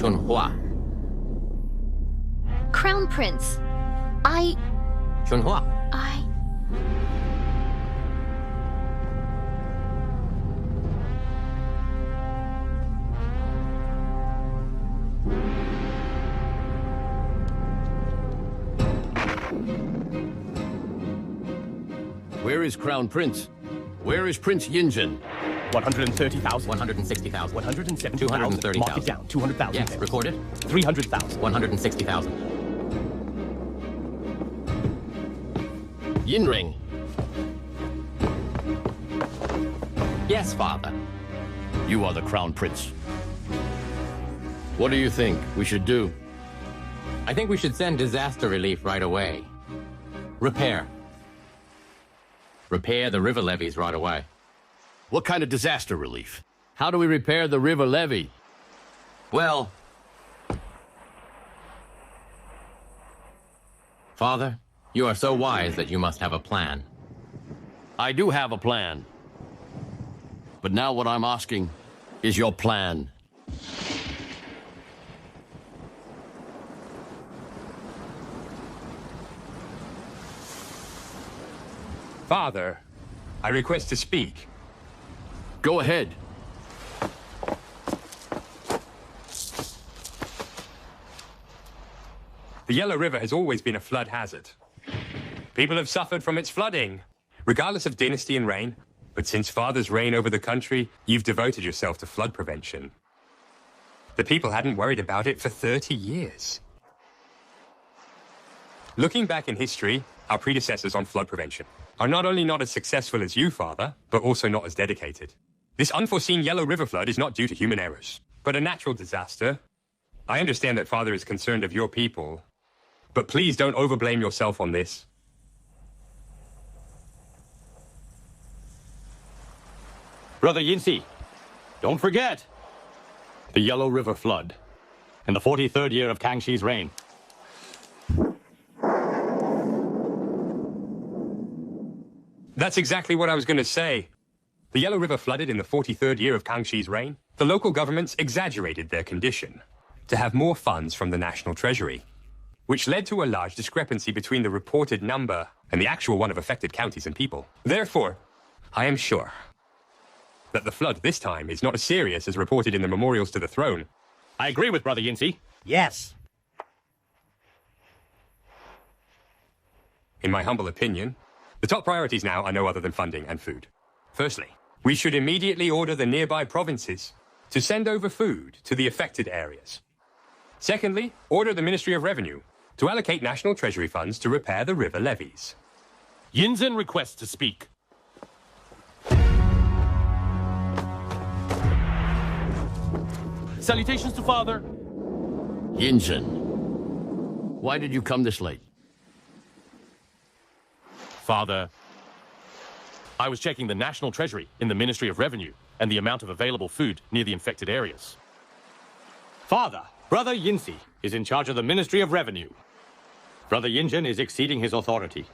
Chunhua. Crown Prince, Chunhua. Where is Crown Prince? Where is Prince Yongzheng? 130,000. 160,000. 170,000. 230,000. Mark it down. 200,000. Yes, recorded. 300,000. 160,000. Yinring. Yes, father. You are the Crown Prince. What do you think we should do? I think we should send disaster relief right away. Repair the river levees right away. What kind of disaster relief? How do we repair the river levee? Well, Father, you are so wise that you must have a plan. I do have a plan. But now what I'm asking is your plan. Father, I request to speak. Go ahead. The Yellow River has always been a flood hazard. People have suffered from its flooding, regardless of dynasty and reign. But since Father's reign over the country, you've devoted yourself to flood prevention. The people hadn't worried about it for 30 years. Looking back in history, our predecessors on flood prevention are not only not as successful as you, Father, but also not as dedicated. This unforeseen Yellow River flood is not due to human errors, but a natural disaster. I understand that Father is concerned of your people, but please don't overblame yourself on this. Brother Yinsi, don't forget the Yellow River flood in the 43rd year of Kangxi's reign. That's exactly what I was going to say. The Yellow River flooded in the 43rd year of Kangxi's reign. The local governments exaggerated their condition to have more funds from the national treasury, which led to a large discrepancy between the reported number and the actual one of affected counties and people. Therefore, I am sure that the flood this time is not as serious as reported in the memorials to the throne. I agree with Brother Yinsi. Yes. In my humble opinion, the top priorities now are no other than funding and food. Firstly, we should immediately order the nearby provinces to send over food to the affected areas. Secondly, order the Ministry of Revenue to allocate national treasury funds to repair the river levees. Yongzheng requests to speak. Salutations to Father. Yongzheng, why did you come this late? Father, I was checking the National Treasury in the Ministry of Revenue and the amount of available food near the infected areas. Father, Brother Yinsi is in charge of the Ministry of Revenue. Brother Yongzheng is exceeding his authority.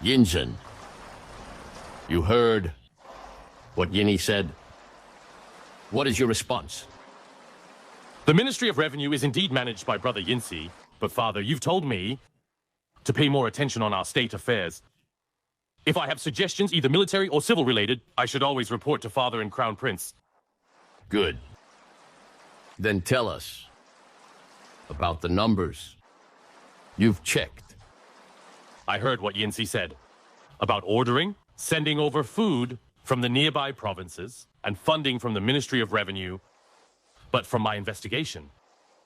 Yongzheng, you heard what Yini said? What is your response? The Ministry of Revenue is indeed managed by Brother Yinsi, but Father, you've told me to pay more attention on our state affairs. If I have suggestions, either military or civil related, I should always report to Father and Crown Prince. Good. Then tell us about the numbers. You've checked. I heard what Yinsi said about ordering, sending over food from the nearby provinces, and funding from the Ministry of Revenue. But from my investigation,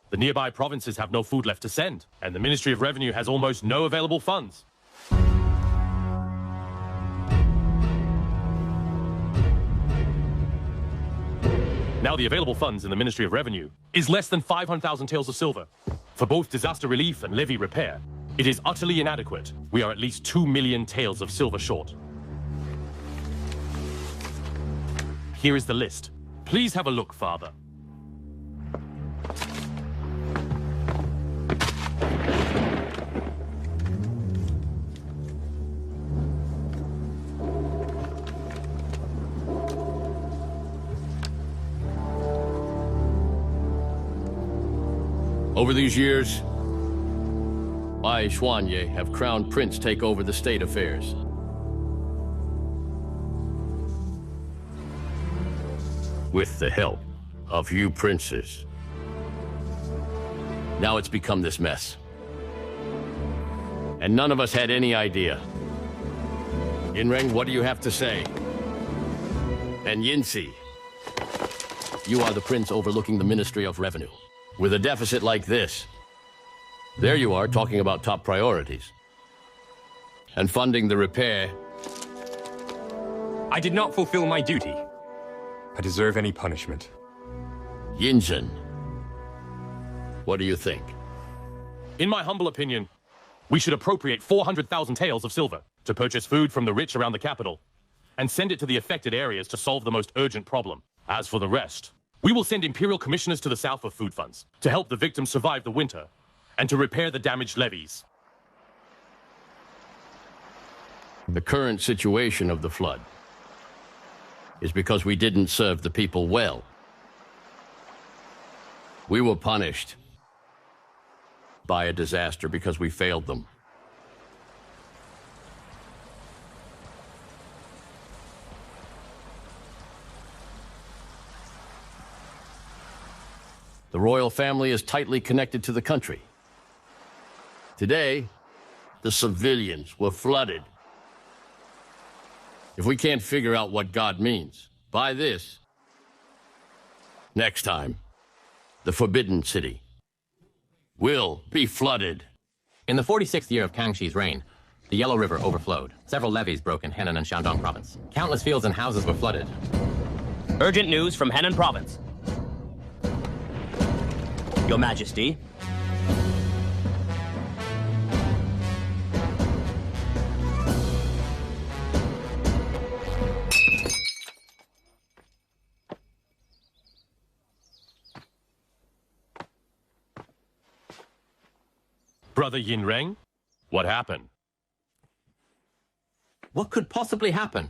the nearby provinces have no food left to send, and the Ministry of Revenue has almost no available funds. Now the available funds in the Ministry of Revenue is less than 500,000 taels of silver. For both disaster relief and levee repair, it is utterly inadequate. We are at least 2 million taels of silver short. Here is the list. Please have a look, Father. Over these years, I, Xuanye, have crowned Prince take over the state affairs. With the help of you princes. Now it's become this mess. And none of us had any idea. Yongzheng, what do you have to say? And Yinsi, you are the prince overlooking the Ministry of Revenue. With a deficit like this, there you are talking about top priorities. And funding the repair. I did not fulfill my duty. I deserve any punishment. Yongzheng, what do you think? In my humble opinion, we should appropriate 400,000 taels of silver to purchase food from the rich around the capital and send it to the affected areas to solve the most urgent problem. As for the rest, we will send imperial commissioners to the south for food funds to help the victims survive the winter and to repair the damaged levees. The current situation of the flood is because we didn't serve the people well. We were punished by a disaster because we failed them. The royal family is tightly connected to the country. Today, the civilians were flooded. If we can't figure out what God means by this, next time, the Forbidden City will be flooded. In the 46th year of Kangxi's reign, the Yellow River overflowed. Several levees broke in Henan and Shandong province. Countless fields and houses were flooded. Urgent news from Henan province. Your Majesty. Brother Yongzheng, what happened? What could possibly happen?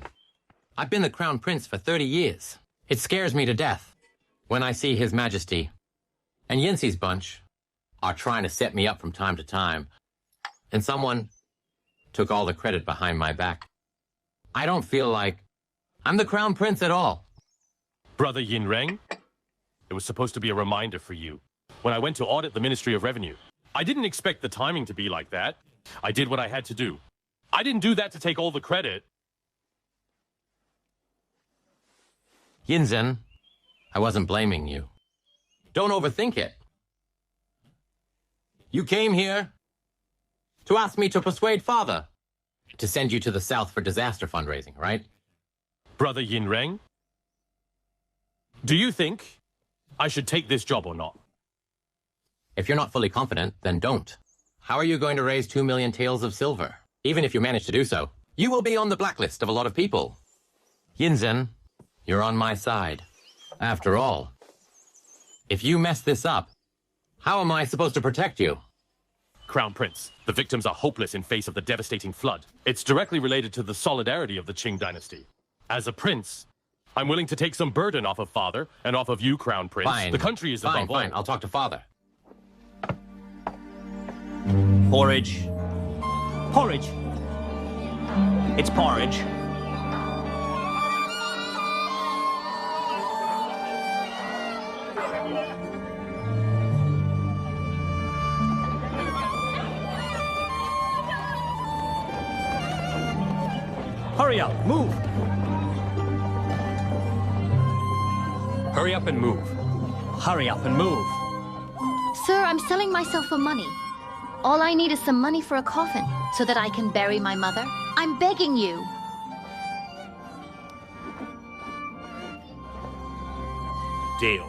I've been the crown prince for 30 years. It scares me to death when I see His Majesty and Yinsi's bunch are trying to set me up from time to time, and someone took all the credit behind my back. I don't feel like I'm the crown prince at all. Brother Yongzheng, it was supposed to be a reminder for you. When I went to audit the Ministry of Revenue, I didn't expect the timing to be like that. I did what I had to do. I didn't do that to take all the credit. Yongzheng, I wasn't blaming you. Don't overthink it. You came here to ask me to persuade Father to send you to the south for disaster fundraising, right? Brother Yongzheng, do you think I should take this job or not? If you're not fully confident, then don't. How are you going to raise 2 million taels of silver? Even if you manage to do so, you will be on the blacklist of a lot of people. Yongzheng, you're on my side. After all, if you mess this up, how am I supposed to protect you? Crown Prince, the victims are hopeless in face of the devastating flood. It's directly related to the solidarity of the Qing dynasty. As a prince, I'm willing to take some burden off of Father and off of you, Crown Prince. Fine. The country is above all. Fine. I'll talk to Father. Porridge. Porridge. It's porridge. Hurry up, move. Hurry up and move. Hurry up and move. Sir, I'm selling myself for money. All I need is some money for a coffin, so that I can bury my mother. I'm begging you. Deal.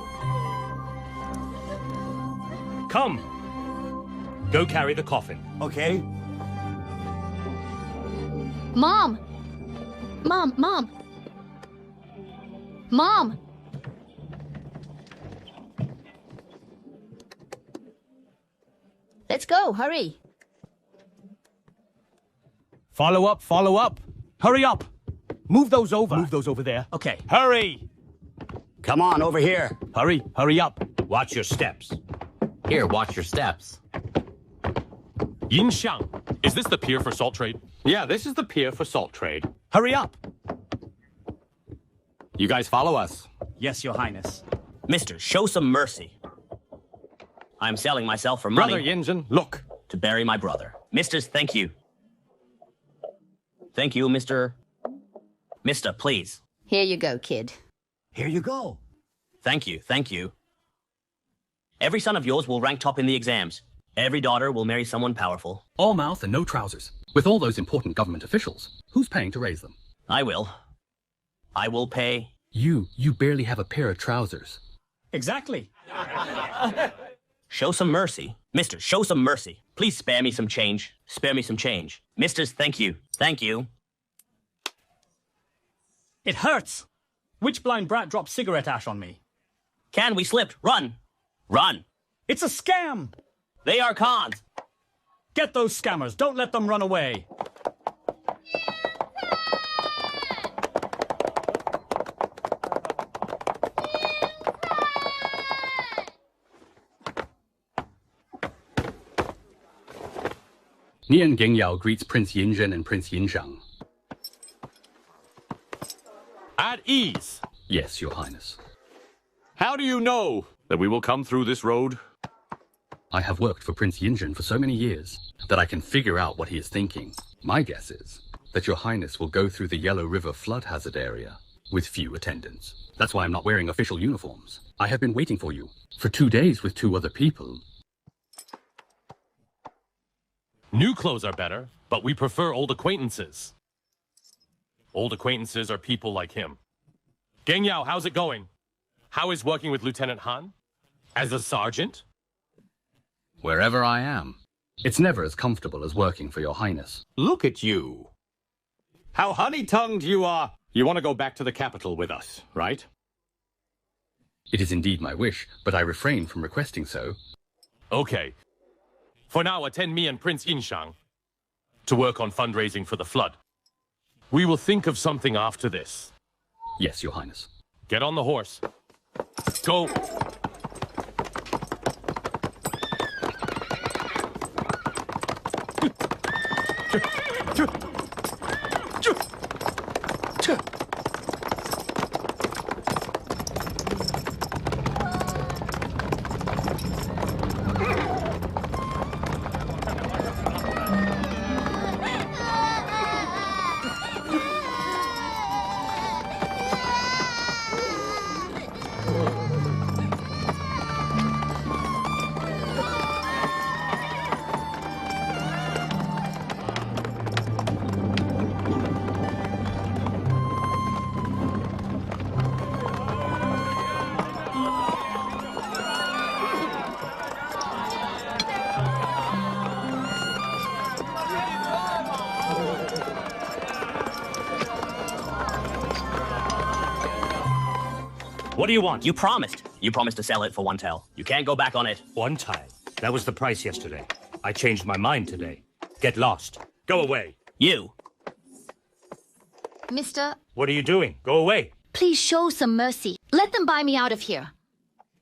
Come. Go carry the coffin. Okay. Mom! Mom! Mom! Let's go, hurry. Follow up, follow up. Hurry up. Move those over. Move those over there. Okay. Hurry. Come on, over here. Hurry up. Watch your steps. Here, watch your steps. Yongzheng, is this the pier for salt trade? Yeah, this is the pier for salt trade. Hurry up! You guys follow us. Yes, Your Highness. Mister, show some mercy. I'm selling myself for money Brother Yongzheng, look. to bury my brother. Misters, thank you. Thank you, Mister. Mister, please. Here you go, kid. Here you go. Thank you, thank you. Every son of yours will rank top in the exams. Every daughter will marry someone powerful. All mouth and no trousers. With all those important government officials, who's paying to raise them? I will. I will pay. You barely have a pair of trousers. Exactly. Show some mercy. Mister, show some mercy. Please spare me some change. Spare me some change. Misters, thank you. Thank you. It hurts. Which blind brat dropped cigarette ash on me? Can we slipped? Run. Run. It's a scam! They are cons. Get those scammers. Don't let them run away. Nian Gengyao greets Prince Yongzheng and Prince Yongzheng. At ease. Yes, Your Highness. How do you know that we will come through this road? I have worked for Prince Yongzheng for so many years that I can figure out what he is thinking. My guess is that Your Highness will go through the Yellow River flood hazard area with few attendants. That's why I'm not wearing official uniforms. I have been waiting for you for 2 days with 2 other people. New clothes are better, but we prefer old acquaintances. Old acquaintances are people like him. Gengyao, how's it going? How is working with Lieutenant Han? As a sergeant? Wherever I am. It's never as comfortable as working for Your Highness. Look at you. How honey-tongued you are. You want to go back to the capital with us, right? It is indeed my wish, but I refrain from requesting so. Okay. For now, attend me and Prince Yongzheng to work on fundraising for the flood. We will think of something after this. Yes, Your Highness. Get on the horse. Go. What do you want? You promised. You promised to sell it for 1 tel. You can't go back on it. 1 time. That was the price yesterday. I changed my mind today. Get lost. Go away. You. Mister, What are you doing? Go away. please show some mercy. Let them buy me out of here.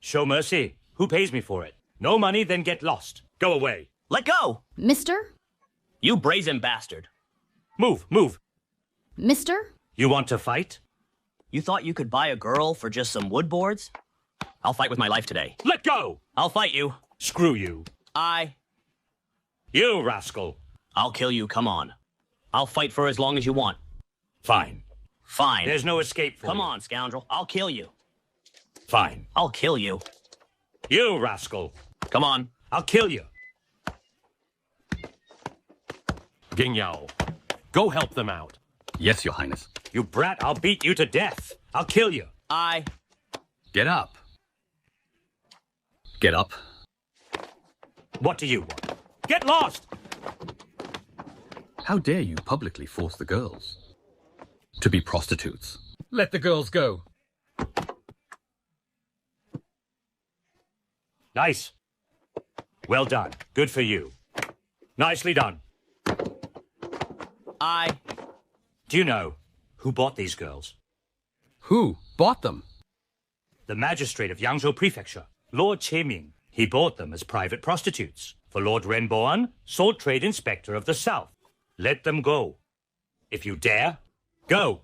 Show mercy. Who pays me for it? No money, then get lost. Go away. Let go. Mister? You brazen bastard. Move, move. Mister? You want to fight? You thought you could buy a girl for just some wood boards? I'll fight with my life today. Let go! I'll fight you. Screw you. You rascal. I'll kill you, come on. I'll fight for as long as you want. Fine. Fine. There's no escape for Come you. on, scoundrel. I'll kill you. Fine. I'll kill you. You rascal. Come on. I'll kill you. Gengyao, go help them out. Yes, Your Highness. You brat, I'll beat you to death. I'll kill you. Get up. Get up. What do you want? Get lost! How dare you publicly force the girls to be prostitutes? Let the girls go. Nice. Well done. Good for you. Nicely done. Do you know who bought these girls? Who bought them? The magistrate of Yangzhou Prefecture, Lord Che Ming. He bought them as private prostitutes for Lord Renboan, Salt Trade Inspector of the South. Let them go. If you dare, go.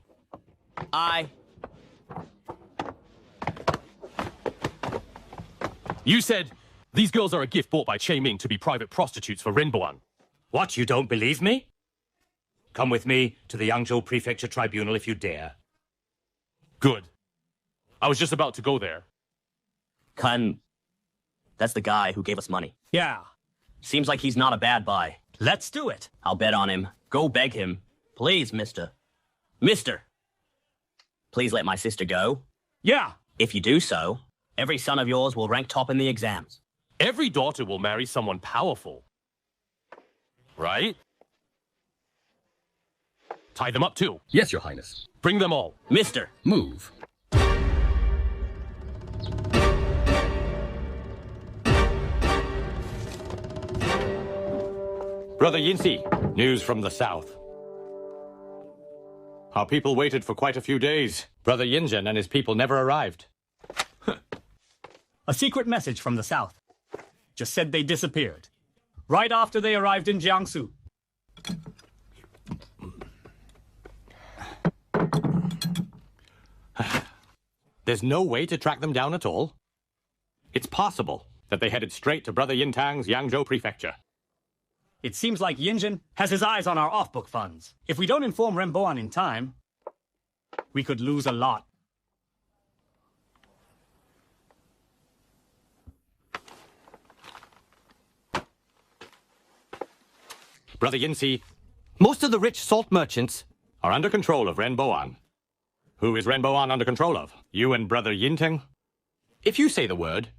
You said these girls are a gift bought by Che Ming to be private prostitutes for Renboan. What, you don't believe me? Come with me to the Yangzhou Prefecture Tribunal if you dare. Good. I was just about to go there. Kun, that's the guy who gave us money. Yeah. Seems like he's not a bad buy. Let's do it. I'll bet on him. Go beg him. Please, mister. Mister! Please let my sister go. Yeah. If you do so, every son of yours will rank top in the exams. Every daughter will marry someone powerful. Right? Tie them up too. Yes, Your Highness. Bring them all. Mister! Move. Brother Yinsi, news from the south. Our people waited for quite a few days. Brother Yinzhen and his people never arrived. A secret message from the south. Just said they disappeared. Right after they arrived in Jiangsu. There's no way to track them down at all? It's possible that they headed straight to Brother Yintang's Yangzhou Prefecture. It seems like Yingzhen has his eyes on our off-book funds. If we don't inform Renboan in time, we could lose a lot. Brother Yinsi, most of the rich salt merchants are under control of Renboan. Who is Renboan under control of? You and Brother Yinteng? If you say the word,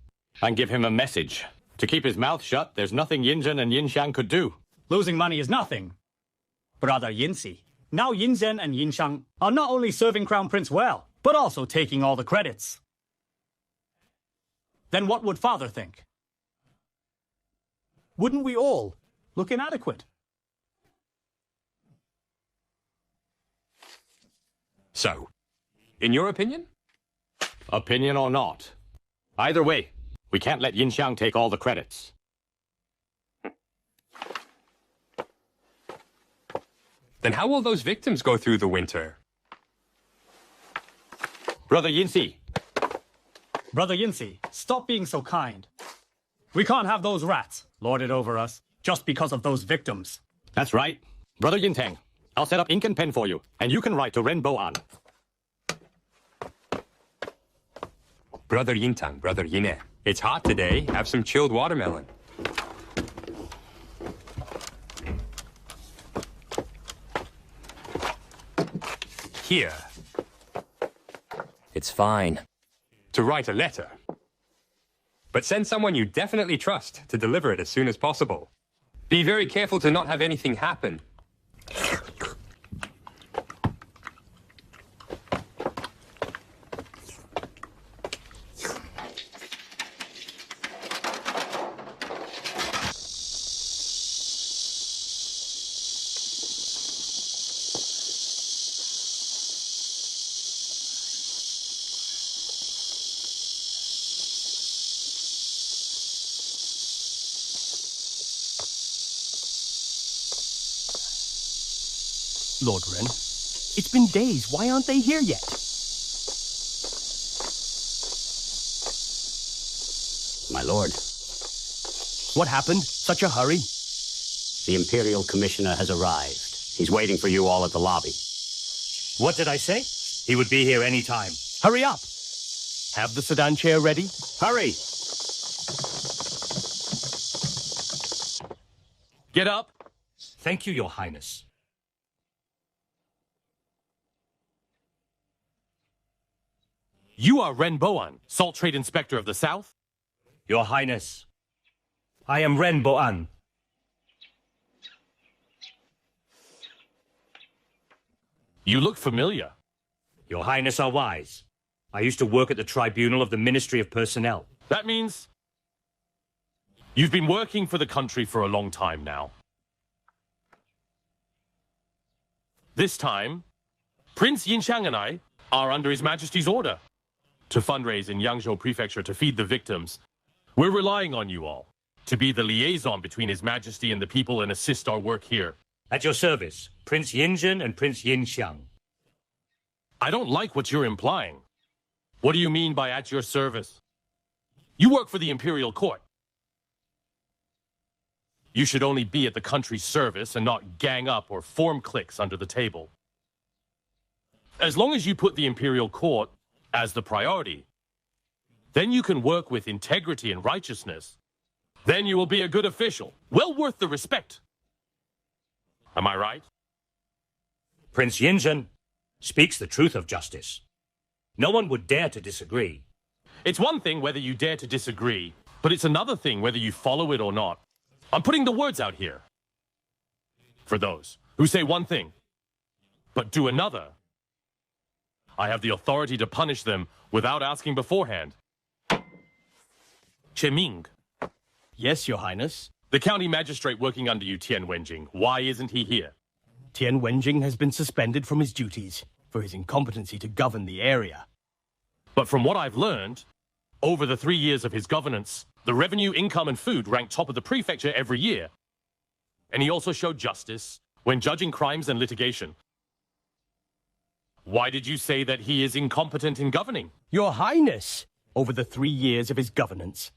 and give him a message. To keep his mouth shut, there's nothing Yinzhen and Yinshang could do. Losing money is nothing. Brother Yinsi, now Yinzhen and Yinshang are not only serving Crown Prince well, but also taking all the credits. Then what would Father think? Wouldn't we all look inadequate? So, in your opinion? Opinion or not. Either way, we can't let Yinshang take all the credits. Then how will those victims go through the winter? Brother Yinsi. Brother Yinsi, stop being so kind. We can't have those rats lord it over us just because of those victims. That's right. Brother Yinteng, I'll set up ink and pen for you, and you can write to Renboan. Brother Yintang, Brother Yine. It's hot today. Have some chilled watermelon. Here. It's fine. To write a letter. But send someone you definitely trust to deliver it as soon as possible. Be very careful to not have anything happen. Lord Ren, it's been days. Why aren't they here yet? My lord, What happened? Such a hurry? the Imperial Commissioner has arrived. He's waiting for you all at the lobby. What did I say? He would be here any time. Hurry up! Have the sedan chair ready? Hurry! Get up. Thank you, Your Highness. You are Renboan, Salt Trade Inspector of the South? Your Highness, I am Renboan. You look familiar. Your Highness are wise. I used to work at the tribunal of the Ministry of Personnel. That means you've been working for the country for a long time now. This time, Prince Yinshang and I are under His Majesty's order to fundraise in Yangzhou Prefecture to feed the victims We're relying on you all to be the liaison between His Majesty and the people and assist our work here. At your service, Prince Yongzheng and Prince Yinxiang. I don't like what you're implying. What do you mean by at your service? You work for the Imperial Court. You should only be at the country's service and not gang up or form cliques under the table. As long as you put the Imperial Court as the priority, then you can work with integrity and righteousness. Then you will be a good official, well worth the respect. Am I right? Prince Yinzhen speaks the truth of justice. No one would dare to disagree. It's one thing whether you dare to disagree, but it's another thing whether you follow it or not. I'm putting the words out here. For those who say one thing, but do another, I have the authority to punish them without asking beforehand. Cheming. Yes, Your Highness. The county magistrate working under you, Tian Wenjing. Why isn't he here? Tian Wenjing has been suspended from his duties for his incompetency to govern the area. But from what I've learned, over the 3 years of his governance, the revenue, income, and food ranked top of the prefecture every year. And he also showed justice when judging crimes and litigation. Why did you say that he is incompetent in governing? Your Highness! Over the 3 years of his governance,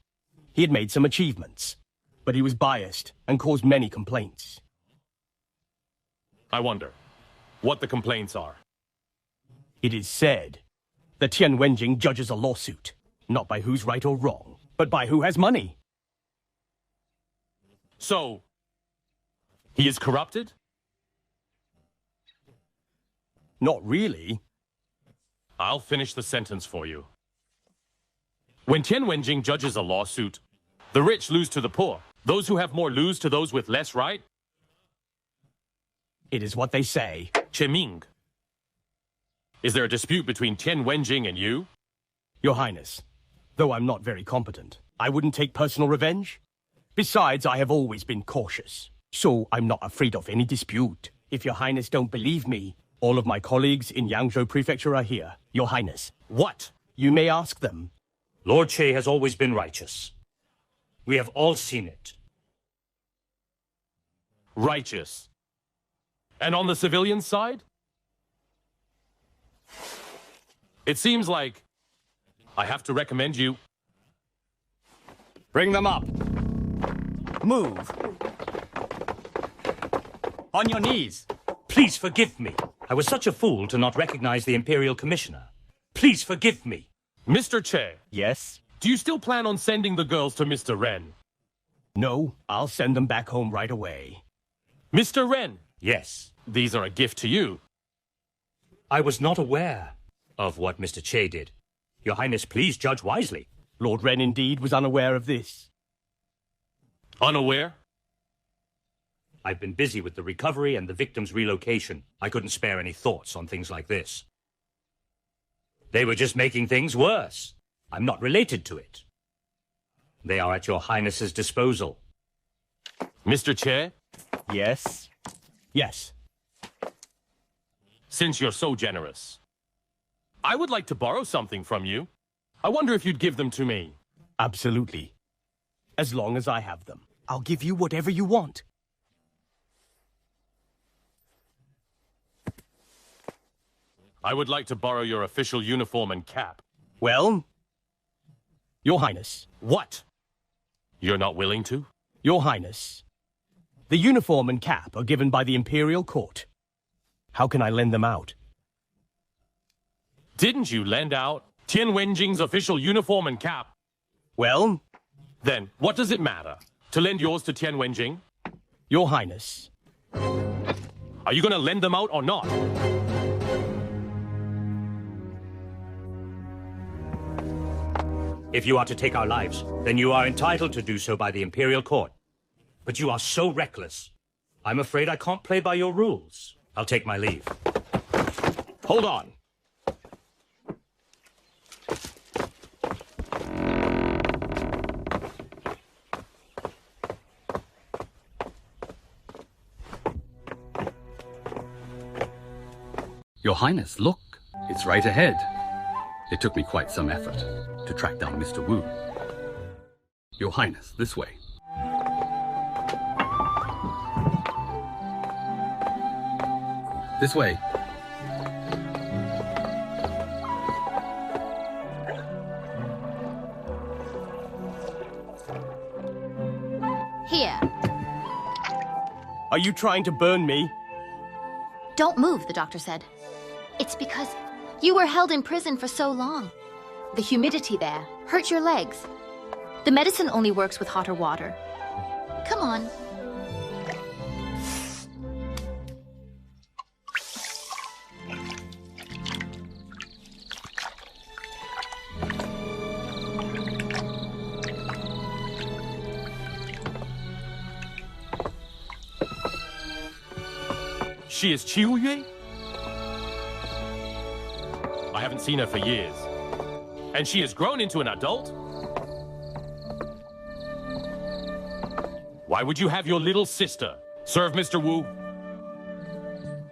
he had made some achievements, but he was biased and caused many complaints. I wonder what the complaints are. It is said that Tian Wenjing judges a lawsuit, not by who's right or wrong, but by who has money. So, he is corrupted? Not really. I'll finish the sentence for you. When Tian Wenjing judges a lawsuit, the rich lose to the poor. Those who have more lose to those with less, right? It is what they say. Cheming. Is there a dispute between Tian Wenjing and you? Your Highness, though I'm not very competent, I wouldn't take personal revenge. Besides, I have always been cautious, so I'm not afraid of any dispute. If Your Highness don't believe me, all of my colleagues in Yangzhou Prefecture are here. Your Highness. What? You may ask them. Lord Che has always been righteous. We have all seen it. Righteous. And on the civilian side? It seems like I have to recommend you. Bring them up. Move. On your knees. Please forgive me. I was such a fool to not recognize the Imperial Commissioner. Please forgive me. Mr. Che. Yes? Do you still plan on sending the girls to Mr. Ren? No, I'll send them back home right away. Mr. Ren? Yes. These are a gift to you. I was not aware of what Mr. Che did. Your Highness, please judge wisely. Lord Ren indeed was unaware of this. Unaware? I've been busy with the recovery and the victim's relocation. I couldn't spare any thoughts on things like this. They were just making things worse. I'm not related to it. They are at Your Highness's disposal. Mr. Che? Yes? Yes. Since you're so generous, I would like to borrow something from you. I wonder if you'd give them to me. Absolutely. As long as I have them, I'll give you whatever you want. I would like to borrow your official uniform and cap. Well, Your Highness. What? You're not willing to? Your Highness, the uniform and cap are given by the Imperial Court. How can I lend them out? Didn't you lend out Tian Wenjing's official uniform and cap? Well, then what does it matter to lend yours to Tian Wenjing? Your Highness. Are you going to lend them out or not? If you are to take our lives, then you are entitled to do so by the Imperial Court. But you are so reckless. I'm afraid I can't play by your rules. I'll take my leave. Hold on. Your Highness, look. It's right ahead. It took me quite some effort to track down Mr. Wu. Your Highness, this way. This way. Here. Are you trying to burn me? Don't move, the doctor said. It's because you were held in prison for so long. The humidity there hurt your legs. The medicine only works with hotter water. Come on. She is Qiu Yue? I haven't seen her for years. And she has grown into an adult? Why would you have your little sister serve Mr. Wu?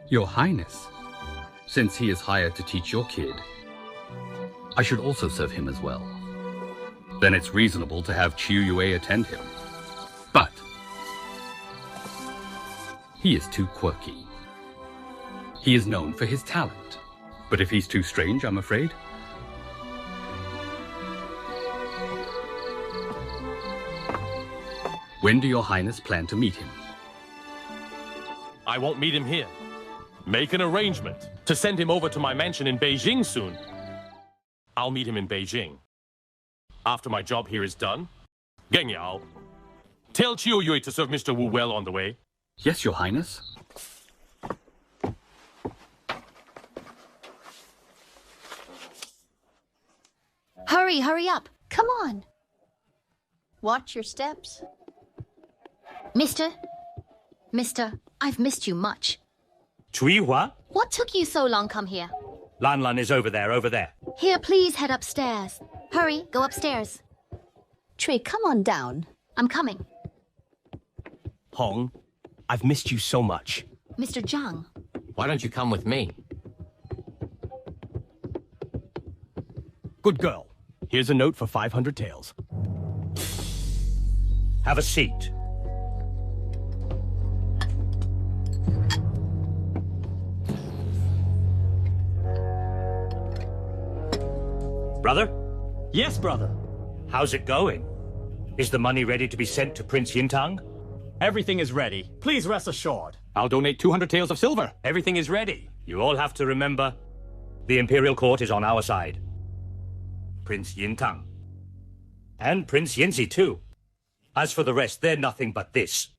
Your Highness, since he is hired to teach your kid, I should also serve him as well. Then it's reasonable to have Qiu Yue attend him. But he is too quirky. He is known for his talent. But if he's too strange, I'm afraid. When do your Highness plan to meet him? I won't meet him here. Make an arrangement to send him over to my mansion in Beijing soon. I'll meet him in Beijing. After my job here is done, Geng Yao, tell Qiu Yue to serve Mr. Wu well on the way. Yes, Your Highness. Hurry up. Come on. Watch your steps. Mister, I've missed you much. Cui Hua? What took you so long come here? Lan Lan is over there. Here, please head upstairs. Hurry, go upstairs. Cui, come on down. I'm coming. Hong, I've missed you so much. Mr. Zhang. Why don't you come with me? Good girl. Here's a note for 500 taels. Have a seat. Brother? Yes, brother. How's it going? Is the money ready to be sent to Prince Yintang? Everything is ready. Please rest assured. I'll donate 200 taels of silver. Everything is ready. You all have to remember, the Imperial Court is on our side. Prince Yintang. And Prince Yanzi too. As for the rest, they're nothing but this.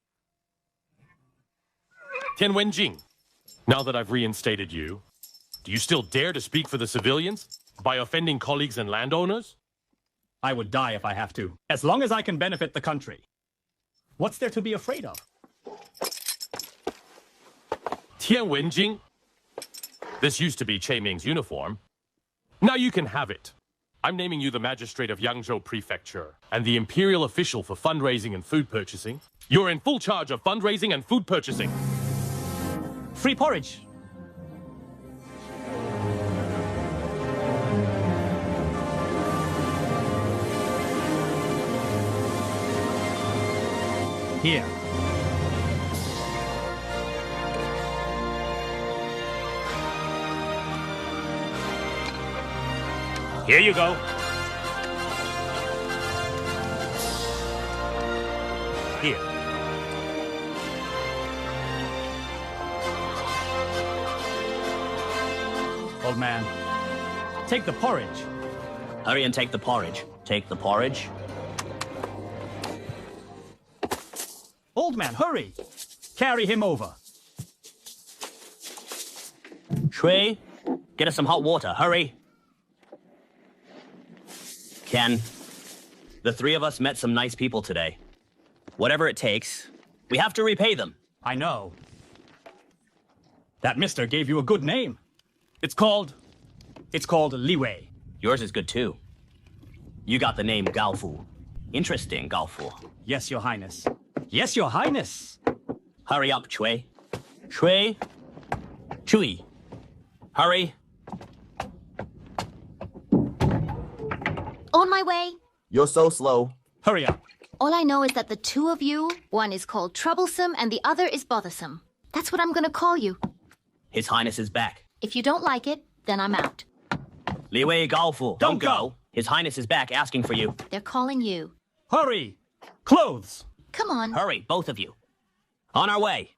Tian Wenjing, now that I've reinstated you, do you still dare to speak for the civilians by offending colleagues and landowners? I would die if I have to, as long as I can benefit the country. What's there to be afraid of? Tian Wenjing? This used to be Che Ming's uniform. Now you can have it. I'm naming you the magistrate of Yangzhou Prefecture and the imperial official for fundraising and food purchasing. You're in full charge of fundraising and food purchasing. Free porridge. Here. Here you go. Here. Old man, take the porridge. Hurry and take the porridge. Take the porridge. Old man, hurry! Carry him over. Shui, get us some hot water. Hurry. Ken, the three of us met some nice people today. Whatever it takes, we have to repay them. I know. That mister gave you a good name. It's called Li Wei. Yours is good too. You got the name Gao Fu. Interesting, Gao Fu. Yes, Your Highness. Yes, Your Highness. Hurry up, Chui. Chui. Chui. Hurry. On my way. You're so slow. Hurry up. All I know is that the two of you, one is called Troublesome and the other is Bothersome. That's what I'm gonna call you. His Highness is back. If you don't like it, then I'm out. Li Wei Gaofu, Don't go. His Highness is back asking for you. They're calling you. Hurry! Clothes! Come on. Hurry, both of you. On our way.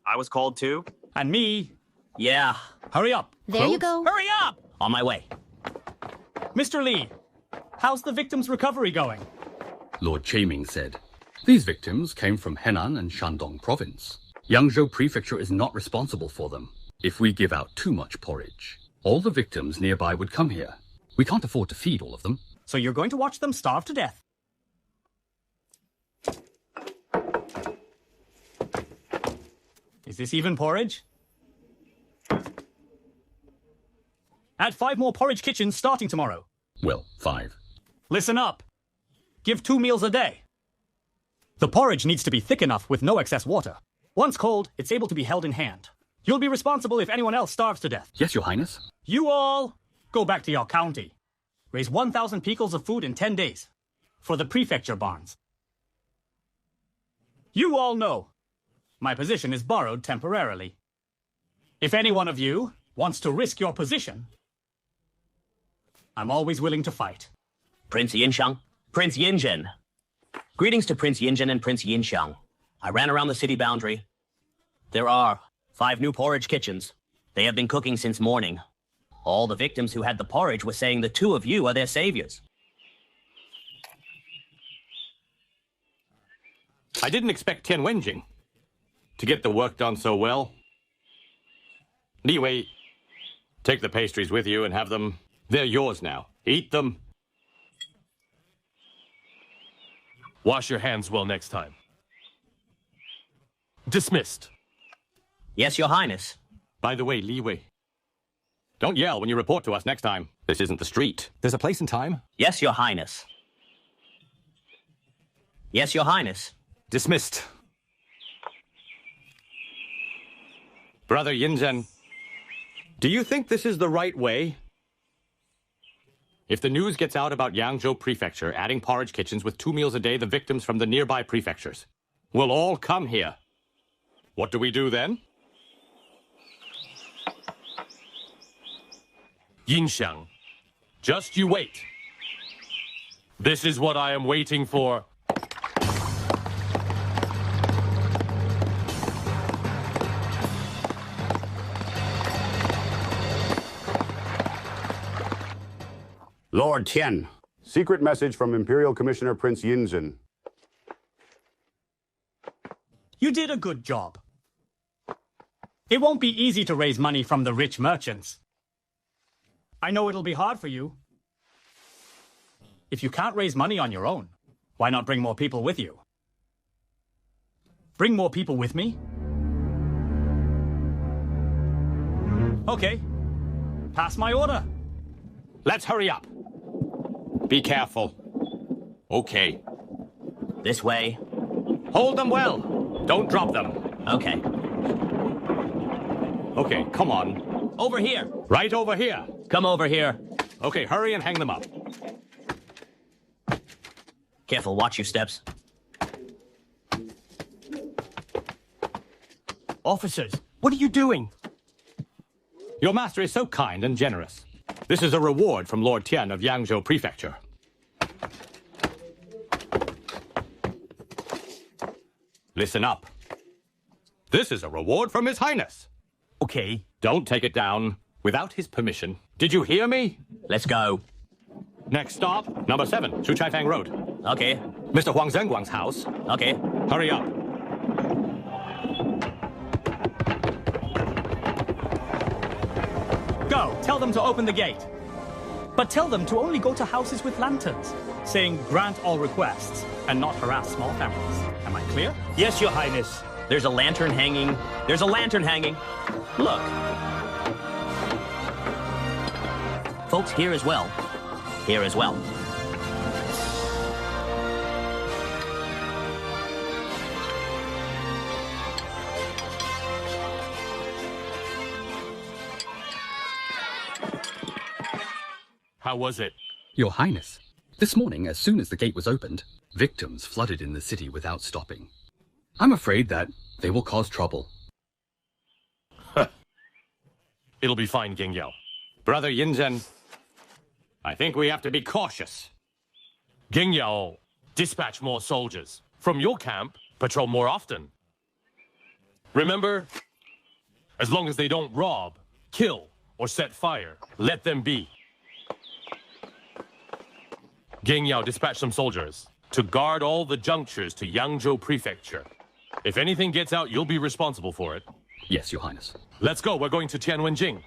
I was called too? And me. Yeah. Hurry up. There you go. Hurry up! On my way. Mr. Li, how's the victim's recovery going? Lord Chaming said, these victims came from Henan and Shandong province. Yangzhou Prefecture is not responsible for them. If we give out too much porridge, all the victims nearby would come here. We can't afford to feed all of them. So you're going to watch them starve to death? Is this even porridge? Add 5 more porridge kitchens starting tomorrow. Well, 5. Listen up. Give 2 meals a day. The porridge needs to be thick enough with no excess water. Once cold, it's able to be held in hand. You'll be responsible if anyone else starves to death. Yes, Your Highness. You all go back to your county. Raise 1,000 picos of food in 10 days for the prefecture barns. You all know my position is borrowed temporarily. If any one of you wants to risk your position, I'm always willing to fight. Prince Yinxiang, Prince Yinzhen. Greetings to Prince Yinzhen and Prince Yinxiang. I ran around the city boundary. There are 5 new porridge kitchens. They have been cooking since morning. All the victims who had the porridge were saying the 2 of you are their saviors. I didn't expect Tian Wenjing to get the work done so well. Li Wei, take the pastries with you and have them. They're yours now. Eat them. Wash your hands well next time. Dismissed. Yes, Your Highness. By the way, Li Wei, don't yell when you report to us next time. This isn't the street. There's a place and time. Yes, Your Highness. Yes, Your Highness. Dismissed. Brother Yinzhen, do you think this is the right way? If the news gets out about Yangzhou Prefecture adding porridge kitchens with 2 meals a day, the victims from the nearby prefectures will all come here. What do we do then? Yinxiang, just you wait. This is what I am waiting for. Lord Tian. Secret message from Imperial Commissioner Prince Yinzhen. You did a good job. It won't be easy to raise money from the rich merchants. I know it'll be hard for you. If you can't raise money on your own, why not bring more people with you? Bring more people with me? Okay. Pass my order. Let's hurry up. Be careful. Okay. This way. Hold them well. Don't drop them. Okay. Okay, come on. Over here. Right over here. Come over here. Okay, hurry and hang them up. Careful, watch your steps. Officers, what are you doing? Your master is so kind and generous. This is a reward from Lord Tian of Yangzhou Prefecture. Listen up. This is a reward from His Highness. Okay. Don't take it down without his permission. Did you hear me? Let's go. Next stop, number 7, Shuchaifang Road. Okay. Mr. Huang Zhenguang's house. Okay. Hurry up. Go, tell them to open the gate. But tell them to only go to houses with lanterns, saying grant all requests, and not harass small families. Am I clear? Yes, Your Highness. There's a lantern hanging. There's a lantern hanging. Look. Folks here as well. Here as well. How was it? Your Highness, This morning, as soon as the gate was opened, victims flooded in the city without stopping. I'm afraid that they will cause trouble. It'll be fine, Gengyao. Brother Yongzheng, I think we have to be cautious. Gengyao, dispatch more soldiers. From your camp, patrol more often. Remember, as long as they don't rob, kill, or set fire, let them be. Gengyao, dispatch some soldiers to guard all the junctures to Yangzhou Prefecture. If anything gets out, you'll be responsible for it. Yes, Your Highness. Let's go. We're going to Tianwenjing.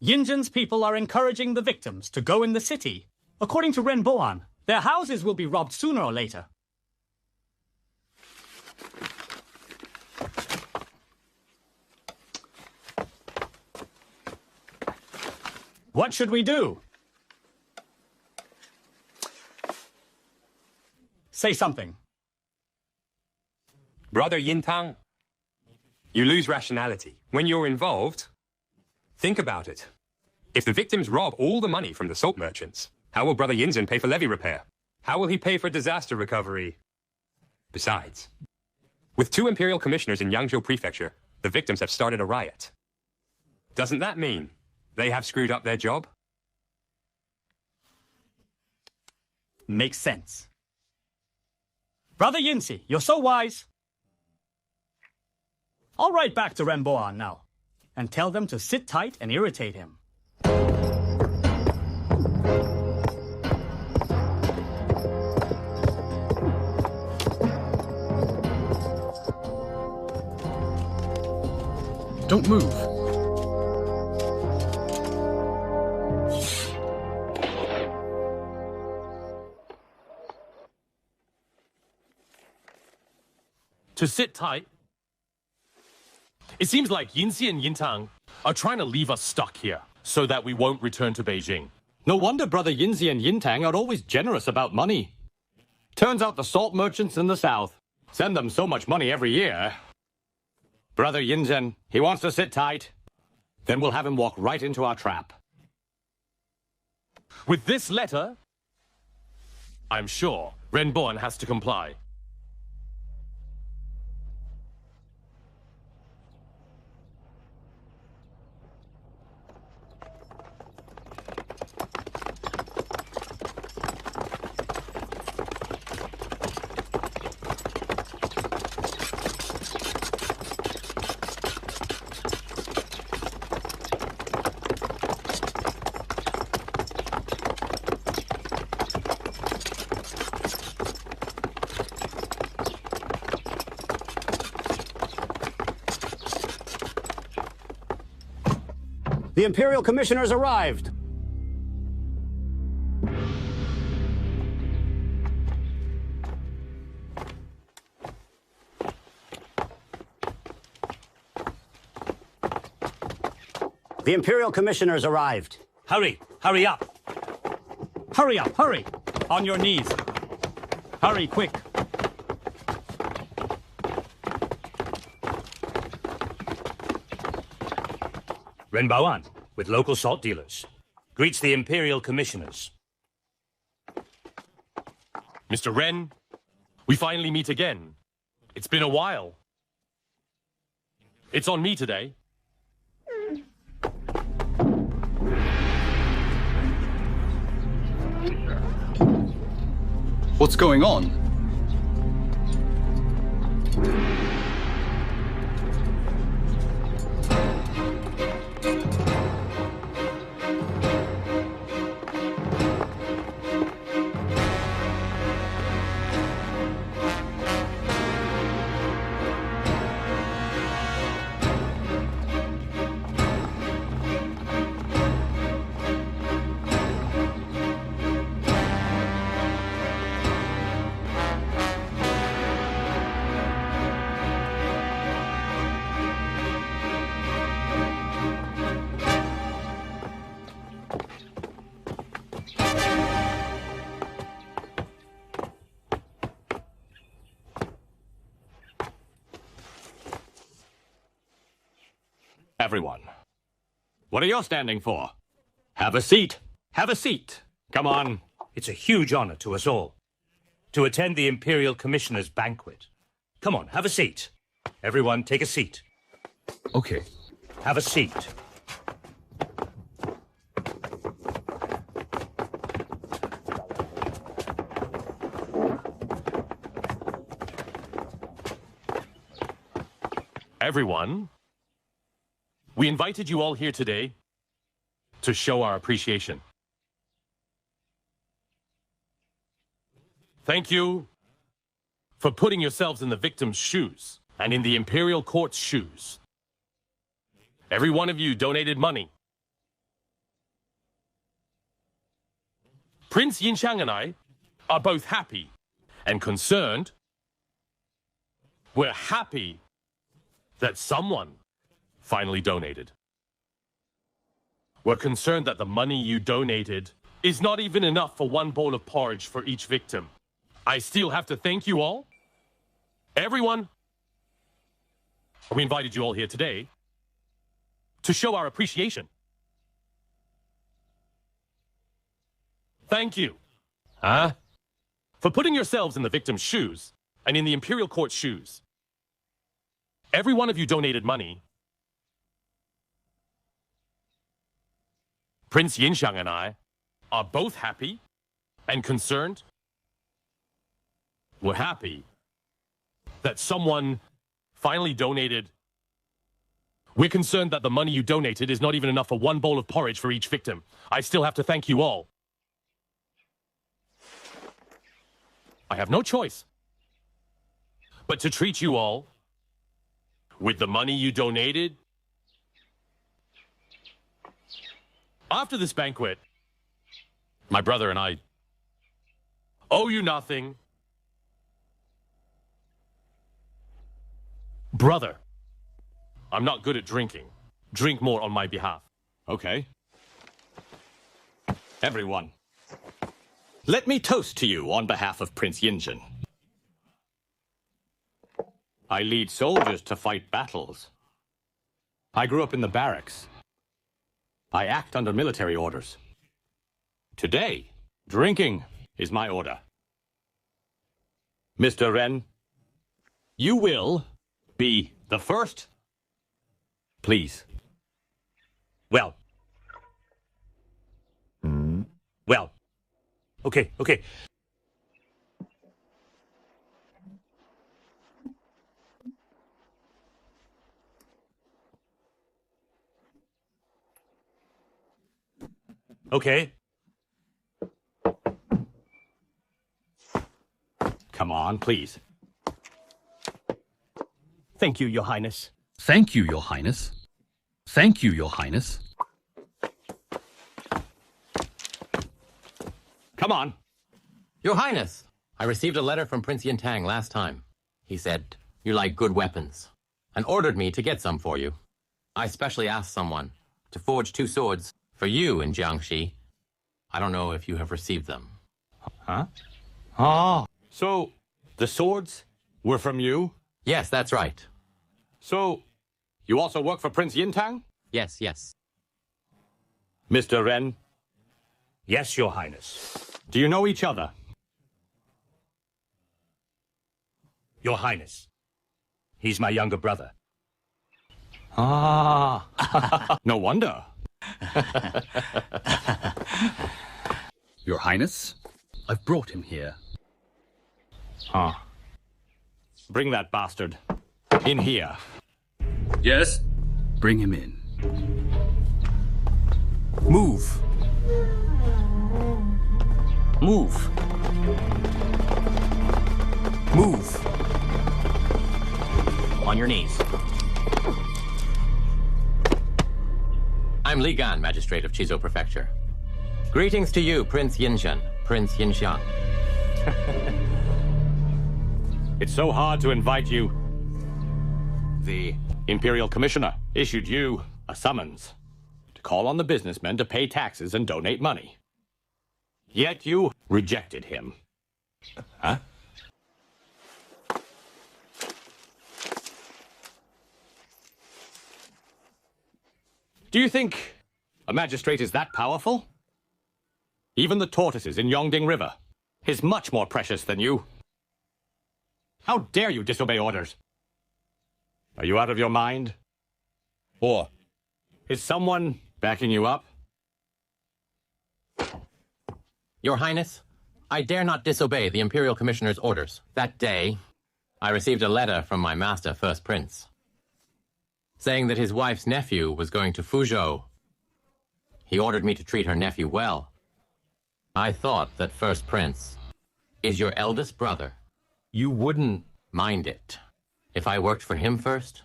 Yinzhen's people are encouraging the victims to go in the city. According to Renboan, their houses will be robbed sooner or later. What should we do? Say something. Brother Yintang, you lose rationality. When you're involved, think about it. If the victims rob all the money from the salt merchants, how will Brother Yinzhen pay for levee repair? How will he pay for disaster recovery? Besides, with 2 imperial commissioners in Yangzhou Prefecture, the victims have started a riot. Doesn't that mean they have screwed up their job? Makes sense. Brother Yinzi, you're so wise. I'll write back to Renboan now and tell them to sit tight and irritate him. Don't move. To sit tight? It seems like Yinzi and Yintang are trying to leave us stuck here so that we won't return to Beijing. No wonder Brother Yinzi and Yintang are always generous about money. Turns out the salt merchants in the south send them so much money every year. Brother Yinzhen, he wants to sit tight. Then we'll have him walk right into our trap. With this letter, I'm sure Renboan has to comply. The Imperial Commissioners arrived. The Imperial Commissioners arrived. Hurry! Hurry up! Hurry up, hurry! On your knees. Hurry, quick. Renbawan, with local salt dealers, greets the Imperial Commissioners. Mr. Ren, we finally meet again. It's been a while. It's on me today. What's going on? everyone. What are you standing for? Have a seat. Have a seat. Come on. It's a huge honor to us all to attend the Imperial Commissioner's banquet. Come on, have a seat. Everyone, take a seat. Okay. Have a seat. Everyone, we invited you all here today to show our appreciation. Thank you for putting yourselves in the victim's shoes and in the Imperial Court's shoes. Every one of you donated money. Prince Yinxiang and I are both happy and concerned. We're happy that someone finally donated. We're concerned that the money you donated is not even enough for one bowl of porridge for each victim. I still have to thank you all. Everyone, we invited you all here today to show our appreciation. Thank you. For putting yourselves in the victim's shoes and in the Imperial Court's shoes. Every one of you donated money. Prince Yinxiang and I are both happy and concerned. We're happy that someone finally donated. We're concerned that the money you donated is not even enough for one bowl of porridge for each victim. I still have to thank you all. I have no choice but to treat you all with the money you donated. After this banquet, my brother and I owe you nothing. Brother, I'm not good at drinking. Drink more on my behalf. Okay. Everyone, let me toast to you on behalf of Prince Yinzhen. I lead soldiers to fight battles. I grew up in the barracks. I act under military orders. Today, drinking is my order. Mr. Ren, you will be the first. Please. Well. Well. Okay. Okay. Come on, please. Thank you, Your Highness. Thank you, Your Highness. Thank you, Your Highness. Come on. Your Highness, I received a letter from Prince Yintang last time. He said, you like good weapons, and ordered me to get some for you. I specially asked someone to forge 2 swords for you in Jiangxi. I don't know if you have received them. Huh? Oh, so the swords were from you? Yes, that's right. So, you also work for Prince Yintang? Yes. Mr. Ren? Yes, Your Highness. Do you know each other? Your Highness. He's my younger brother. No wonder. Your Highness, I've brought him here. Bring that bastard in here. Yes? Bring him in. Move. Move. Move. On your knees. I'm Li Gan, Magistrate of Chizhou Prefecture. Greetings to you, Prince Yinzhen, Prince Yinxiang. It's so hard to invite you. The Imperial Commissioner issued you a summons to call on the businessmen to pay taxes and donate money. Yet you rejected him. Huh? Do you think a magistrate is that powerful? Even the tortoises in Yongzheng River is much more precious than you. How dare you disobey orders? Are you out of your mind? Or is someone backing you up? Your Highness, I dare not disobey the Imperial Commissioner's orders. That day, I received a letter from my master, First Prince, saying that his wife's nephew was going to Fuzhou. He ordered me to treat her nephew well. I thought that First Prince is your eldest brother. You wouldn't mind it if I worked for him first.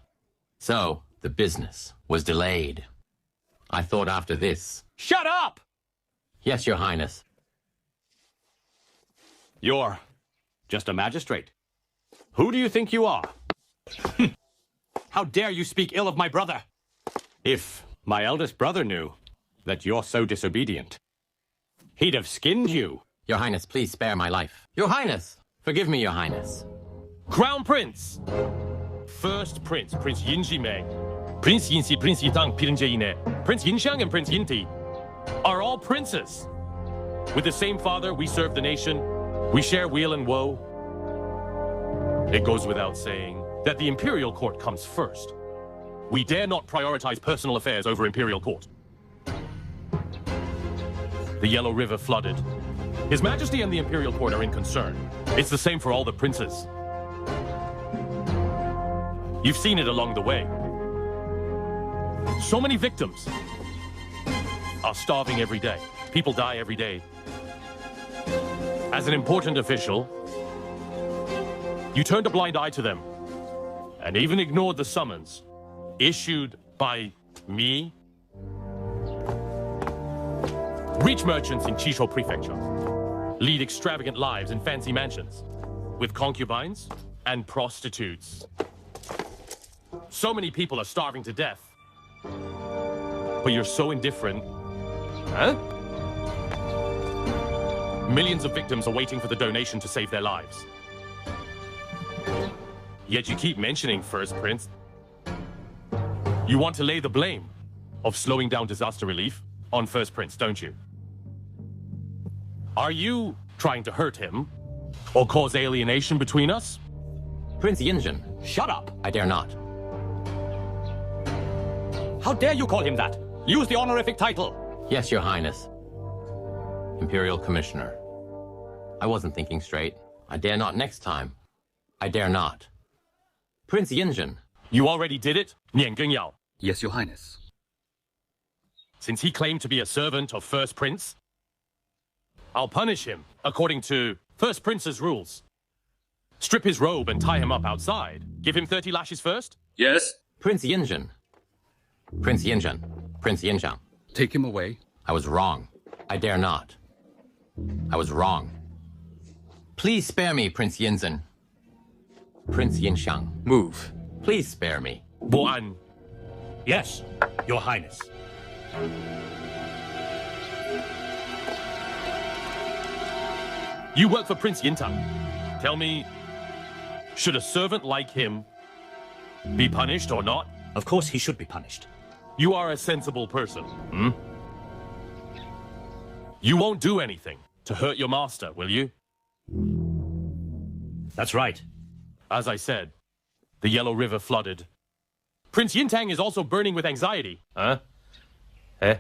So, the business was delayed. I thought after this... Shut up! Yes, Your Highness. You're just a magistrate. Who do you think you are? How dare you speak ill of my brother? If my eldest brother knew that you're so disobedient, he'd have skinned you. Your Highness, please spare my life. Your Highness! Forgive me, Your Highness. Crown Prince! First Prince, Prince Yingzheng, Prince Yinxi, Prince Yitang, Prince Yinxiang, and Prince Yinti are all princes. With the same father, we serve the nation. We share weal and woe. It goes without saying that the imperial court comes first. We dare not prioritize personal affairs over imperial court. The Yellow River flooded. His Majesty and the imperial court are in concern. It's the same for all the princes. You've seen it along the way. So many victims are starving every day. People die every day. As an important official, you turned a blind eye to them and even ignored the summons issued by me. Rich merchants in Qishou Prefecture lead extravagant lives in fancy mansions with concubines and prostitutes. So many people are starving to death. But you're so indifferent. Huh? Millions of victims are waiting for the donation to save their lives. Yet you keep mentioning First Prince. You want to lay the blame of slowing down disaster relief on First Prince, don't you? Are you trying to hurt him or cause alienation between us? Prince Yingzhen. Shut up! I dare not. How dare you call him that? Use the honorific title. Yes, Your Highness. Imperial Commissioner. I wasn't thinking straight. I dare not next time. I dare not. Prince Yingzhen. You already did it, Nian Gengyao. Yes, Your Highness. Since he claimed to be a servant of First Prince, I'll punish him according to First Prince's rules. Strip his robe and tie him up outside. Give him 30 lashes first? Yes. Prince Yingzhen. Prince Yingzhen. Prince Yinxiang. Take him away. I was wrong. I dare not. I was wrong. Please spare me, Prince Yingzhen. Prince Yinxiang. Move. Please spare me. Boan. Yes, Your Highness. You work for Prince Yintang. Tell me, should a servant like him be punished or not? Of course he should be punished. You are a sensible person, hmm? You won't do anything to hurt your master, will you? That's right. As I said, the Yellow River flooded. Prince Yintang is also burning with anxiety. Huh? Eh?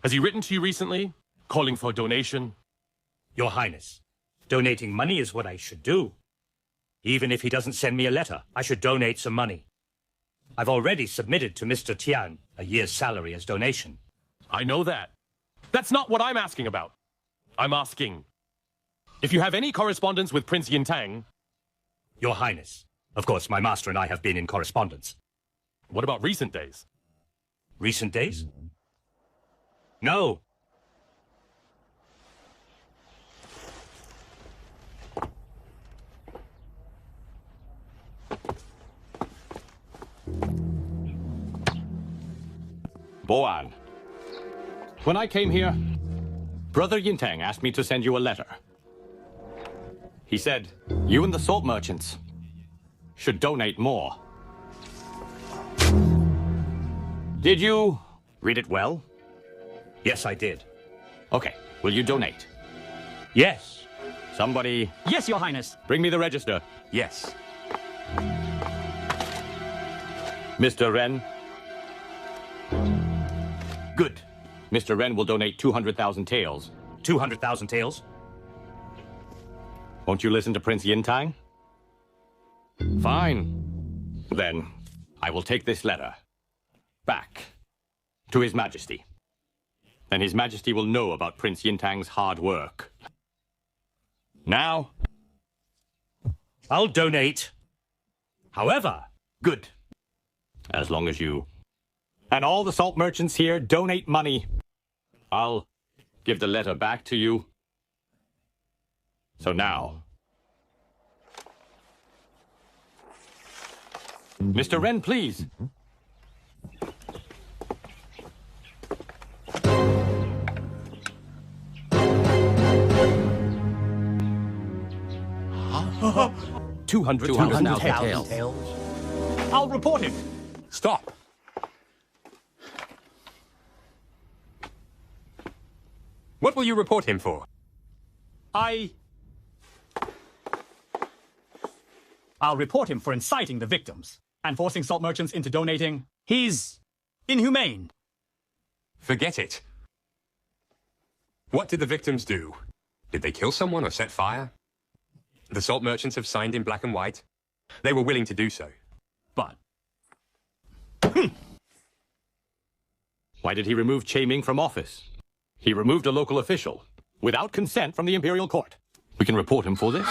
Has he written to you recently, calling for a donation? Your Highness, donating money is what I should do. Even if he doesn't send me a letter, I should donate some money. I've already submitted to Mr. Tian a year's salary as donation. I know that. That's not what I'm asking about. I'm asking if you have any correspondence with Prince Yintang. Your Highness, of course, my master and I have been in correspondence. What about recent days? Recent days? No. Boan. When I came here, Brother Yintang asked me to send you a letter. He said, you and the salt merchants should donate more. Did you Read it well? Yes, I did. Okay. Will you donate? Yes. Somebody... Yes, Your Highness. Bring me the register. Yes. Mr. Ren. Good. Mr. Ren will donate 200,000 taels. 200,000 taels? Won't you listen to Prince Yintang? Fine. Then, I will take this letter back to His Majesty. Then His Majesty will know about Prince Yintang's hard work. Now... I'll donate. However... Good. As long as you... and all the salt merchants here donate money, I'll give the letter back to you. So now... Mr. Ren, please. Huh? 200,000 taels. I'll report him. Stop. What will you report him for? I'll report him for inciting the victims and forcing salt merchants into donating. He's inhumane. Forget it. What did the victims do? Did they kill someone or set fire? The salt merchants have signed in black and white. They were willing to do so. But... Why did he remove Che-Ming from office? He removed a local official without consent from the Imperial Court. We can report him for this.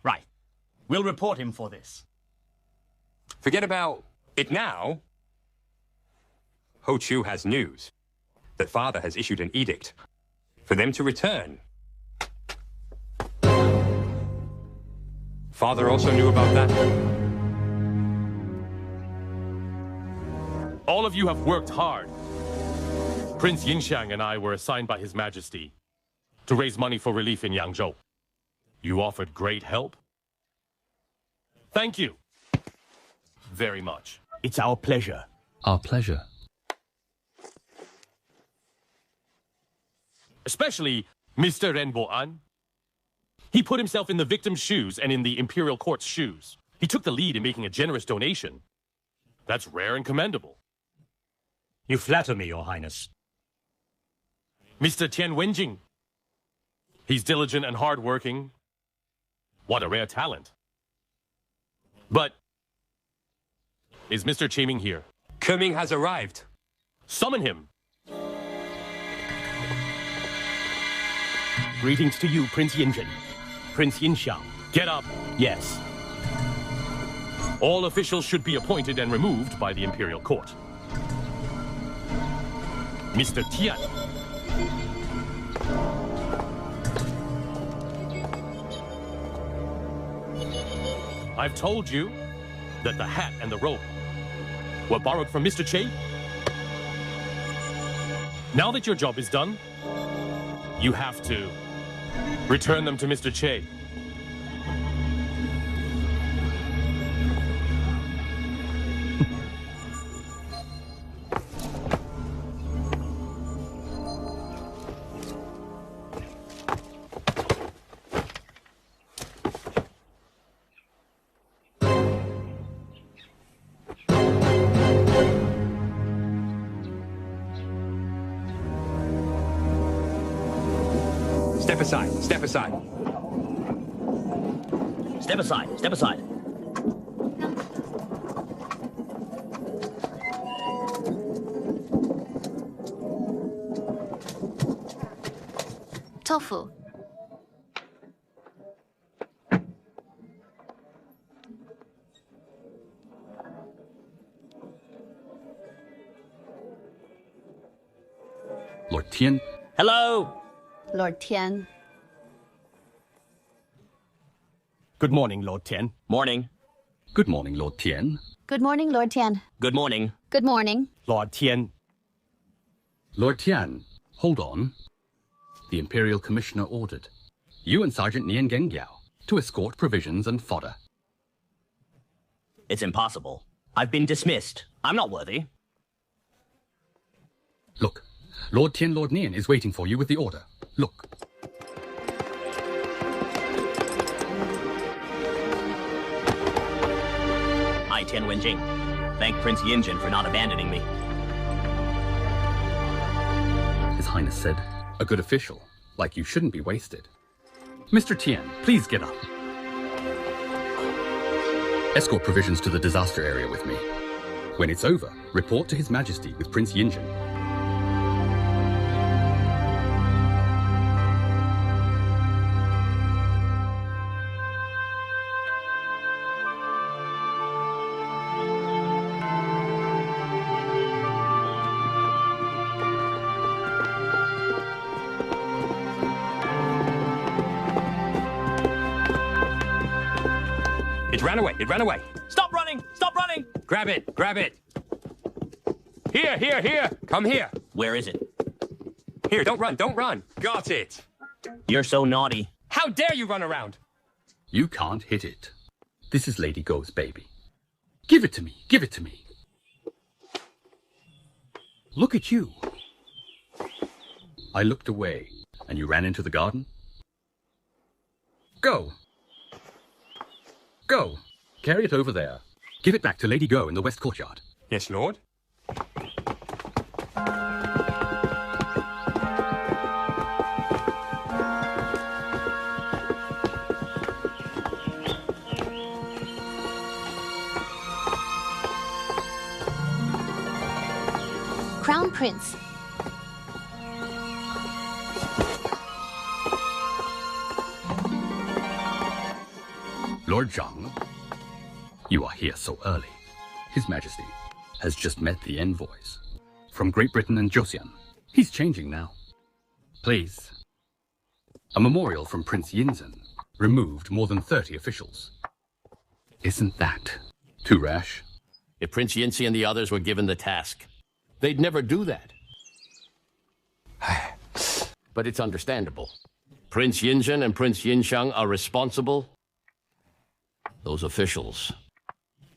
Right. We'll report him for this. Forget about it now. Ho Chu has news that Father has issued an edict for them to return. Father also knew about that? All of you have worked hard. Prince Yinxiang and I were assigned by His Majesty to raise money for relief in Yangzhou. You offered great help. Thank you. Very much. It's our pleasure. Our pleasure. Especially Mr. Ren Bo-an. He put himself in the victim's shoes and in the Imperial Court's shoes. He took the lead in making a generous donation. That's rare and commendable. You flatter me, Your Highness. Mr. Tian Wenjing. He's diligent and hardworking. What a rare talent. But is Mr. Che-Ming here? Ke-Ming has arrived. Summon him. Greetings to you, Prince Yinzhen. Prince Yinxiang. Get up. Yes. All officials should be appointed and removed by the Imperial Court. Mr. Tian. I've told you that the hat and the robe were borrowed from Mr. Che. Now that your job is done, you have to return them to Mr. Che. Step aside. Step aside. Step aside. Step aside. Tofu. Lord Tian. Hello. Lord Tian. Good morning, Lord Tian. Morning. Good morning, Lord Tian. Good morning, Lord Tian. Good morning. Good morning. Lord Tian. Lord Tian, hold on. The Imperial Commissioner ordered you and Sergeant Nian Gengyao to escort provisions and fodder. It's impossible. I've been dismissed. I'm not worthy. Look, Lord Tian Lord Nian is waiting for you with the order. Look. I, Tian Wenjing, thank Prince Yinjin for not abandoning me. His Highness said, a good official, like you, shouldn't be wasted. Mr. Tian, please get up. Escort provisions to the disaster area with me. When it's over, report to His Majesty with Prince Yinjin. It ran away. It ran away. Stop running! Stop running! Grab it. Grab it. Here, here, here. Come here. Where is it? Here, don't run. Don't run. Got it. You're so naughty. How dare you run around? You can't hit it. This is Lady Go's baby. Give it to me. Give it to me. Look at you. I looked away, and you ran into the garden? Go. Go. Carry it over there. Give it back to Lady Go in the West Courtyard. Yes, Lord. Crown Prince. Lord Zhang, you are here so early. His Majesty has just met the envoys from Great Britain and Joseon. He's changing now. Please. A memorial from Prince Yinzhen removed more than 30 officials. Isn't that too rash? If Prince Yinzi and the others were given the task, they'd never do that. But it's understandable. Prince Yinzhen and Prince Yinxiang are responsible. Those officials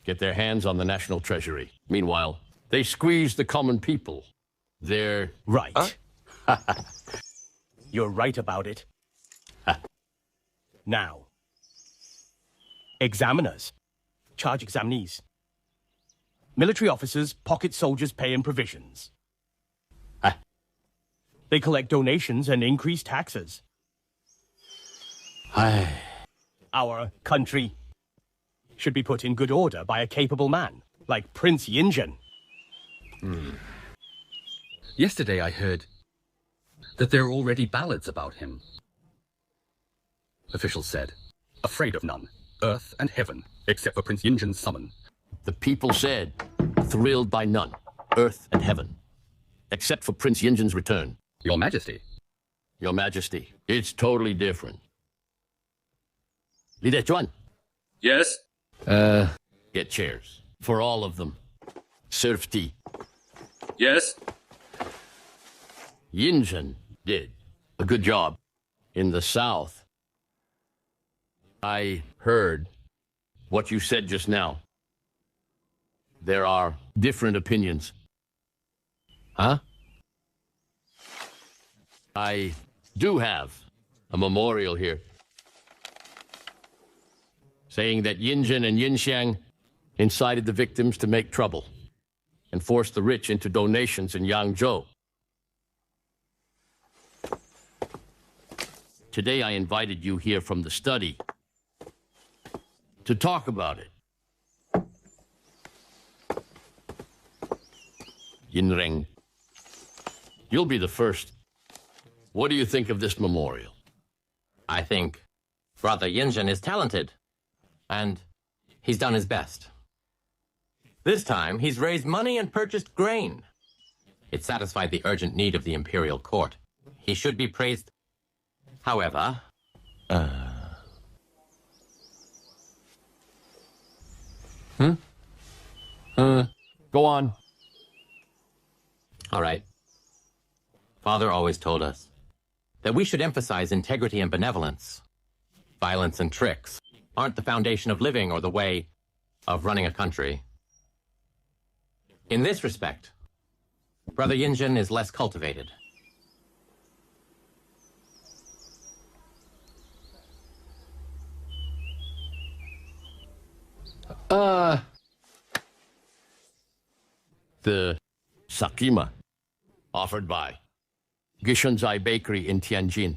get their hands on the national treasury. Meanwhile, they squeeze the common people. They're... Right. You're right about it. Now, examiners charge examinees. Military officers pocket soldiers' pay and provisions. They collect donations and increase taxes. Our country should be put in good order by a capable man, like Prince Yinzhen. Yesterday I heard that there are already ballads about him. Officials said, afraid of none, earth and heaven, except for Prince Yinzhen's summon. The people said, thrilled by none, earth and heaven, except for Prince Yinzhen's return. Your Majesty. Your Majesty, it's totally different. Li Dechuan. Yes? Get chairs. For all of them. Serve tea. Yes? Yinzhen did a good job. In the south, I heard what you said just now. There are different opinions. Huh? I do have a memorial here saying that Yinzhen and Yinxiang incited the victims to make trouble and forced the rich into donations in Yangzhou. Today I invited you here from the study to talk about it. Yinreng, you'll be the first. What do you think of this memorial? I think Brother Yinzhen is talented, and he's done his best. This time, he's raised money and purchased grain. It satisfied the urgent need of the imperial court. He should be praised. However, Go on. All right. Father always told us that we should emphasize integrity and benevolence. Violence and tricks aren't the foundation of living or the way of running a country. In this respect, Brother Yongzheng is less cultivated. The Sakima, offered by Gishenzai Bakery in Tianjin.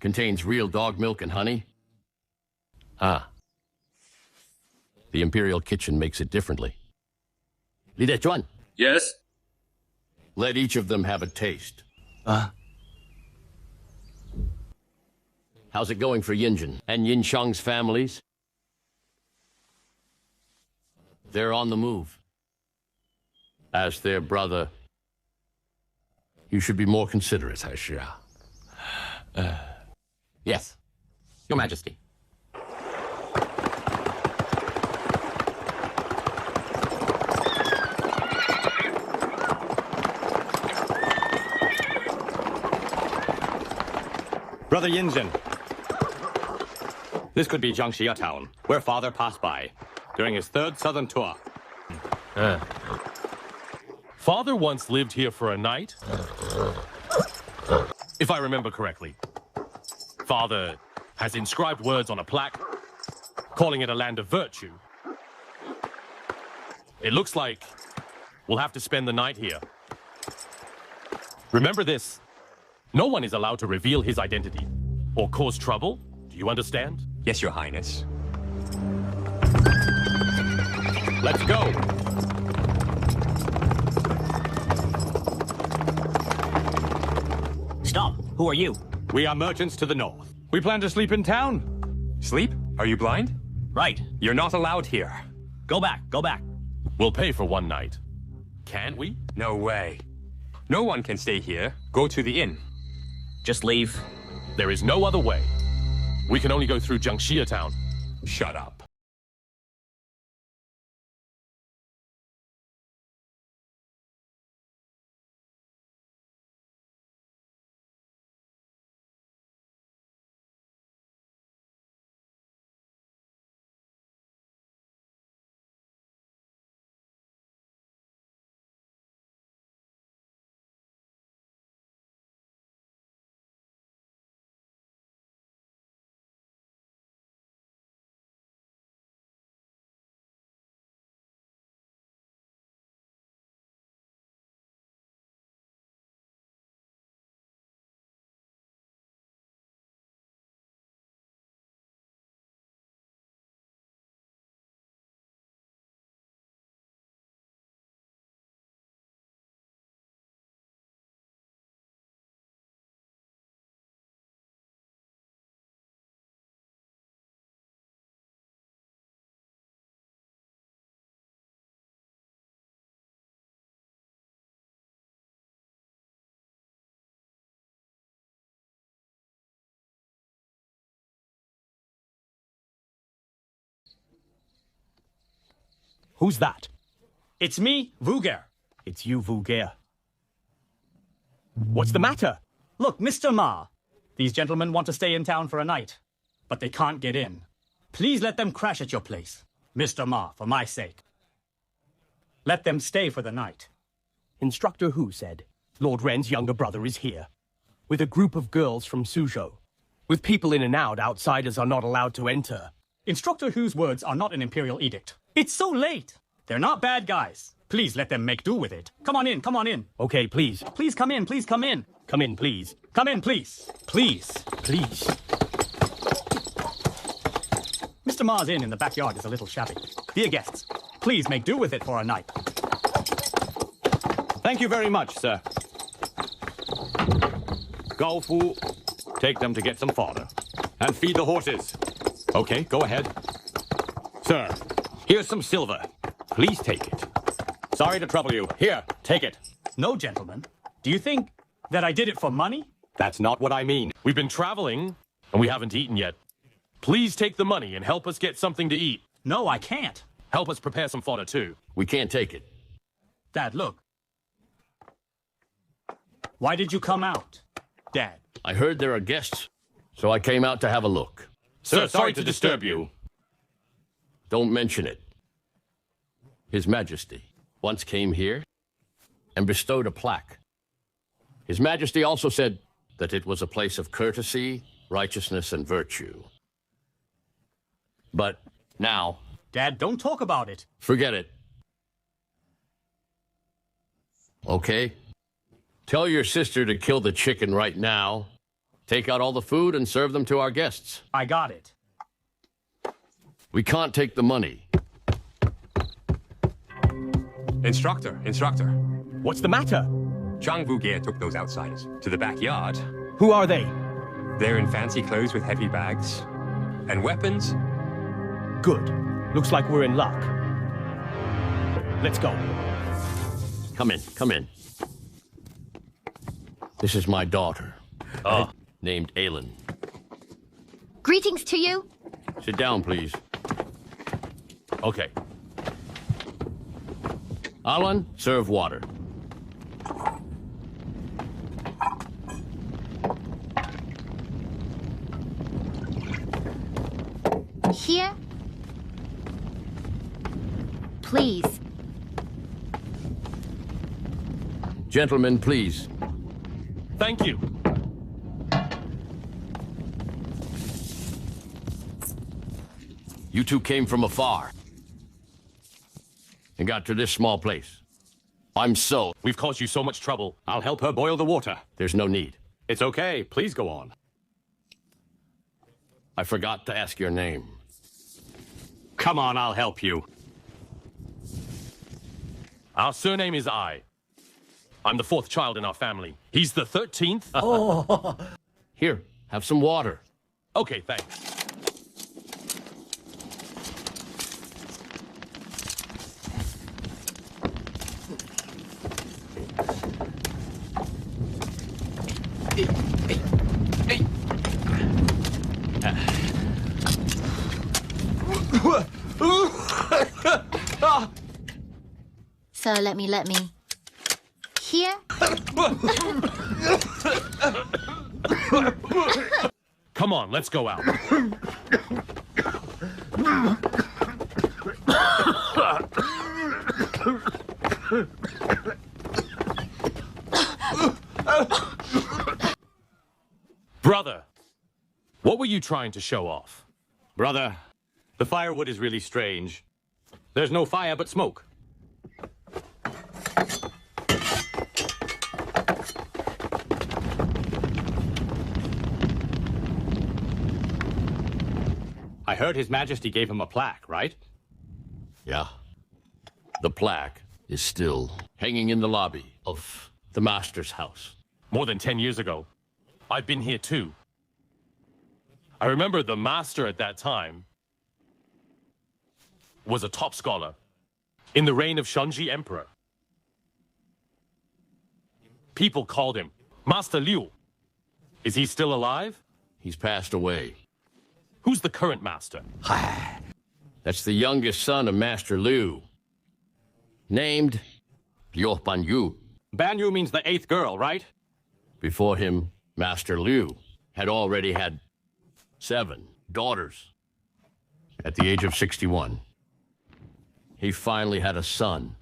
Contains real dog milk and honey. Ah. The Imperial Kitchen makes it differently. Li Dechuan, Yes? let each of them have a taste. How's it going for Yinjin and Yinshang's families? They're on the move. As their brother, you should be more considerate, Haishia. Yes, Your Majesty. Brother Yongzheng, this could be Jiangxia town, where Father passed by during his third southern tour. Father once lived here for a night, if I remember correctly. Father has inscribed words on a plaque, calling it a land of virtue. It looks like we'll have to spend the night here. Remember this. No one is allowed to reveal his identity or cause trouble. Do you understand? Yes, Your Highness. Let's go! Stop. Who are you? We are merchants to the north. We plan to sleep in town. Sleep? Are you blind? Right. You're not allowed here. Go back. Go back. We'll pay for one night. Can't we? No way. No one can stay here. Go to the inn. Just leave. There is no other way. We can only go through Jiangxia town. Shut up. Who's that? It's me, Vuger. It's you, Vuger. What's the matter? Look, Mr. Ma, these gentlemen want to stay in town for a night, but they can't get in. Please let them crash at your place. Mr. Ma, for my sake. Let them stay for the night. Instructor Hu said, Lord Ren's younger brother is here, with a group of girls from Suzhou. With people in and out, outsiders are not allowed to enter. Instructor Hu's words are not an imperial edict. It's so late. They're not bad guys. Please let them make do with it. Come on in, come on in. Okay, please. Please come in, please come in. Come in, please. Come in, please. Please. Please. Mr. Ma's inn in the backyard is a little shabby. Dear guests, please make do with it for a night. Thank you very much, sir. Gao Fu, take them to get some fodder. And feed the horses. Okay, go ahead. Sir, here's some silver. Please take it. Sorry to trouble you. Here, take it. No, gentlemen. Do you think that I did it for money? That's not what I mean. We've been traveling, and we haven't eaten yet. Please take the money and help us get something to eat. No, I can't. Help us prepare some fodder, too. We can't take it. Dad, look. Why did you come out, Dad? I heard there are guests, so I came out to have a look. Sir, sorry to disturb you. Don't mention it. His Majesty. once came here and bestowed a plaque. His Majesty also said that it was a place of courtesy, righteousness, and virtue. But now... Dad, don't talk about it. Forget it. Okay? Tell your sister to kill the chicken right now. Take out all the food and serve them to our guests. I got it. We can't take the money. Instructor. What's the matter? Zhang Wuge took those outsiders to the backyard. Who are they? They're in fancy clothes with heavy bags. And weapons? Good. Looks like we're in luck. Let's go. Come in. This is my daughter. Named Aylin. Greetings to you. Sit down, please. Okay. Alan, serve water. Here. Please. Gentlemen, please. Thank you. You two came from afar and got to this small place. We've caused you so much trouble. I'll help her boil the water. There's no need. It's okay. Please go on. I forgot to ask your name. Come on, I'll help you. Our surname is I. I'm the 4th child in our family. He's the 13th. Here, have some water. Okay, thanks. Sir, let me. Here. Come on, let's go out. Brother, what were you trying to show off? Brother, the firewood is really strange. There's no fire but smoke. I heard His Majesty gave him a plaque, right? Yeah. The plaque is still hanging in the lobby of the Master's house. More than 10 years ago. I've been here too. I remember the Master at that time was a top scholar in the reign of Shunji Emperor. People called him Master Liu. Is he still alive? He's passed away. Who's the current master? That's the youngest son of Master Liu, named Liu Banyu. Banyu means the 8th girl, right? Before him, Master Liu had already had 7 daughters. At the age of 61, he finally had a son.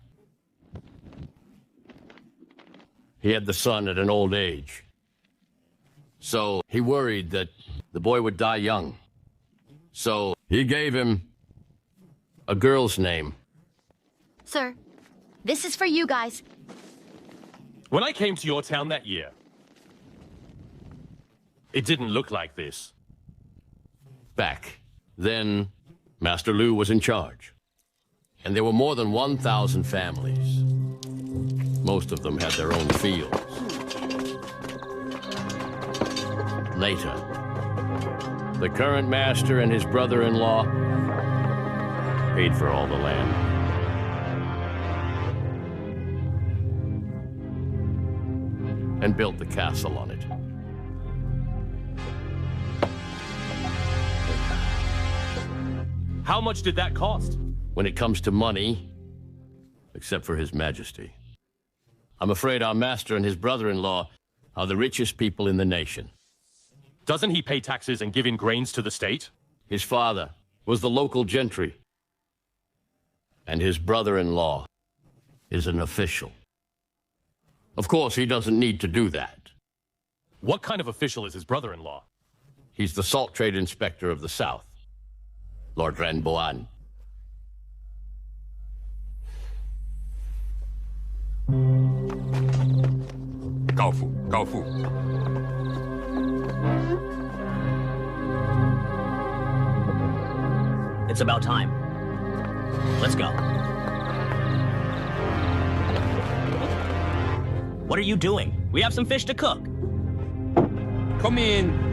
He had the son at an old age. So he worried that the boy would die young. So he gave him a girl's name. Sir, this is for you guys. When I came to your town that year, it didn't look like this. Back then, Master Liu was in charge. And there were more than 1,000 families. Most of them had their own fields. Later, the current master and his brother-in-law paid for all the land. And built the castle on it. How much did that cost? When it comes to money, except for His Majesty, I'm afraid our master and his brother-in-law are the richest people in the nation. Doesn't he pay taxes and give in grains to the state? His father was the local gentry. And his brother-in-law is an official. Of course, he doesn't need to do that. What kind of official is his brother-in-law? He's the Salt Trade Inspector of the South, Lord Renboan. Gao Fu. It's about time. Let's go. What are you doing? We have some fish to cook. Come in.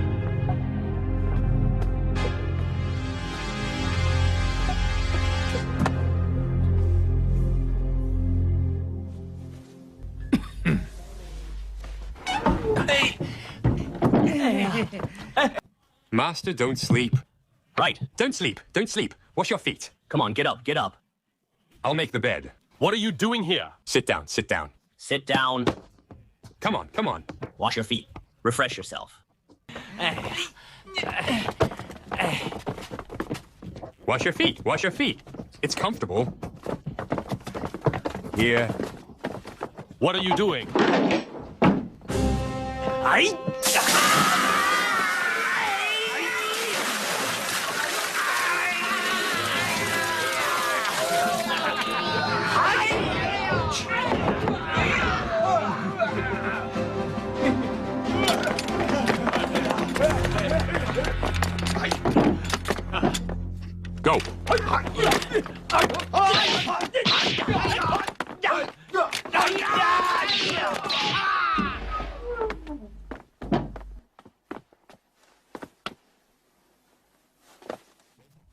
Master, don't sleep. Right. Don't sleep. Don't sleep. Wash your feet. Come on, get up, get up. I'll make the bed. What are you doing here? Sit down, sit down. Sit down. Come on, come on. Wash your feet. Refresh yourself. Wash your feet, wash your feet. It's comfortable. Here. What are you doing? Go.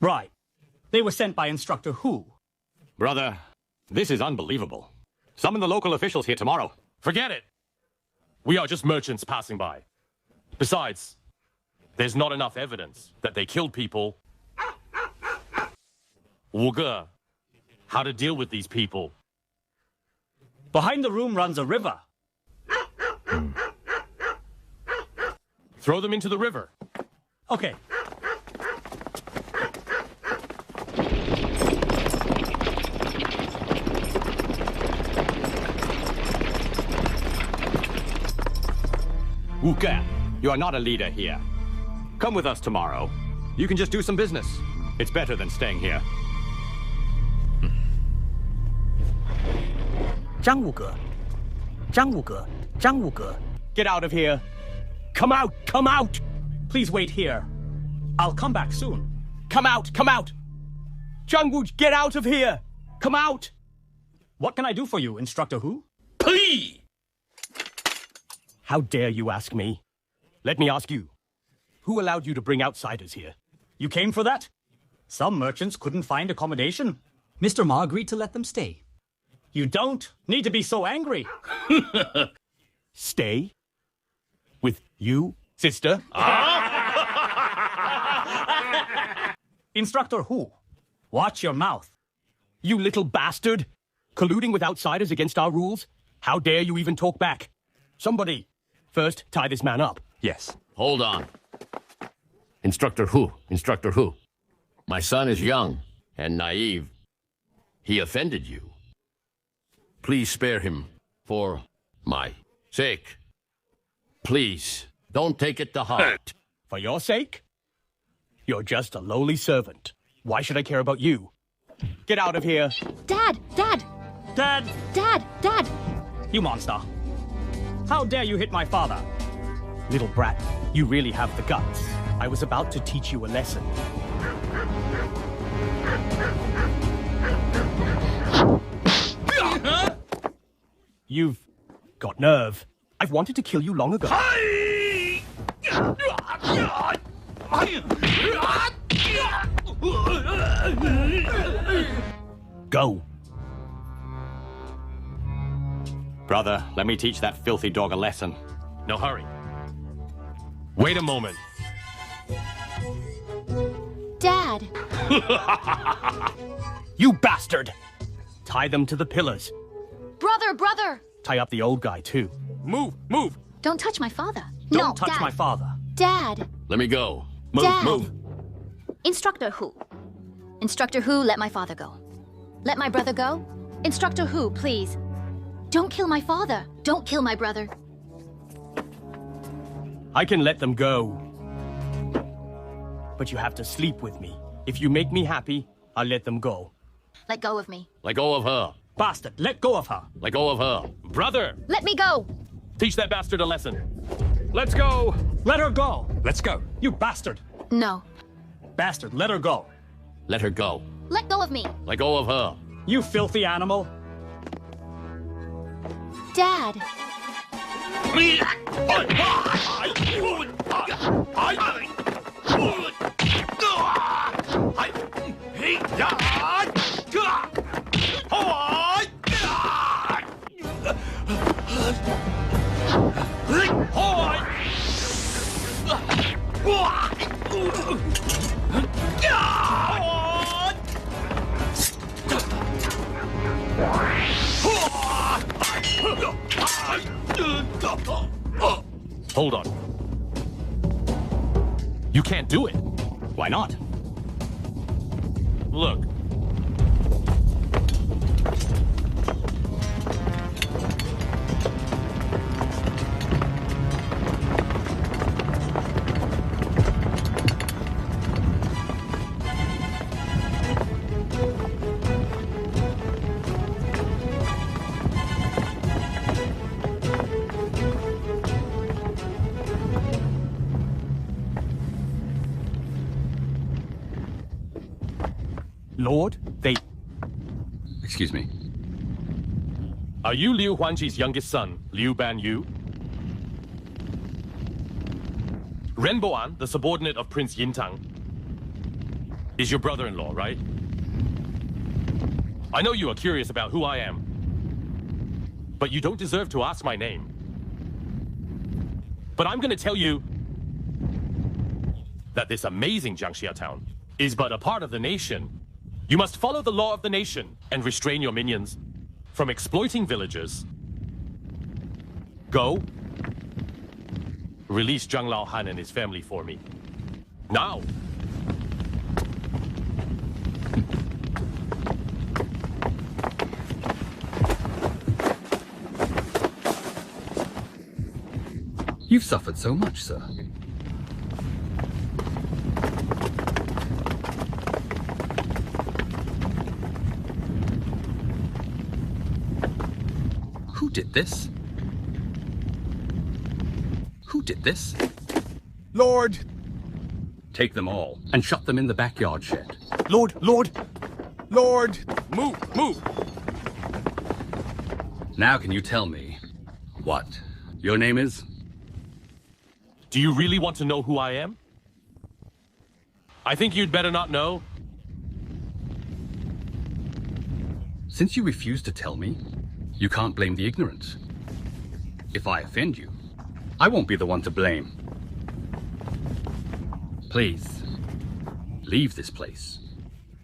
Right. They were sent by Instructor Hu. Brother, this is unbelievable. Summon the local officials here tomorrow. Forget it. We are just merchants passing by. Besides, there's not enough evidence that they killed people. Wu Ge, how to deal with these people? Behind the room runs a river. Throw them into the river. Okay. Wu Ge, you are not a leader here. Come with us tomorrow. You can just do some business. It's better than staying here. Zhang Wuge. Zhang Wuge. Zhang Wuge. Get out of here. Come out! Come out! Please wait here. I'll come back soon. Come out! Come out! Zhang Wu, get out of here! Come out! What can I do for you, Instructor Hu? Please! How dare you ask me? Let me ask you. Who allowed you to bring outsiders here? You came for that? Some merchants couldn't find accommodation. Mr. Ma agreed to let them stay. You don't need to be so angry. Stay? With you, sister? Instructor Hu, watch your mouth. You little bastard! Colluding with outsiders against our rules? How dare you even talk back? Somebody, first tie this man up. Yes. Hold on. Instructor Hu. My son is young and naive. He offended you. Please spare him for my sake. Please, don't take it to heart. For your sake? You're just a lowly servant. Why should I care about you? Get out of here. Dad! Dad! Dad! Dad! Dad! You monster. How dare you hit my father? Little brat, you really have the guts. I was about to teach you a lesson. You've got nerve. I've wanted to kill you long ago. Go. Brother, let me teach that filthy dog a lesson. No hurry. Wait a moment. Dad! You bastard! Tie them to the pillars. Brother! Brother! Tie up the old guy, too. Move, move. Don't touch my father. Don't no, touch Dad. my father. Dad! Let me go. Move, Dad. move. Instructor Hu. Instructor Hu, let my father go. Let my brother go. Instructor Hu, please. Don't kill my father. Don't kill my brother. I can let them go. But you have to sleep with me. If you make me happy, I'll let them go. Let go of me. Let go of her. Bastard, let go of her. Let go of her. Brother, Let me go! teach that bastard a lesson. Let's go. Let her go. Let's go. You bastard. No. Bastard, let her go. Let her go. Let go of me. Let go of her. You filthy animal. Dad. Hold on. You can't do it. Why not? Look. Lord, they... Excuse me. Are you Liu Huanqi's youngest son, Liu Banyu? Ren Boan, the subordinate of Prince Yintang, is your brother-in-law, right? I know you are curious about who I am, but you don't deserve to ask my name. But I'm going to tell you that this amazing Jiangxia town is but a part of the nation. You must follow the law of the nation and restrain your minions from exploiting villagers. Go. Release Zhang Laohan and his family for me. Now. You've suffered so much, sir. Who did this? Who did this? Lord! Take them all and shut them in the backyard shed. Lord! Lord! Move! Move! Now can you tell me what your name is? Do you really want to know who I am? I think you'd better not know. Since you refuse to tell me, you can't blame the ignorant. If I offend you, I won't be the one to blame. Please, leave this place.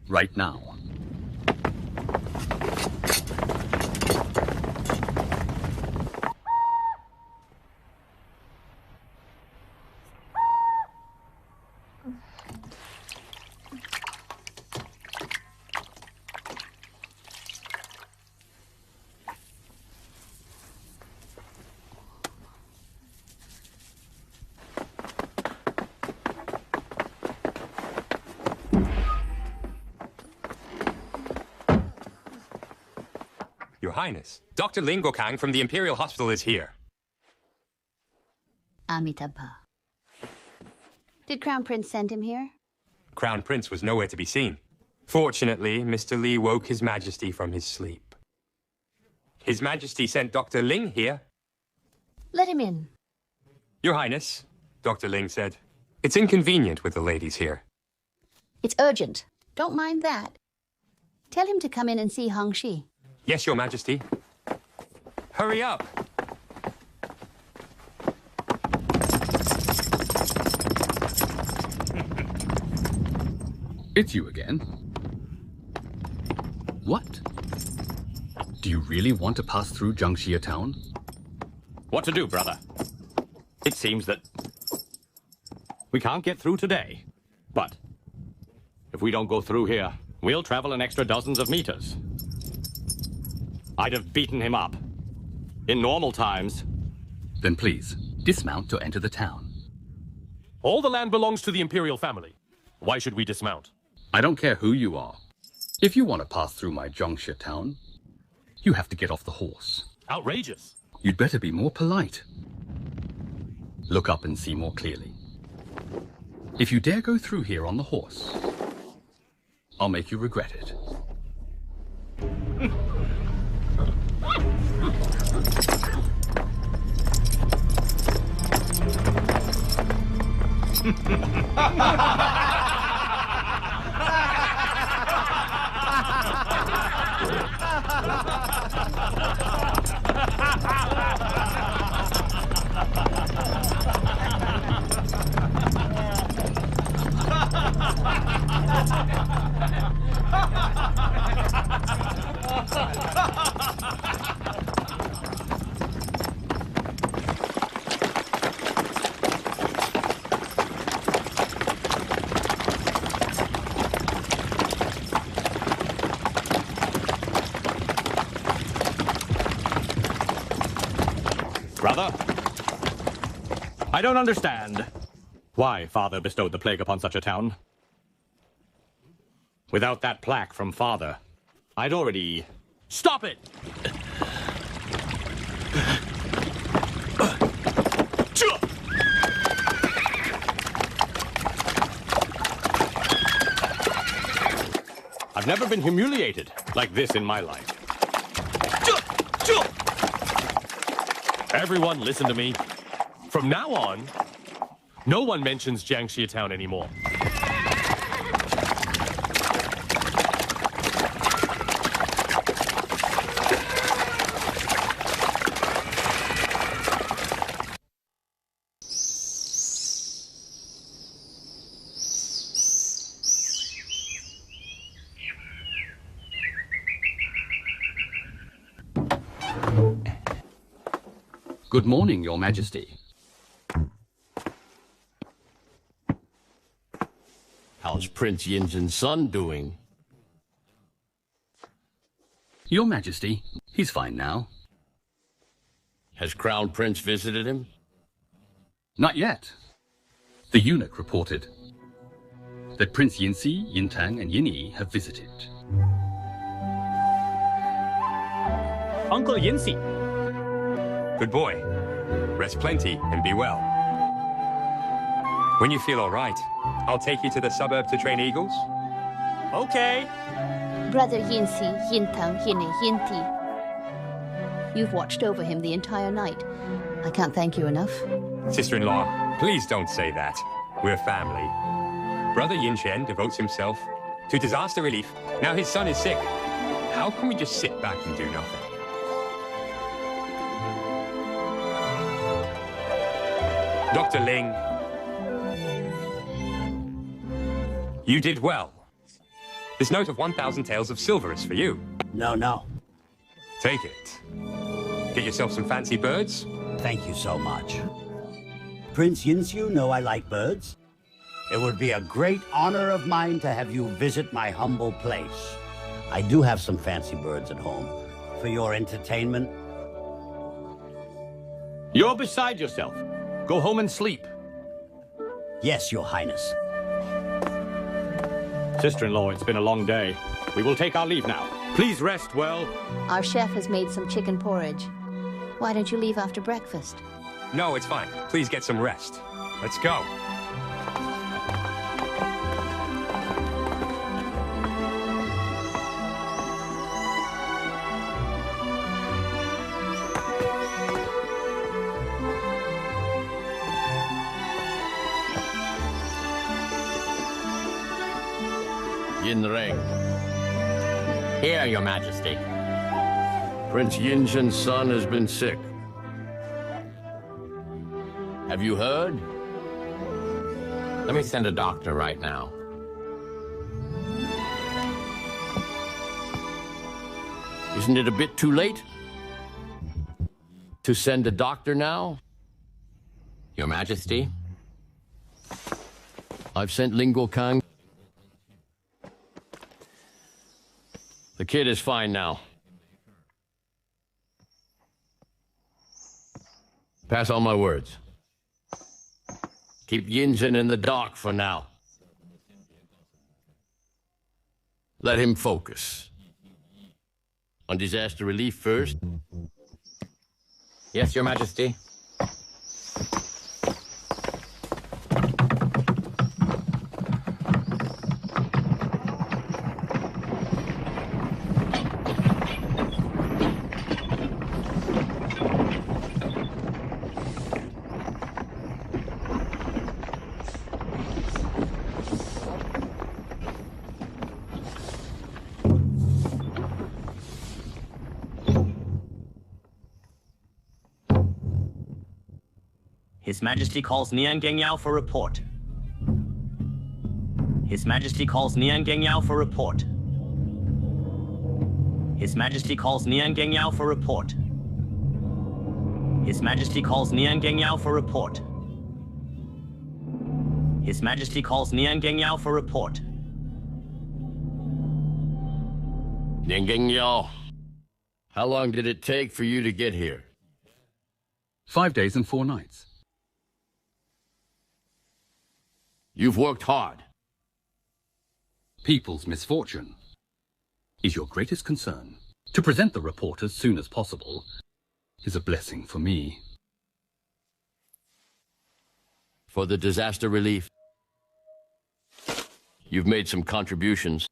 Right now. Your Highness, Dr. Ling Gokang from the Imperial Hospital is here. Amitabha. Did Crown Prince send him here? Crown Prince was nowhere to be seen. Fortunately, Mr. Li woke His Majesty from his sleep. His Majesty sent Dr. Ling here. Let him in. Your Highness, Dr. Ling said, it's inconvenient with the ladies here. It's urgent. Don't mind that. Tell him to come in and see Hongxi. Yes, Your Majesty. Hurry up. It's you again. What? Do you really want to pass through Jiangxia town? What to do, brother? It seems that we can't get through today. But if we don't go through here, we'll travel an extra dozens of meters. I'd have beaten him up. In normal times. Then please, dismount to enter the town. All the land belongs to the imperial family. Why should we dismount? I don't care who you are. If you want to pass through my Zhongshe town, you have to get off the horse. Outrageous. You'd better be more polite. Look up and see more clearly. If you dare go through here on the horse, I'll make you regret it. Brother, I don't understand why Father bestowed the plague upon such a town. Without that plaque from Father, I'd already... Stop it! I've never been humiliated like this in my life. Everyone listen to me. From now on, no one mentions Jiangxi town anymore. Good morning, Your Majesty. How's Prince Yingzhen's son doing? Your Majesty, he's fine now. Has Crown Prince visited him? Not yet. The eunuch reported that Prince Yinzi, Yintang, and Yinyi have visited. Uncle Yinzi. Good boy. Rest plenty and be well. When you feel all right, I'll take you to the suburb to train eagles. Okay. Brother Yinzi, Yintang, Yinni, Yinti. You've watched over him the entire night. I can't thank you enough. Sister-in-law, please don't say that. We're family. Brother Yinchen devotes himself to disaster relief. Now his son is sick. How can we just sit back and do nothing? Dr. Ling, you did well. This note of 1,000 taels of silver is for you. No. Take it. Get yourself some fancy birds. Thank you so much. Prince Yinzu, know I like birds. It would be a great honor of mine to have you visit my humble place. I do have some fancy birds at home for your entertainment. You're beside yourself. Go home and sleep. Yes, Your Highness. Sister-in-law, it's been a long day. We will take our leave now. Please rest well. Our chef has made some chicken porridge. Why don't you leave after breakfast? No, it's fine. Please get some rest. Let's go. Yongzheng. Here, Your Majesty. Prince Yingzhen's son has been sick. Have you heard? Let me send a doctor right now. Isn't it a bit too late to send a doctor now? Your Majesty? I've sent Ling Guokang. The kid is fine now. Pass on my words. Keep Yongzheng in the dark for now. Let him focus. On disaster relief first. Yes, Your Majesty. His Majesty calls Nian Gengyao for report. His Majesty calls Nian Gengyao for report. His Majesty calls Nian Gengyao for report. His Majesty calls Nian Gengyao for report. His Majesty calls Nian Gengyao for report. Yongzheng, how long did it take for you to get here? 5 days and 4 nights. You've worked hard. People's misfortune is your greatest concern. To present the report as soon as possible is a blessing for me. For the disaster relief, you've made some contributions.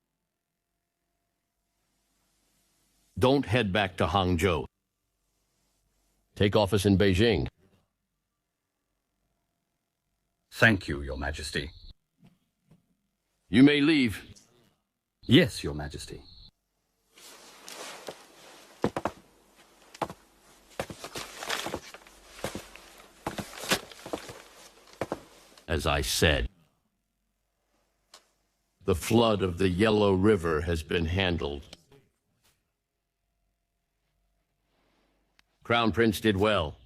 Don't head back to Hangzhou. Take office in Beijing. Thank you, Your Majesty. You may leave. Yes, Your Majesty. As I said, the flood of the Yellow River has been handled. Crown Prince did well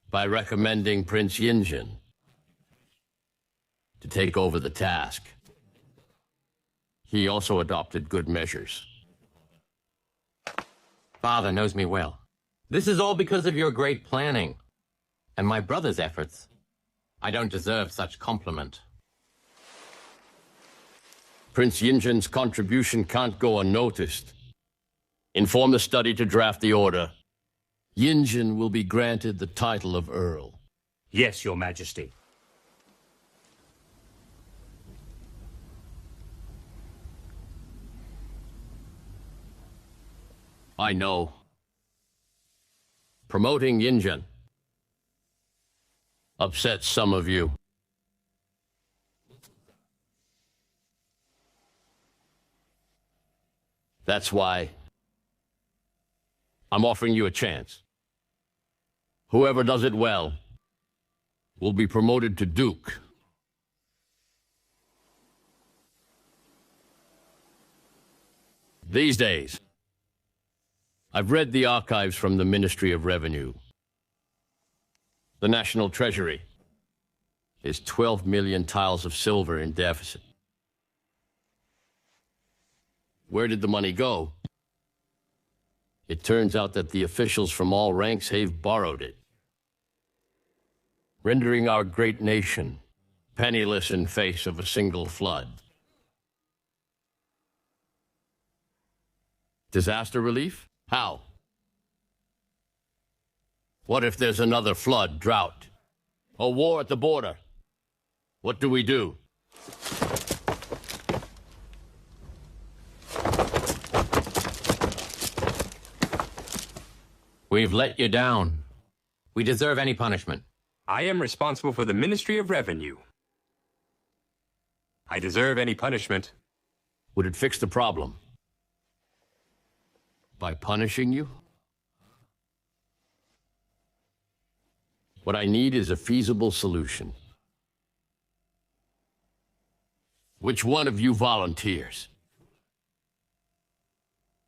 by recommending Prince Yongzheng to take over the task. He also adopted good measures. Father knows me well. This is all because of your great planning and my brother's efforts. I don't deserve such compliment. Prince Yongzheng's contribution can't go unnoticed. Inform the study to draft the order. Yongzheng will be granted the title of Earl. Yes, Your Majesty. I know. Promoting Yongzheng upsets some of you. That's why I'm offering you a chance. Whoever does it well will be promoted to Duke. These days, I've read the archives from the Ministry of Revenue. The National Treasury is 12 million tiles of silver in deficit. Where did the money go? It turns out that the officials from all ranks have borrowed it, rendering our great nation penniless in face of a single flood. Disaster relief? How? What if there's another flood, drought, or war at the border? What do we do? We've let you down. We deserve any punishment. I am responsible for the Ministry of Revenue. I deserve any punishment. Would it fix the problem? By punishing you? What I need is a feasible solution. Which one of you volunteers?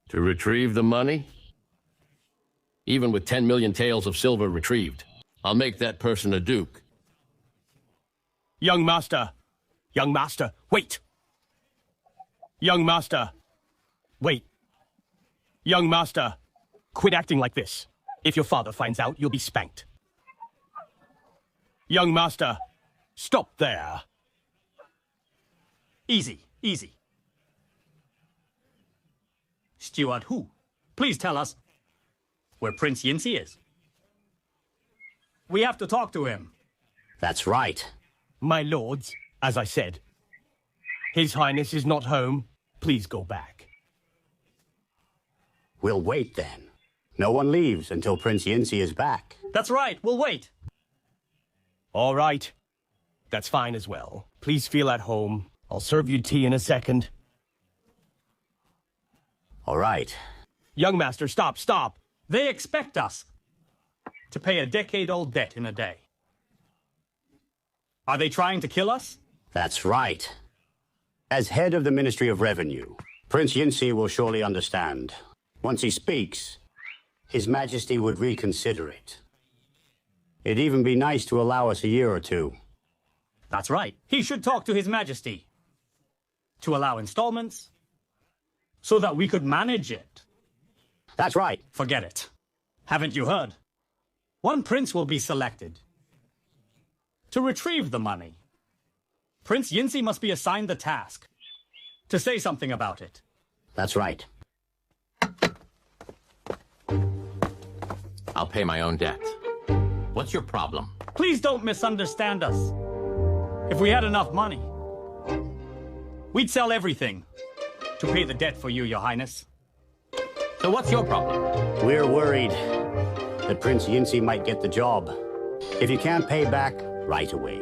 To retrieve the money? Even with 10 million taels of silver retrieved, I'll make that person a duke. Young master, wait! Young master, wait. Young master, quit acting like this. If your father finds out, you'll be spanked. Young master, stop there. Easy, easy. Steward Hu, please tell us where Prince Yinzi is. We have to talk to him. That's right. My lords, as I said, His Highness is not home. Please go back. We'll wait then. No one leaves until Prince Yinzi is back. That's right, we'll wait. All right. That's fine as well. Please feel at home. I'll serve you tea in a second. All right. Young master, stop, stop. They expect us to pay a decade-old debt in a day. Are they trying to kill us? That's right. As head of the Ministry of Revenue, Prince Yinzi will surely understand. Once he speaks, His Majesty would reconsider it. It'd even be nice to allow us a year or two. That's right. He should talk to His Majesty to allow installments so that we could manage it. That's right. Forget it. Haven't you heard? One prince will be selected to retrieve the money. Prince Yinzi must be assigned the task to say something about it. That's right. I'll pay my own debt. What's your problem? Please don't misunderstand us. If we had enough money, we'd sell everything to pay the debt for you, Your Highness. So what's your problem? We're worried that Prince Yinzi might get the job. If you can't pay back right away,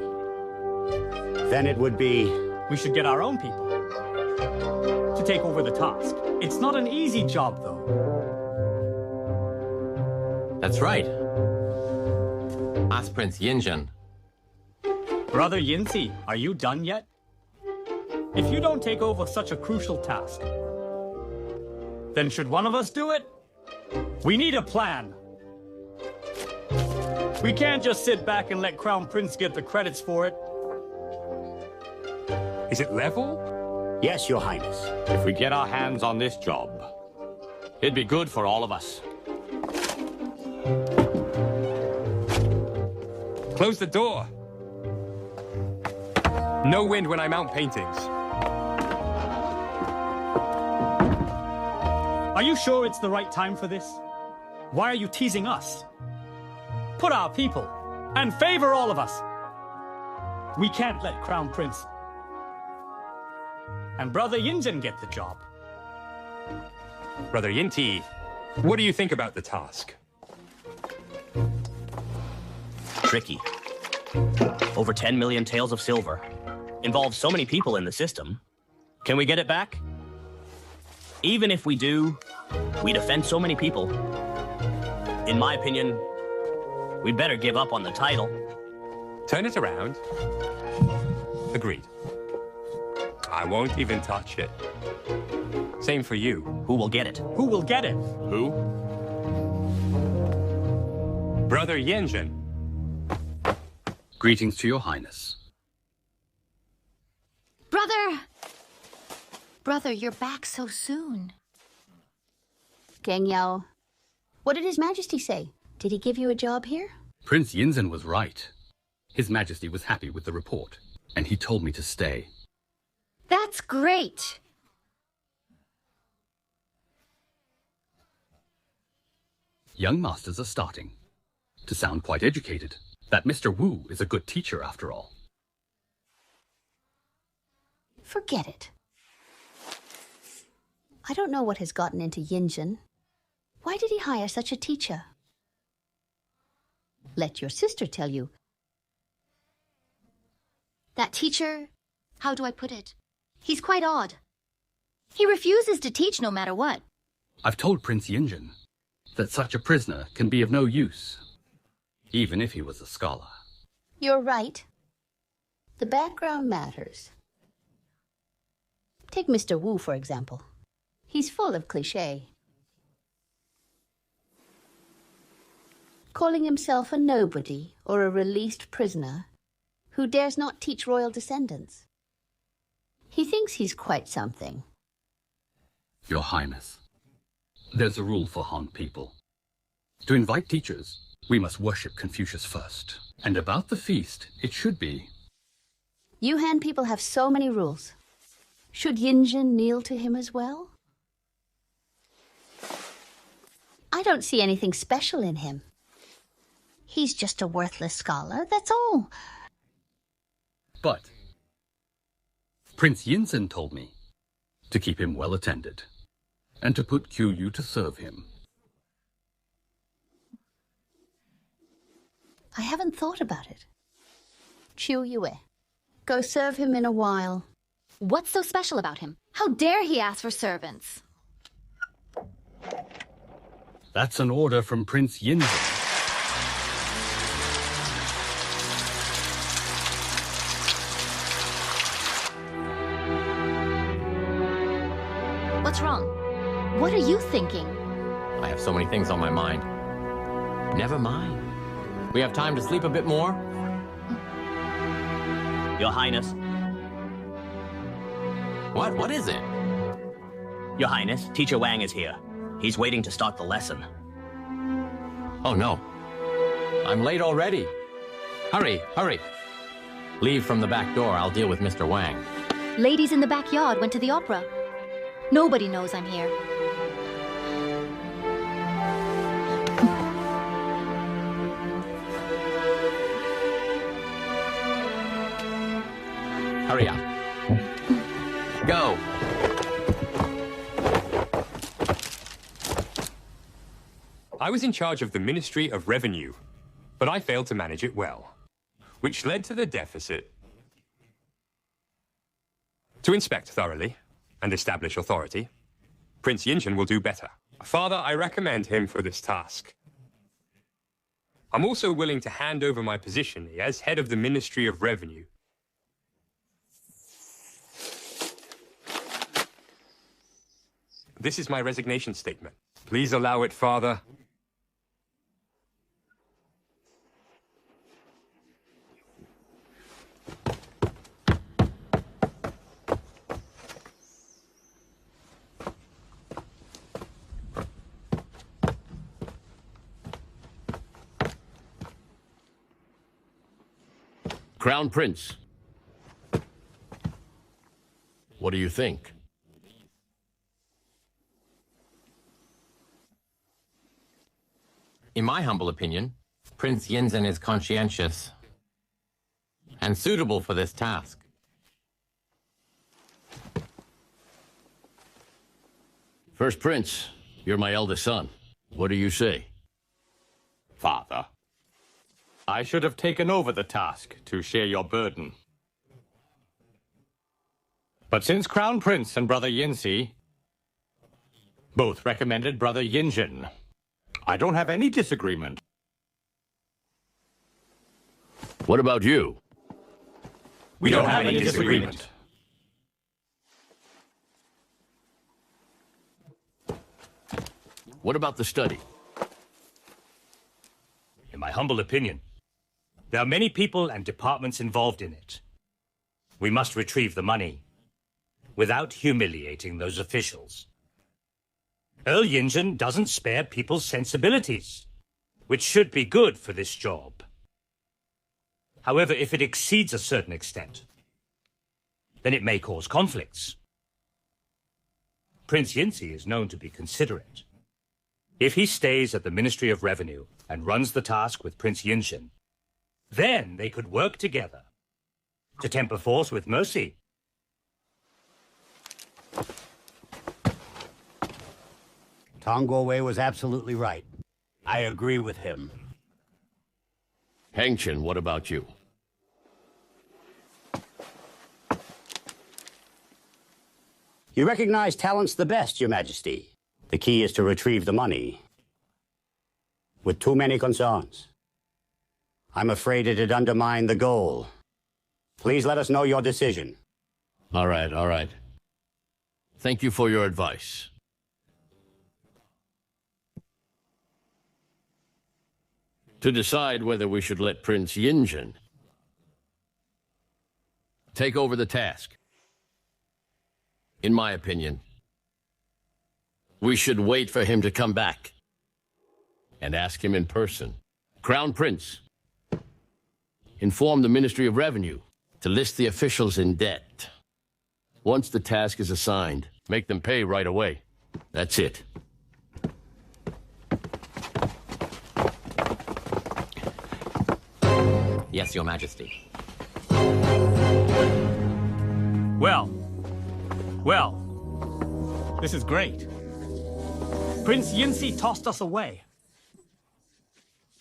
then it would be... We should get our own people to take over the task. It's not an easy job, though. That's right. Ask Prince Yingzhen. Brother Yinzi, are you done yet? If you don't take over such a crucial task, then should one of us do it? We need a plan. We can't just sit back and let Crown Prince get the credits for it. Is it level? Yes, Your Highness. If we get our hands on this job, it'd be good for all of us. Close the door. No wind when I mount paintings. Are you sure it's the right time for this? Why are you teasing us? Put our people and favor all of us. We can't let Crown Prince and Brother Yingzhen get the job. Brother Yinti, what do you think about the task? Tricky. Over 10 million taels of silver. Involves so many people in the system. Can we get it back? Even if we do, we'd offend so many people. In my opinion, we'd better give up on the title. Turn it around. Agreed. I won't even touch it. Same for you. Who will get it? Who will get it? Who? Brother Yingzhen. Greetings to your highness. Brother, you're back so soon. Geng Yao, what did His Majesty say? Did he give you a job here? Prince Yinzhen was right. His Majesty was happy with the report, and he told me to stay. That's great. Young masters are starting to sound quite educated. That Mr. Wu is a good teacher, after all. Forget it. I don't know what has gotten into Yingzhen. Why did he hire such a teacher? Let your sister tell you. That teacher, how do I put it? He's quite odd. He refuses to teach no matter what. I've told Prince Yingzhen that such a prisoner can be of no use, even if he was a scholar. You're right. The background matters. Take Mr. Wu, for example. He's full of cliché. Calling himself a nobody or a released prisoner who dares not teach royal descendants. He thinks he's quite something. Your Highness, there's a rule for Han people. To invite teachers, we must worship Confucius first. And about the feast, it should be. You Han people have so many rules. Should Yongzheng kneel to him as well? I don't see anything special in him. He's just a worthless scholar, that's all. But Prince Yinzhen told me to keep him well attended and to put Qiu to serve him. I haven't thought about it. Qiu Yue. Go serve him in a while. What's so special about him? How dare he ask for servants? That's an order from Prince Yinzhen. What's wrong? What are you thinking? I have so many things on my mind. Never mind. We have time to sleep a bit more? Your Highness. What? What is it? Your Highness, Teacher Wang is here. He's waiting to start the lesson. Oh no. I'm late already. Hurry, hurry. Leave from the back door. I'll deal with Mr. Wang. Ladies in the backyard went to the opera. Nobody knows I'm here. Hurry up. Go. I was in charge of the Ministry of Revenue, but I failed to manage it well, which led to the deficit. To inspect thoroughly and establish authority, Prince Yingzhen will do better. Father, I recommend him for this task. I'm also willing to hand over my position as head of the Ministry of Revenue. This is my resignation statement. Please allow it, Father. Crown Prince. What do you think? In my humble opinion, Prince Yinzhen is conscientious and suitable for this task. First Prince, you're my eldest son. What do you say? Father, I should have taken over the task to share your burden. But since Crown Prince and Brother Yinzi both recommended Brother Yingzhen, I don't have any disagreement. What about you? We don't have any disagreement. What about the study? In my humble opinion, there are many people and departments involved in it. We must retrieve the money without humiliating those officials. Earl Yingzhen doesn't spare people's sensibilities, which should be good for this job. However, if it exceeds a certain extent, then it may cause conflicts. Prince Yinzi is known to be considerate. If he stays at the Ministry of Revenue and runs the task with Prince Yingzhen, then they could work together to temper force with mercy. Tong Guowei was absolutely right. I agree with him. Hengchen, what about you? You recognize talents the best, Your Majesty. The key is to retrieve the money. With too many concerns, I'm afraid it'd undermine the goal. Please let us know your decision. All right, all right. Thank you for your advice. To decide whether we should let Prince Yingzhen take over the task, in my opinion, we should wait for him to come back and ask him in person. Crown Prince, Inform the Ministry of Revenue to list the officials in debt. Once the task is assigned, make them pay right away. That's it. Yes, Your Majesty. Well, this is great. Prince Yinsi tossed us away.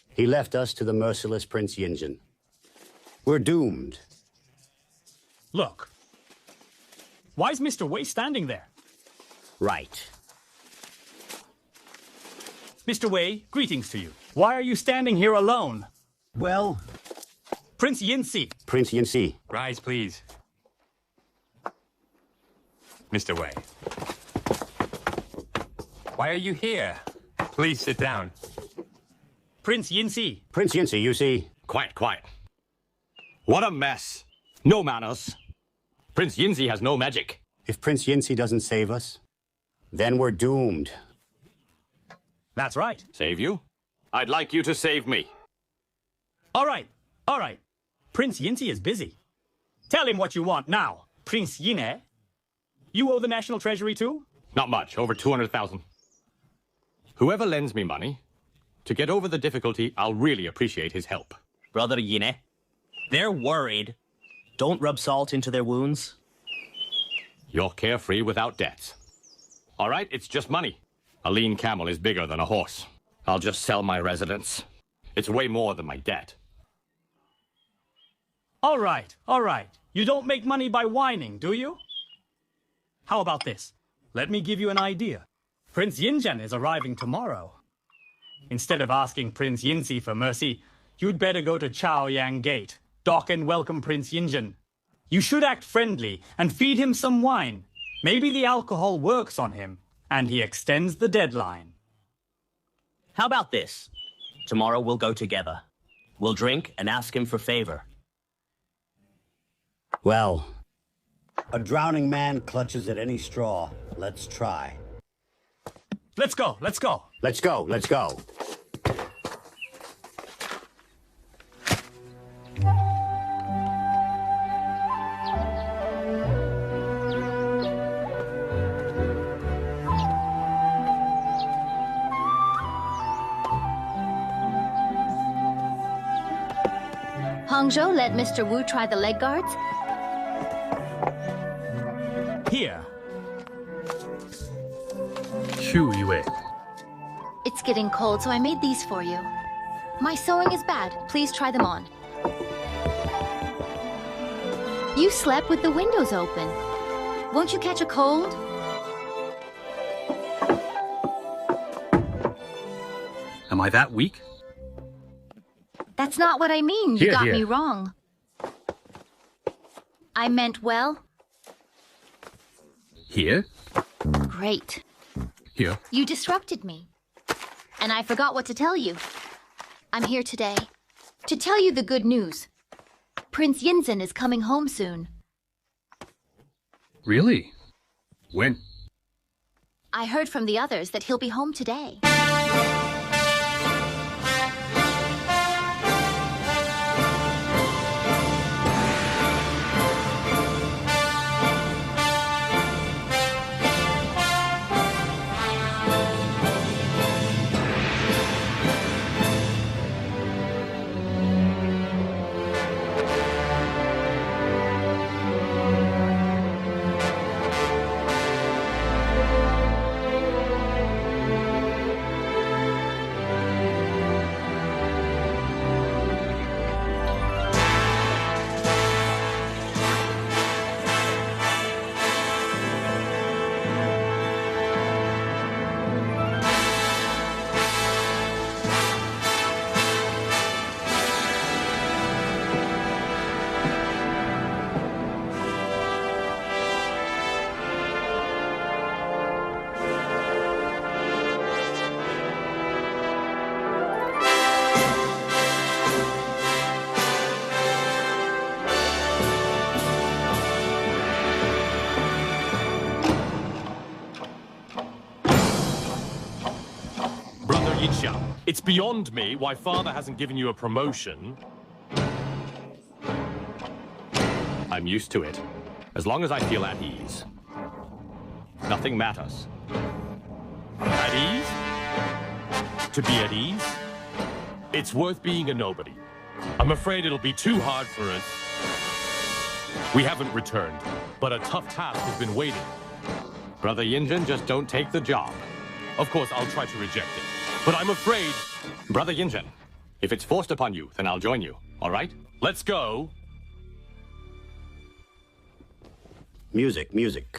He left us to the merciless Prince Yongzheng. We're doomed. Look. Why is Mr. Wei standing there? Right. Mr. Wei, greetings to you. Why are you standing here alone? Well, Prince Yinsi. Prince Yinsi. Rise, please. Mr. Wei. Why are you here? Please sit down. Prince Yinsi. Prince Yinsi, you see. Quiet, quiet. What a mess. No manners. Prince Yinsi has no magic. If Prince Yinsi doesn't save us, then we're doomed. That's right. Save you? I'd like you to save me. All right. Prince Yinsi is busy. Tell him what you want now. Prince Yine. You owe the National Treasury too? Not much, over 200,000. Whoever lends me money, to get over the difficulty, I'll really appreciate his help. Brother Yine, they're worried. Don't rub salt into their wounds. You're carefree without debts. All right, it's just money. A lean camel is bigger than a horse. I'll just sell my residence. It's way more than my debt. All right. You don't make money by whining, do you? How about this? Let me give you an idea. Prince Yingzhen is arriving tomorrow. Instead of asking Prince Yinsi for mercy, you'd better go to Chaoyang Gate, dock and welcome Prince Yingzhen. You should act friendly and feed him some wine. Maybe the alcohol works on him, and he extends the deadline. How about this? Tomorrow we'll go together. We'll drink and ask him for favor. Well, a drowning man clutches at any straw. Let's try. Let's go. Let's go. Hangzhou let Mr. Wu try the leg guards? Here. Xu Yue. It's getting cold, so I made these for you. My sewing is bad. Please try them on. You slept with the windows open. Won't you catch a cold? Am I that weak? That's not what I mean. You got me wrong. I meant well. Here? Great. Here. You disrupted me. And I forgot what to tell you. I'm here today to tell you the good news. Prince Yingzhen is coming home soon. Really? When? I heard from the others that he'll be home today. It's beyond me why father hasn't given you a promotion. I'm used to it. As long as I feel at ease, nothing matters. At ease? To be at ease? It's worth being a nobody. I'm afraid it'll be too hard for us. We haven't returned, but a tough task has been waiting. Brother Yongzheng, just don't take the job. Of course, I'll try to reject it, but I'm afraid... Brother Yongzheng, if it's forced upon you, then I'll join you, all right? Let's go. Music, music.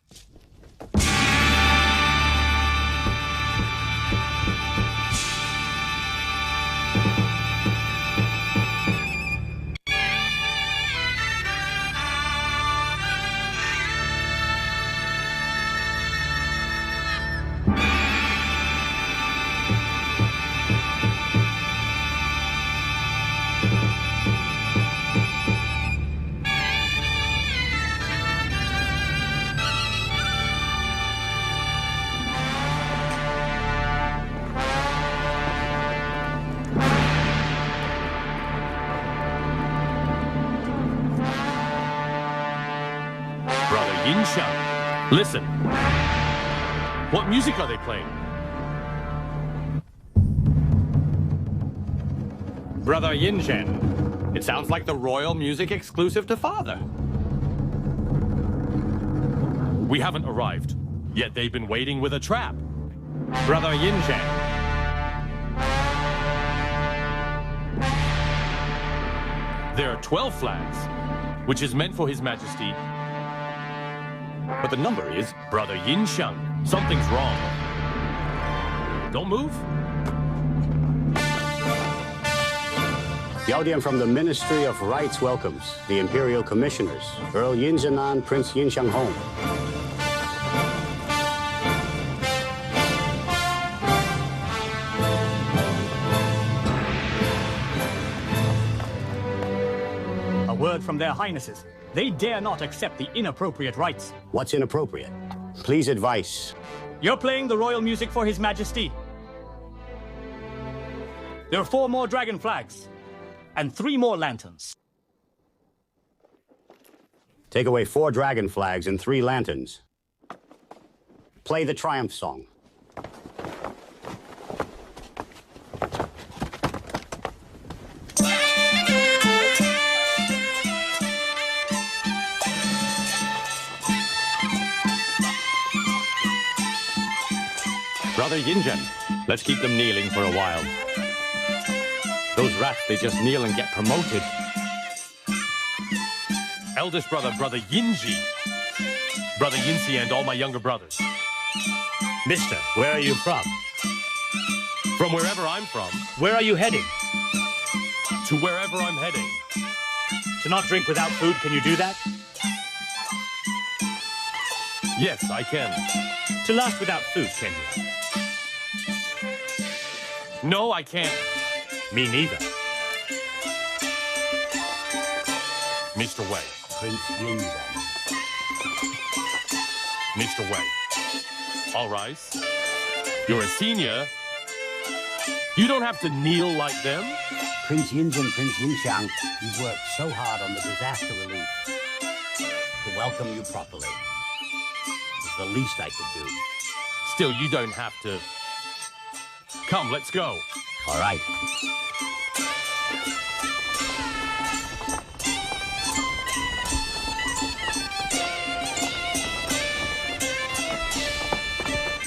Yongzheng, listen. What music are they playing? Brother Yongzheng, it sounds like the royal music exclusive to Father. We haven't arrived, yet they've been waiting with a trap. Brother Yongzheng. There are 12 flags, which is meant for His Majesty. But the number is... Brother Yongzheng, something's wrong. Don't move. Yaudian from the Ministry of Rights welcomes the Imperial Commissioners, Earl Yongzheng and Prince Yongzheng home. A word from their highnesses. They dare not accept the inappropriate rites. What's inappropriate? Please advise. You're playing the royal music for His Majesty. There are 4 more dragon flags and 3 more lanterns. Take away 4 dragon flags and 3 lanterns. Play the triumph song. Brother Yongzheng, let's keep them kneeling for a while. Those rats, they just kneel and get promoted. Eldest brother, Brother Yinji. Brother Yinsi and all my younger brothers. Mister, where are you from? From wherever I'm from. Where are you heading? To wherever I'm heading. To not drink without food, can you do that? Yes, I can. To last without food, can you? No, I can't. Me neither. Mr. Wei. Prince Yongzheng. Mr. Wei. All rise. You're a senior. You don't have to kneel like them. Prince Yongzheng, Prince Yongzheng, you've worked so hard on the disaster relief. To welcome you properly is the least I could do. Still, you don't have to. Come, let's go. All right.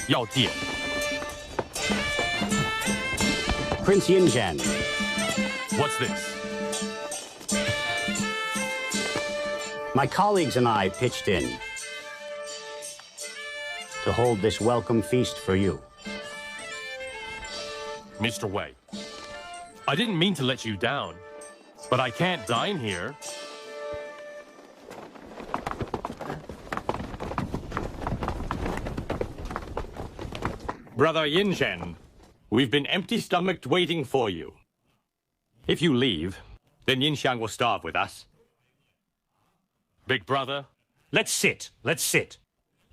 Yao Dian. Prince Yongzheng. What's this? My colleagues and I pitched in to hold this welcome feast for you. Mr. Wei, I didn't mean to let you down, but I can't dine here. Brother Yongzheng, we've been empty-stomached waiting for you. If you leave, then Yongzheng will starve with us. Big brother? Let's sit. Let's sit.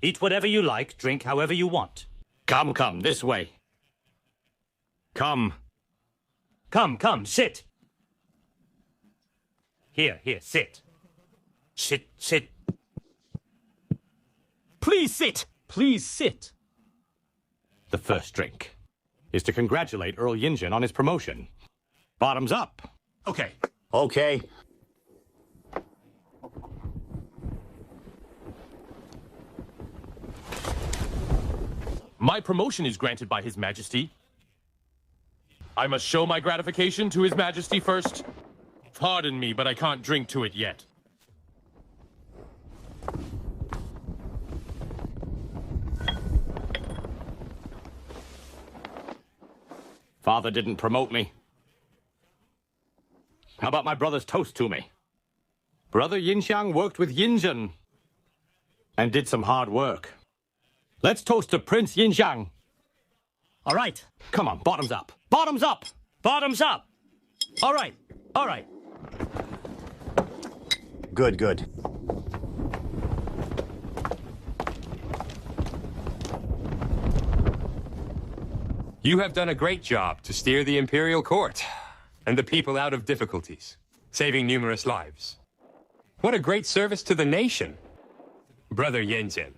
Eat whatever you like, drink however you want. Come, come, this way. Come. Come, sit. Here, sit. Sit, sit. Please sit! Please sit! The first drink is to congratulate Earl Yongzheng on his promotion. Bottoms up. Okay. Okay. My promotion is granted by His Majesty. I must show my gratification to His Majesty first. Pardon me, but I can't drink to it yet. Father didn't promote me. How about my brother's toast to me? Brother Yinxiang worked with Yongzheng and did some hard work. Let's toast to Prince Yinxiang. All right. Come on, bottoms up. Bottoms up! Bottoms up! All right. All right. Good, good. You have done a great job to steer the imperial court and the people out of difficulties, saving numerous lives. What a great service to the nation. Brother Yongzheng,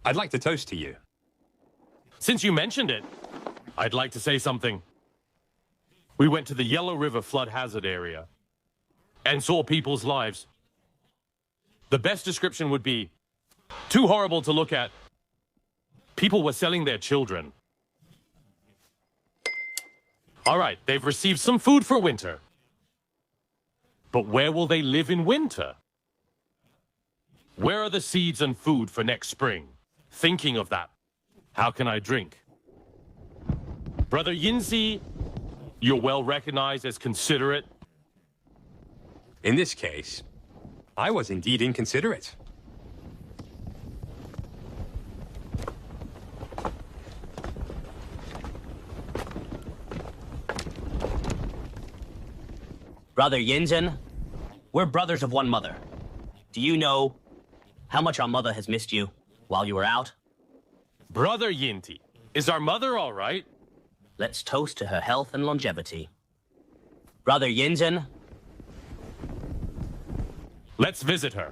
I'd like to toast to you. Since you mentioned it, I'd like to say something. We went to the Yellow River flood hazard area and saw people's lives. The best description would be too horrible to look at. People were selling their children. All right, they've received some food for winter. But where will they live in winter? Where are the seeds and food for next spring? Thinking of that, how can I drink? Brother Yinzi, you're well recognized as considerate. In this case, I was indeed inconsiderate. Brother Yongzheng, we're brothers of one mother. Do you know how much our mother has missed you while you were out? Brother Yinti, is our mother all right? Let's toast to her health and longevity. Brother Yongzheng, let's visit her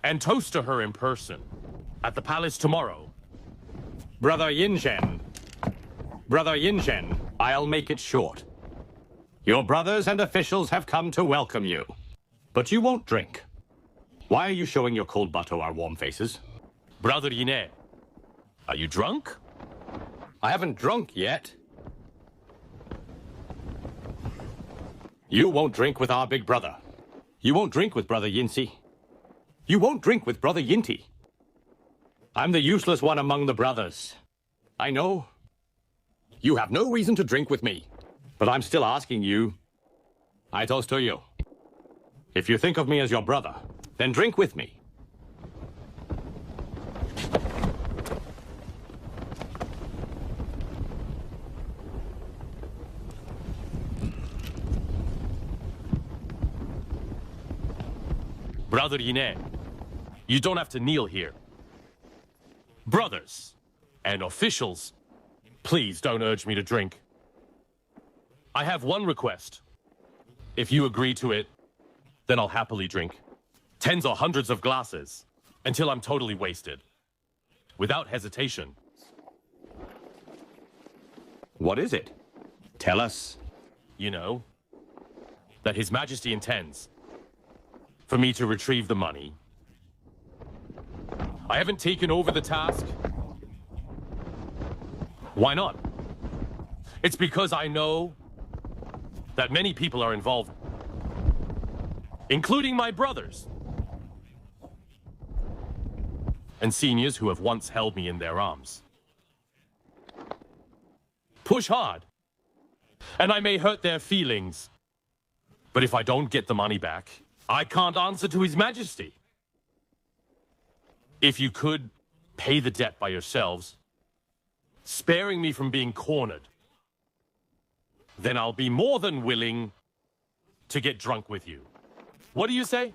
and toast to her in person at the palace tomorrow. Brother Yongzheng. Brother Yongzheng, I'll make it short. Your brothers and officials have come to welcome you. But you won't drink. Why are you showing your cold butt to our warm faces? Brother Yine, are you drunk? I haven't drunk yet. You won't drink with our big brother. You won't drink with Brother Yinsi. You won't drink with Brother Yinti. I'm the useless one among the brothers. I know. You have no reason to drink with me. But I'm still asking you. I toast to you. If you think of me as your brother, then drink with me. Brother Yine, you don't have to kneel here. Brothers and officials, please don't urge me to drink. I have one request. If you agree to it, then I'll happily drink. Tens or hundreds of glasses, until I'm totally wasted. Without hesitation. What is it? Tell us. You know, that His Majesty intends for me to retrieve the money. I haven't taken over the task. Why not? It's because I know that many people are involved, including my brothers and seniors who have once held me in their arms. Push hard, and I may hurt their feelings, but if I don't get the money back, I can't answer to His Majesty. If you could pay the debt by yourselves, sparing me from being cornered, then I'll be more than willing to get drunk with you. What do you say?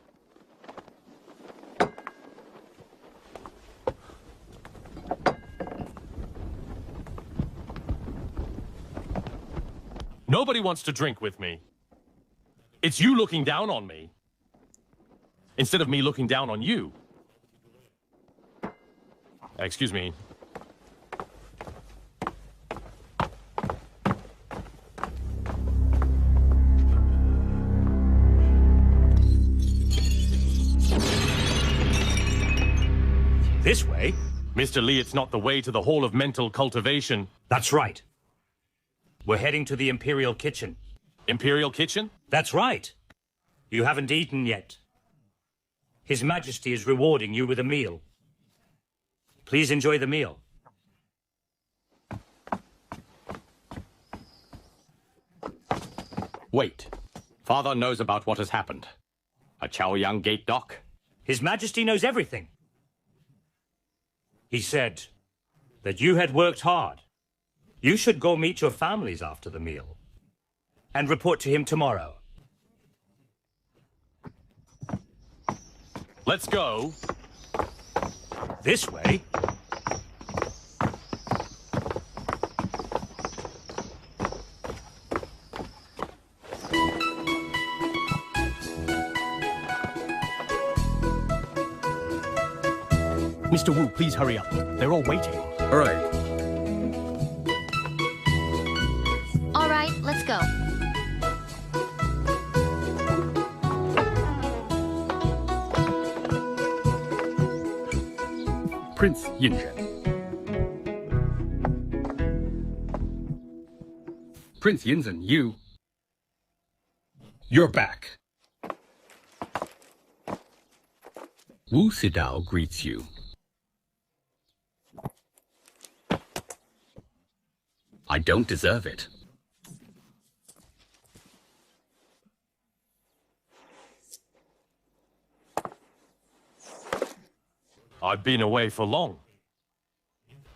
Nobody wants to drink with me. It's you looking down on me. instead of me looking down on you. Excuse me. This way? Mr. Lee, it's not the way to the Hall of Mental Cultivation. That's right. We're heading to the Imperial Kitchen. Imperial Kitchen? That's right. You haven't eaten yet. His Majesty is rewarding you with a meal. Please enjoy the meal. Wait. Father knows about what has happened. A Chaoyang gate dock? His Majesty knows everything. He said that you had worked hard. You should go meet your families after the meal and report to him tomorrow. Let's go. This way? Mr. Wu, please hurry up. They're all waiting. All right. All right, let's go. Prince Yongzheng. Prince Yongzheng, you're back. Wu Sidao greets you. I don't deserve it. I've been away for long.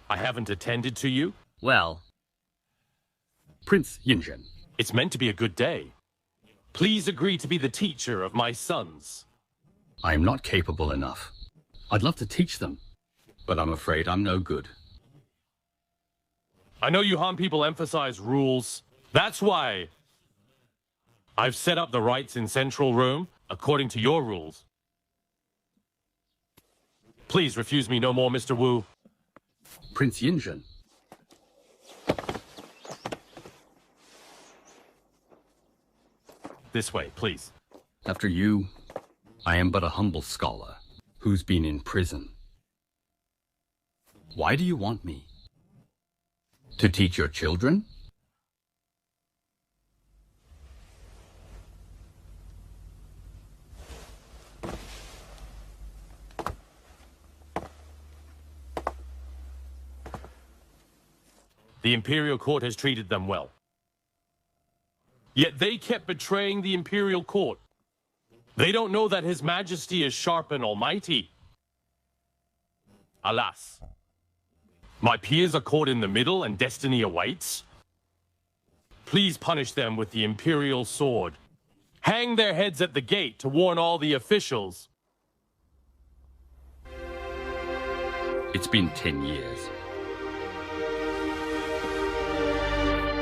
I haven't attended to you? Well, Prince Yongzheng. It's meant to be a good day. Please agree to be the teacher of my sons. I am not capable enough. I'd love to teach them, but I'm afraid I'm no good. I know you Han people emphasize rules. That's why I've set up the rites in Central Room according to your rules. Please refuse me no more, Mr. Wu. Prince Yongzheng. This way, please. After you, I am but a humble scholar who's been in prison. Why do you want me? To teach your children? The Imperial Court has treated them well. Yet they kept betraying the Imperial Court. They don't know that His Majesty is sharp and almighty. Alas, my peers are caught in the middle and destiny awaits. Please punish them with the Imperial sword. Hang their heads at the gate to warn all the officials. It's been 10 years.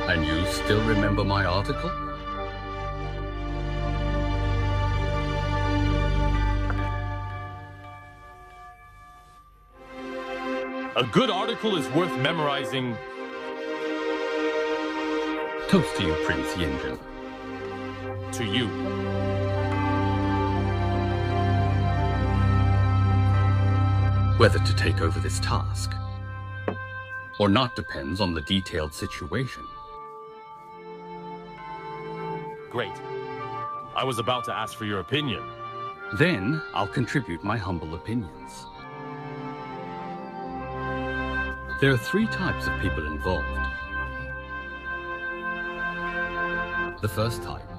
And you still remember my article? A good article is worth memorizing. Toast to you, Prince Yongzheng. To you. Whether to take over this task or not depends on the detailed situation. Great. I was about to ask for your opinion. Then I'll contribute my humble opinions. There are 3 types of people involved. The first type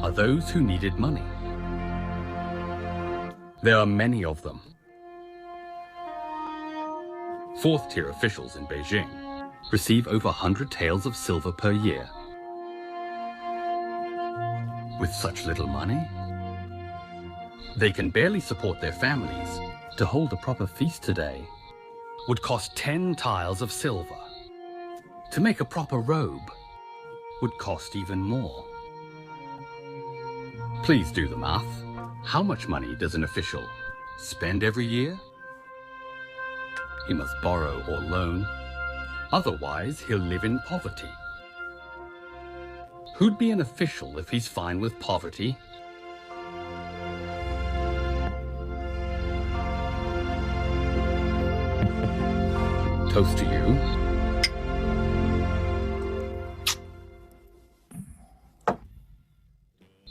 are those who needed money. There are many of them. 4th-tier officials in Beijing receive over 100 taels of silver per year. With such little money, they can barely support their families. To hold a proper feast today would cost 10 tiles of silver. To make a proper robe would cost even more. Please do the math. How much money does an official spend every year? He must borrow or loan, otherwise he'll live in poverty. Who'd be an official if he's fine with poverty? Toast to you.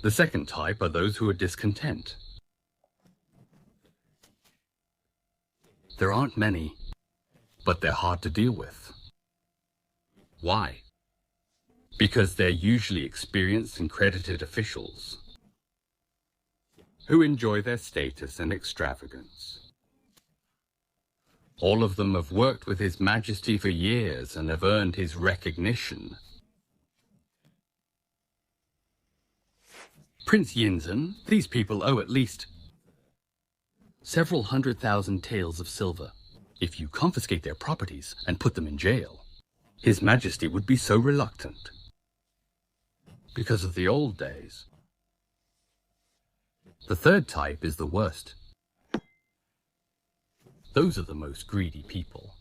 The second type are those who are discontent. There aren't many, but they're hard to deal with. Why? Because they're usually experienced and credited officials who enjoy their status and extravagance. All of them have worked with His Majesty for years and have earned his recognition. Prince Yongzheng, these people owe at least several 100,000 taels of silver. If you confiscate their properties and put them in jail, His Majesty would be so reluctant. Because of the old days. The third type is the worst. Those are the most greedy people,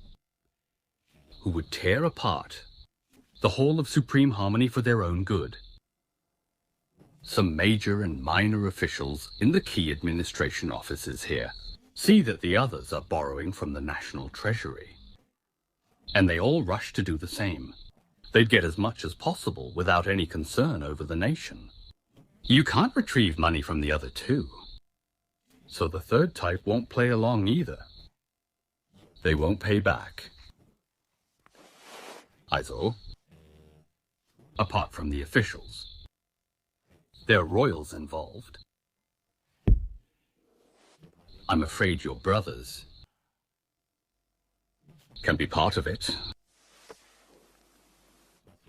who would tear apart the whole of Supreme Harmony for their own good. Some major and minor officials in the key administration offices here see that the others are borrowing from the national treasury, and they all rush to do the same. They'd get as much as possible without any concern over the nation. You can't retrieve money from the other two, so the third type won't play along either. They won't pay back. Also, apart from the officials, there are royals involved. I'm afraid your brothers can be part of it.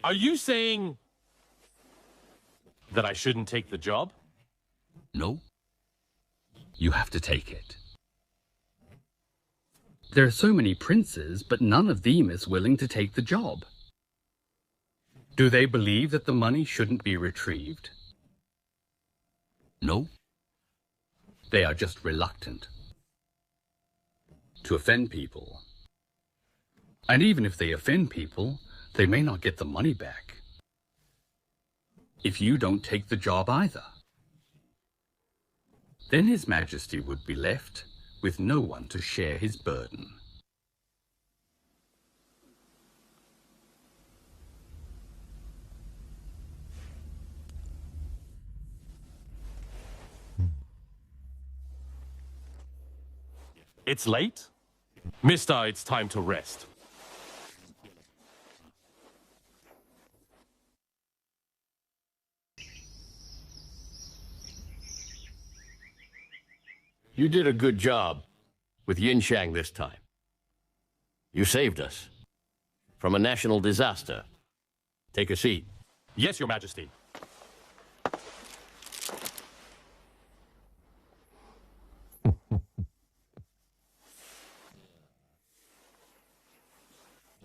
Are you saying that I shouldn't take the job? No. You have to take it. There are so many princes, but none of them is willing to take the job. Do they believe that the money shouldn't be retrieved? No. They are just reluctant to offend people. And even if they offend people, they may not get the money back if you don't take the job either. Then His Majesty would be left with no one to share his burden. It's late? Mister, it's time to rest. You did a good job with Yongzheng this time. You saved us from a national disaster. Take a seat. Yes, Your Majesty.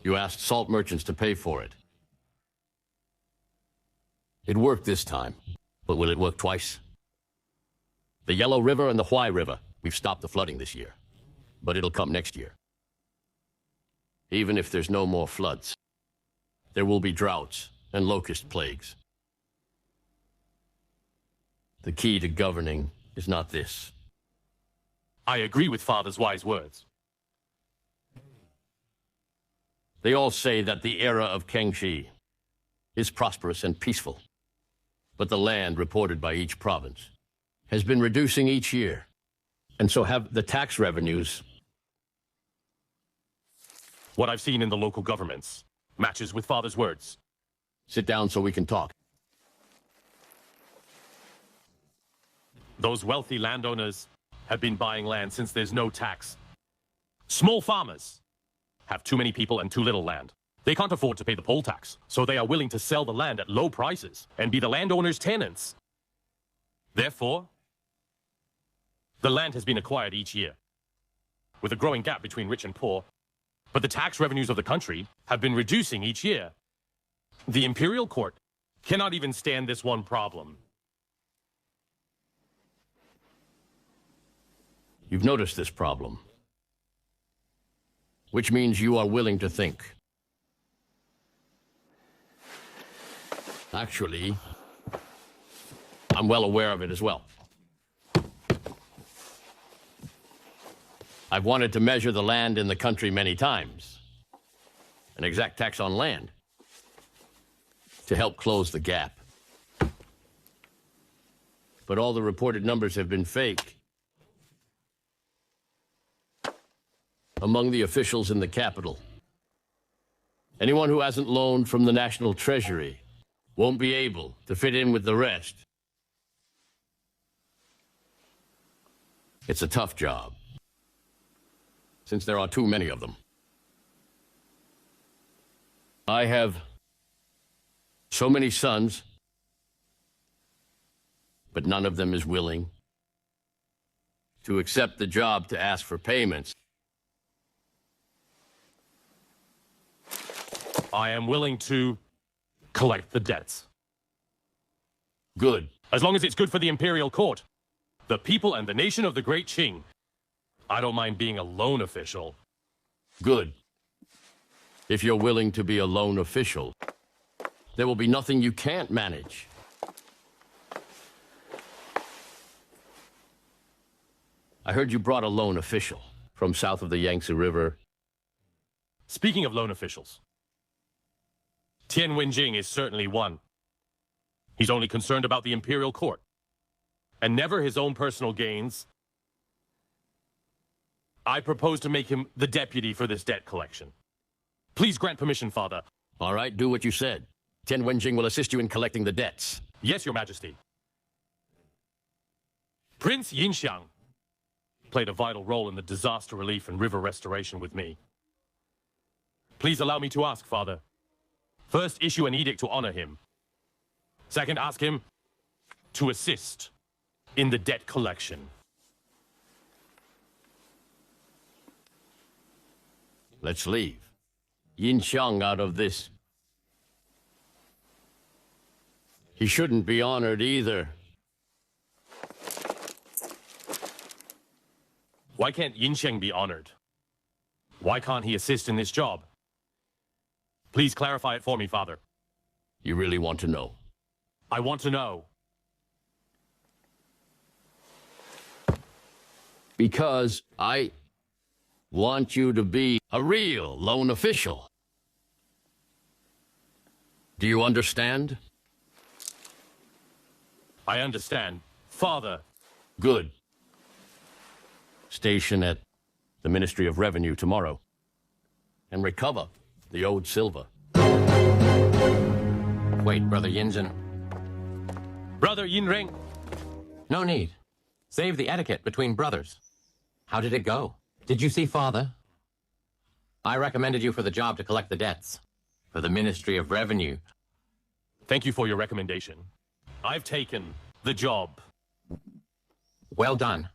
You asked salt merchants to pay for it. It worked this time, but will it work twice? The Yellow River and the Huai River, we've stopped the flooding this year, but it'll come next year. Even if there's no more floods, there will be droughts and locust plagues. The key to governing is not this. I agree with Father's wise words. They all say that the era of Kangxi is prosperous and peaceful, but the land reported by each province has been reducing each year, and so have the tax revenues. What I've seen in the local governments matches with Father's words. Sit down so we can talk. Those wealthy landowners have been buying land since there's no tax. Small farmers have too many people and too little land. They can't afford to pay the poll tax, so they are willing to sell the land at low prices and be the landowner's tenants. Therefore, the land has been acquired each year, with a growing gap between rich and poor, but the tax revenues of the country have been reducing each year. The imperial court cannot even stand this one problem. You've noticed this problem, which means you are willing to think. Actually, I'm well aware of it as well. I've wanted to measure the land in the country many times. An exact tax on land to help close the gap. But all the reported numbers have been fake. Among the officials in the capital, anyone who hasn't loaned from the National Treasury won't be able to fit in with the rest. It's a tough job, since there are too many of them. I have so many sons, but none of them is willing to accept the job to ask for payments. I am willing to collect the debts. Good. As long as it's good for the imperial court, the people and the nation of the Great Qing. I don't mind being a loan official. Good. If you're willing to be a loan official, there will be nothing you can't manage. I heard you brought a loan official from south of the Yangtze River. Speaking of loan officials, Tian Wenjing is certainly one. He's only concerned about the imperial court, and never his own personal gains. I propose to make him the deputy for this debt collection. Please grant permission, Father. All right, do what you said. Tian Wenjing will assist you in collecting the debts. Yes, Your Majesty. Prince Yinxiang played a vital role in the disaster relief and river restoration with me. Please allow me to ask, Father. First, issue an edict to honor him. Second, ask him to assist in the debt collection. Let's leave Yinxiang out of this. He shouldn't be honored either. Why can't Yinxiang be honored? Why can't he assist in this job? Please clarify it for me, Father. You really want to know? I want to know. Because I want you to be a real loan official. Do you understand? I understand. Father. Good. Station at the Ministry of Revenue tomorrow and recover the owed silver. Wait, Brother Yinzhen. Brother Yinreng. No need. Save the etiquette between brothers. How did it go? Did you see Father? I recommended you for the job to collect the debts for the Ministry of Revenue. Thank you for your recommendation. I've taken the job. Well done.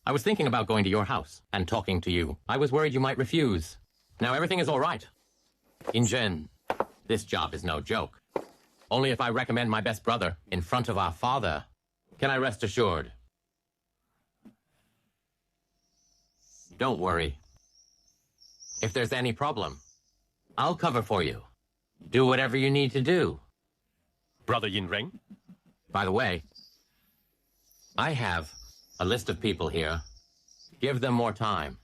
I was thinking about going to your house and talking to you. I was worried you might refuse. Now everything is all right. Yingzhen, this job is no joke. Only if I recommend my best brother in front of our father can I rest assured. Don't worry. If there's any problem, I'll cover for you. Do whatever you need to do. Brother Yinreng? By the way, I have a list of people here. Give them more time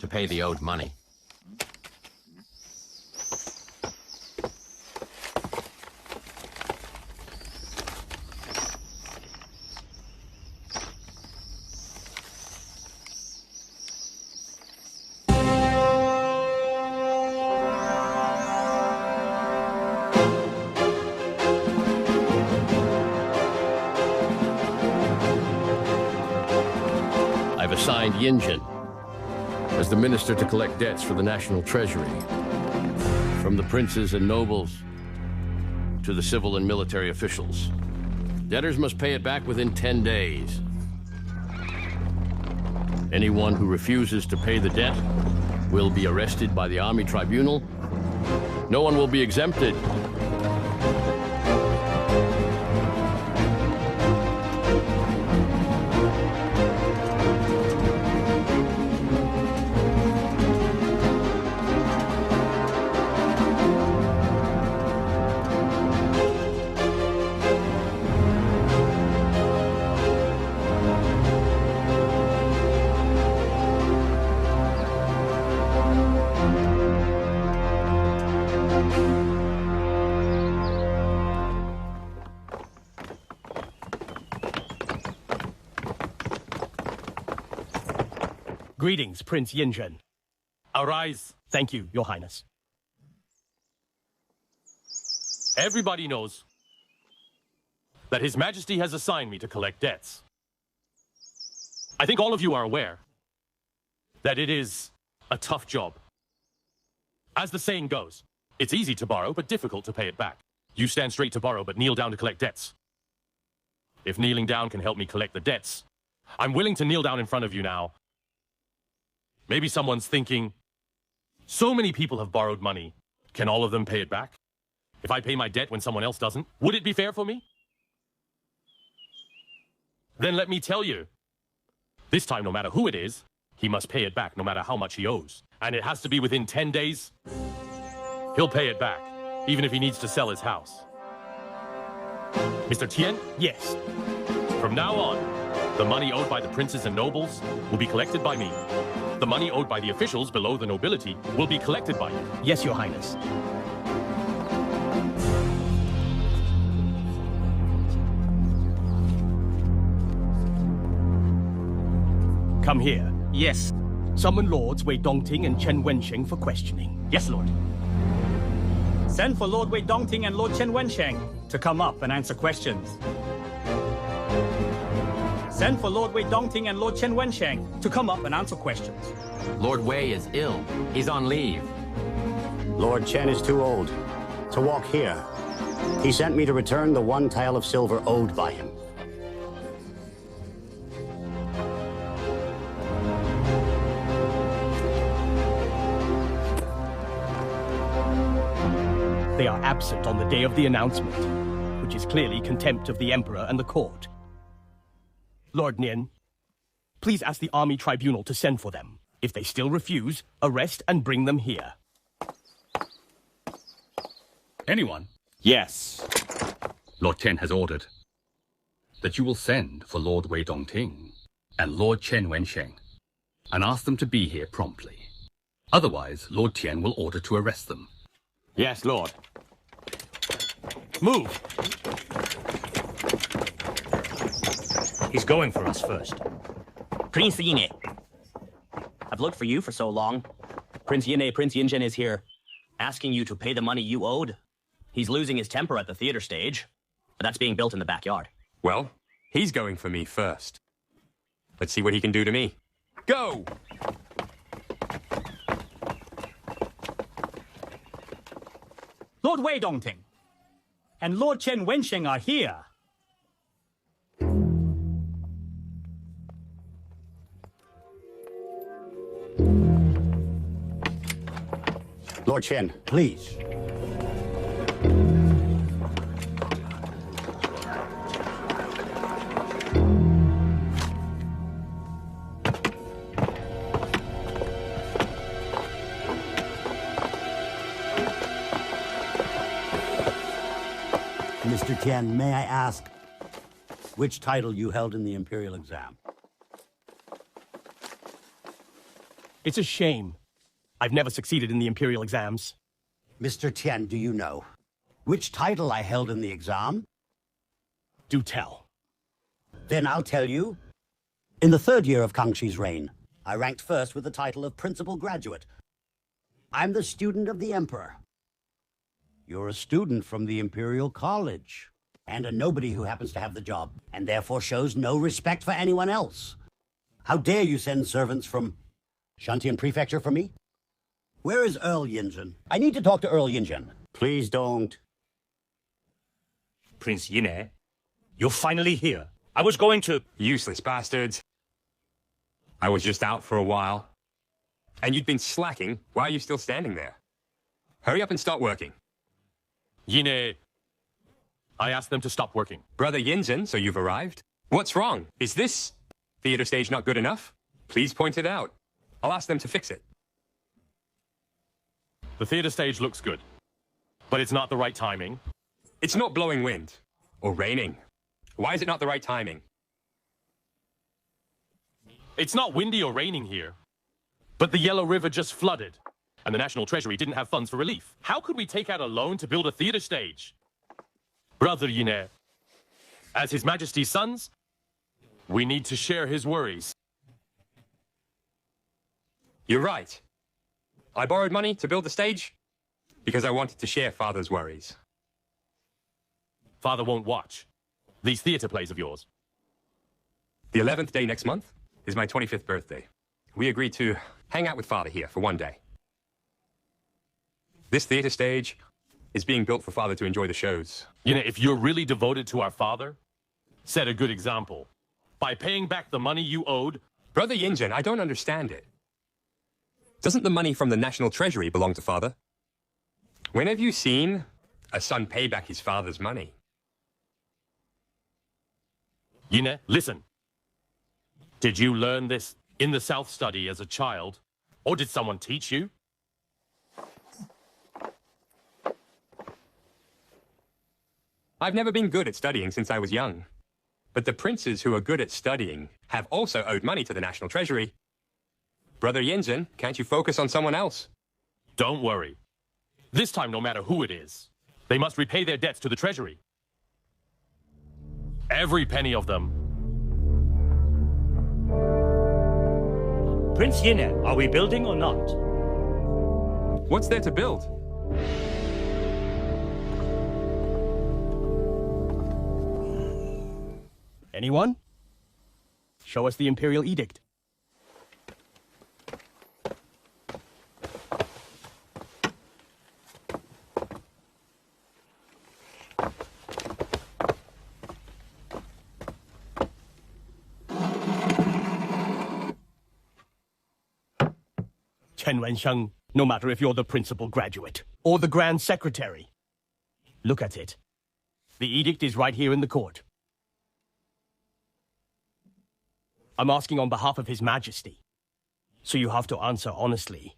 to pay the owed money. Assigned Yingzhen as the minister to collect debts for the National Treasury, from the princes and nobles to the civil and military officials. Debtors must pay it back within 10 days. Anyone who refuses to pay the debt will be arrested by the Army Tribunal. No one will be exempted. Greetings, Prince Yongzheng. Arise. Thank you, Your Highness. Everybody knows that His Majesty has assigned me to collect debts. I think all of you are aware that it is a tough job. As the saying goes, it's easy to borrow, but difficult to pay it back. You stand straight to borrow, but kneel down to collect debts. If kneeling down can help me collect the debts, I'm willing to kneel down in front of you now. Maybe someone's thinking, so many people have borrowed money. Can all of them pay it back? If I pay my debt when someone else doesn't, would it be fair for me? Then let me tell you, this time, no matter who it is, he must pay it back no matter how much he owes. And it has to be within 10 days. He'll pay it back, even if he needs to sell his house. Mr. Tian? Yes. From now on, the money owed by the princes and nobles will be collected by me. The money owed by the officials below the nobility will be collected by you. Yes, Your Highness. Come here. Yes. Summon Lords Wei Dongting and Chen Wensheng for questioning. Yes, Lord. Send for Lord Wei Dongting and Lord Chen Wensheng to come up and answer questions. Send for Lord Wei Dongting and Lord Chen Wensheng to come up and answer questions. Lord Wei is ill. He's on leave. Lord Chen is too old to walk here. He sent me to return the 1 tile of silver owed by him. They are absent on the day of the announcement, which is clearly contempt of the Emperor and the court. Lord Nian, please ask the army tribunal to send for them. If they still refuse, arrest and bring them here. Anyone? Yes. Lord Chen has ordered that you will send for Lord Wei Dongting and Lord Chen Wensheng and ask them to be here promptly. Otherwise, Lord Tian will order to arrest them. Yes, Lord. Move! He's going for us first. Prince Yine. I've looked for you for so long. Prince Yine, Prince Yingzhen is here, asking you to pay the money you owed. He's losing his temper at the theater stage, but that's being built in the backyard. Well, he's going for me first. Let's see what he can do to me. Go! Lord Wei Dongting and Lord Chen Wensheng are here. Lord Chen, please. Mr. Tian, may I ask which title you held in the Imperial exam? It's a shame. I've never succeeded in the Imperial exams. Mr. Tian, do you know which title I held in the exam? Do tell. Then I'll tell you. In the 3rd year of Kangxi's reign, I ranked first with the title of Principal Graduate. I'm the student of the Emperor. You're a student from the Imperial College, and a nobody who happens to have the job, and therefore shows no respect for anyone else. How dare you send servants from Shantian Prefecture for me? Where is Earl Yingzhen? I need to talk to Earl Yingzhen. Please don't. Prince Yine, you're finally here. I was going to... Useless bastards. I was just out for a while. And you'd been slacking. Why are you still standing there? Hurry up and start working. Yine, I asked them to stop working. Brother Yingzhen, so you've arrived? What's wrong? Is this theater stage not good enough? Please point it out. I'll ask them to fix it. The theater stage looks good, but it's not the right timing. It's not blowing wind or raining. Why is it not the right timing? It's not windy or raining here, but the Yellow River just flooded, and the National Treasury didn't have funds for relief. How could we take out a loan to build a theater stage? Brother Yine, as His Majesty's sons, we need to share his worries. You're right. I borrowed money to build the stage because I wanted to share Father's worries. Father won't watch these theater plays of yours. The 11th day next month is my 25th birthday. We agreed to hang out with Father here for one day. This theater stage is being built for Father to enjoy the shows. You know, if you're really devoted to our father, set a good example. By paying back the money you owed... Brother Yongzheng, I don't understand it. Doesn't the money from the National Treasury belong to Father? When have you seen a son pay back his father's money? Yine, listen. Did you learn this in the self-study as a child? Or did someone teach you? I've never been good at studying since I was young. But the princes who are good at studying have also owed money to the National Treasury. Brother Yongzheng, can't you focus on someone else? Don't worry. This time, no matter who it is, they must repay their debts to the Treasury. Every penny of them. Prince Yine, are we building or not? What's there to build? Anyone? Show us the Imperial Edict. Chen Wensheng, no matter if you're the principal graduate or the Grand Secretary. Look at it. The edict is right here in the court. I'm asking on behalf of His Majesty, so you have to answer honestly.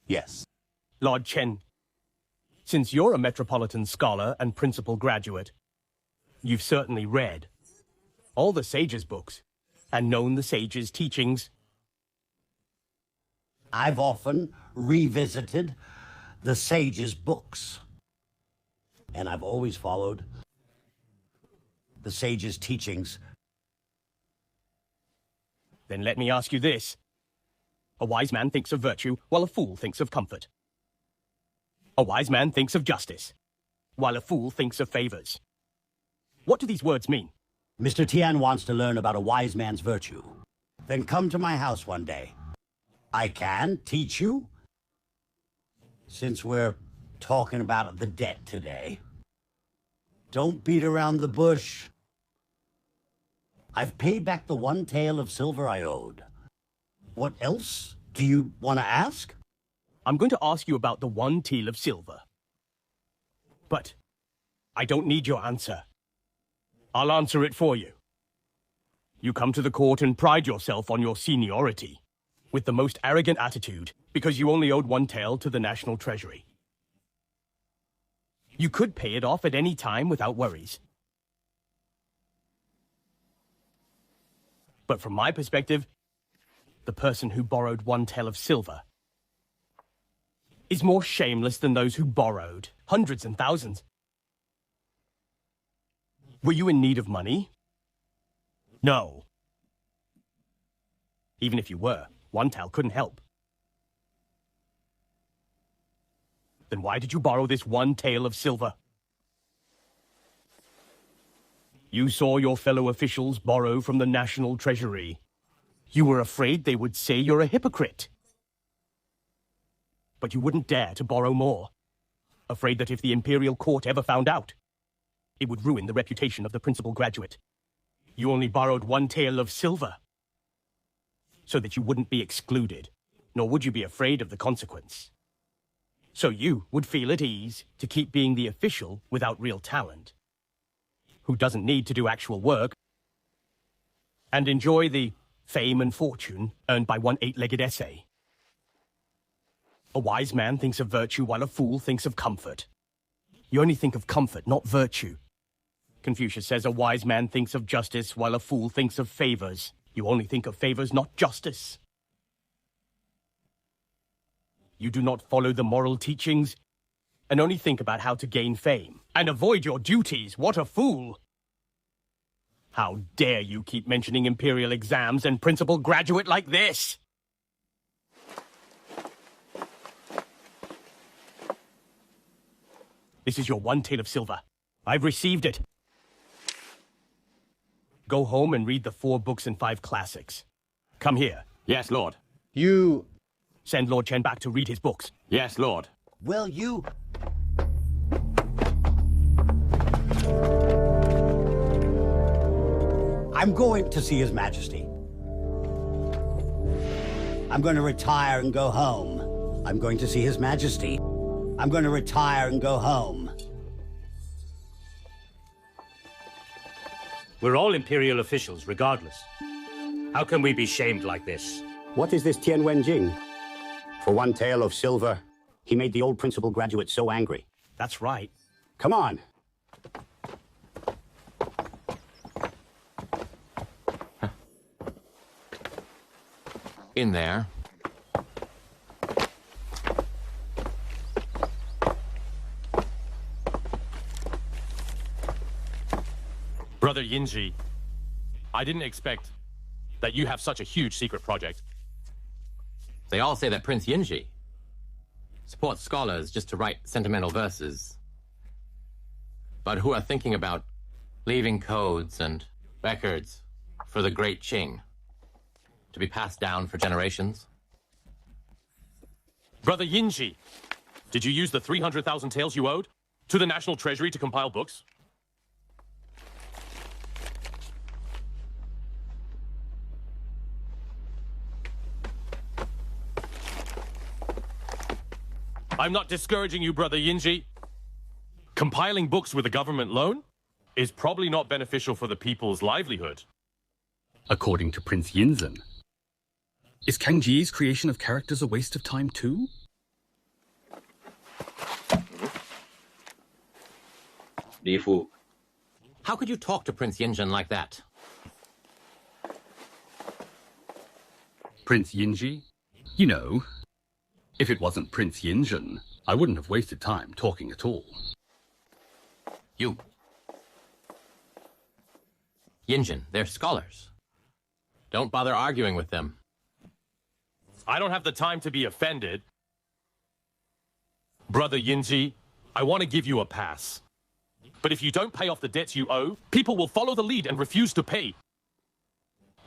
Yes. Lord Chen, since you're a metropolitan scholar and principal graduate, you've certainly read all the sages' books and known the sages' teachings. I've often revisited the sages' books, and I've always followed the sages' teachings. Then let me ask you this. A wise man thinks of virtue, while a fool thinks of comfort. A wise man thinks of justice, while a fool thinks of favors. What do these words mean? Mr. Tian wants to learn about a wise man's virtue. Then come to my house one day. I can teach you, since we're talking about the debt today. Don't beat around the bush. I've paid back the 1 tael of silver I owed. What else do you want to ask? I'm going to ask you about the 1 tael of silver. But I don't need your answer. I'll answer it for you. You come to the court and pride yourself on your seniority, with the most arrogant attitude, because you only owed 1 tael to the National Treasury. You could pay it off at any time without worries. But from my perspective, the person who borrowed 1 tael of silver is more shameless than those who borrowed hundreds and thousands. Were you in need of money? No. Even if you were, 1 tael couldn't help. Then why did you borrow this 1 tael of silver? You saw your fellow officials borrow from the National Treasury. You were afraid they would say you're a hypocrite. But you wouldn't dare to borrow more, afraid that if the Imperial Court ever found out, it would ruin the reputation of the principal graduate. You only borrowed 1 tael of silver, so that you wouldn't be excluded, nor would you be afraid of the consequence. So you would feel at ease to keep being the official without real talent, who doesn't need to do actual work, and enjoy the fame and fortune earned by 1 8-legged essay. A wise man thinks of virtue while a fool thinks of comfort. You only think of comfort, not virtue. Confucius says a wise man thinks of justice while a fool thinks of favors. You only think of favors, not justice. You do not follow the moral teachings and only think about how to gain fame and avoid your duties. What a fool! How dare you keep mentioning Imperial exams and principal graduate like this? This is your one tael of silver. I've received it. Go home and read the 4 books and 5 classics. Come here. Yes, Lord. You... Send Lord Chen back to read his books. Yes, Lord. Will you... I'm going to see His Majesty. I'm going to retire and go home. I'm going to see His Majesty. I'm going to retire and go home. We're all Imperial officials, regardless. How can we be shamed like this? What is this Tian Wenjing? For one tael of silver, he made the old principal graduate so angry. That's right. Come on. In there. Brother Yinji, I didn't expect that you have such a huge secret project. They all say that Prince Yinji supports scholars just to write sentimental verses, but who are thinking about leaving codes and records for the great Qing to be passed down for generations. Brother Yinji, did you use the 300,000 taels you owed to the National Treasury to compile books? I'm not discouraging you, Brother Yinji. Compiling books with a government loan is probably not beneficial for the people's livelihood. According to Prince Yinzhen, is Kang Ji's creation of characters a waste of time too? Li Fu. How could you talk to Prince Yinzhen like that? Prince Yinji? You know, if it wasn't Prince Yinzhen, I wouldn't have wasted time talking at all. You. Yinzhen, they're scholars. Don't bother arguing with them. I don't have the time to be offended. Brother Yinji, I want to give you a pass. But if you don't pay off the debts you owe, people will follow the lead and refuse to pay.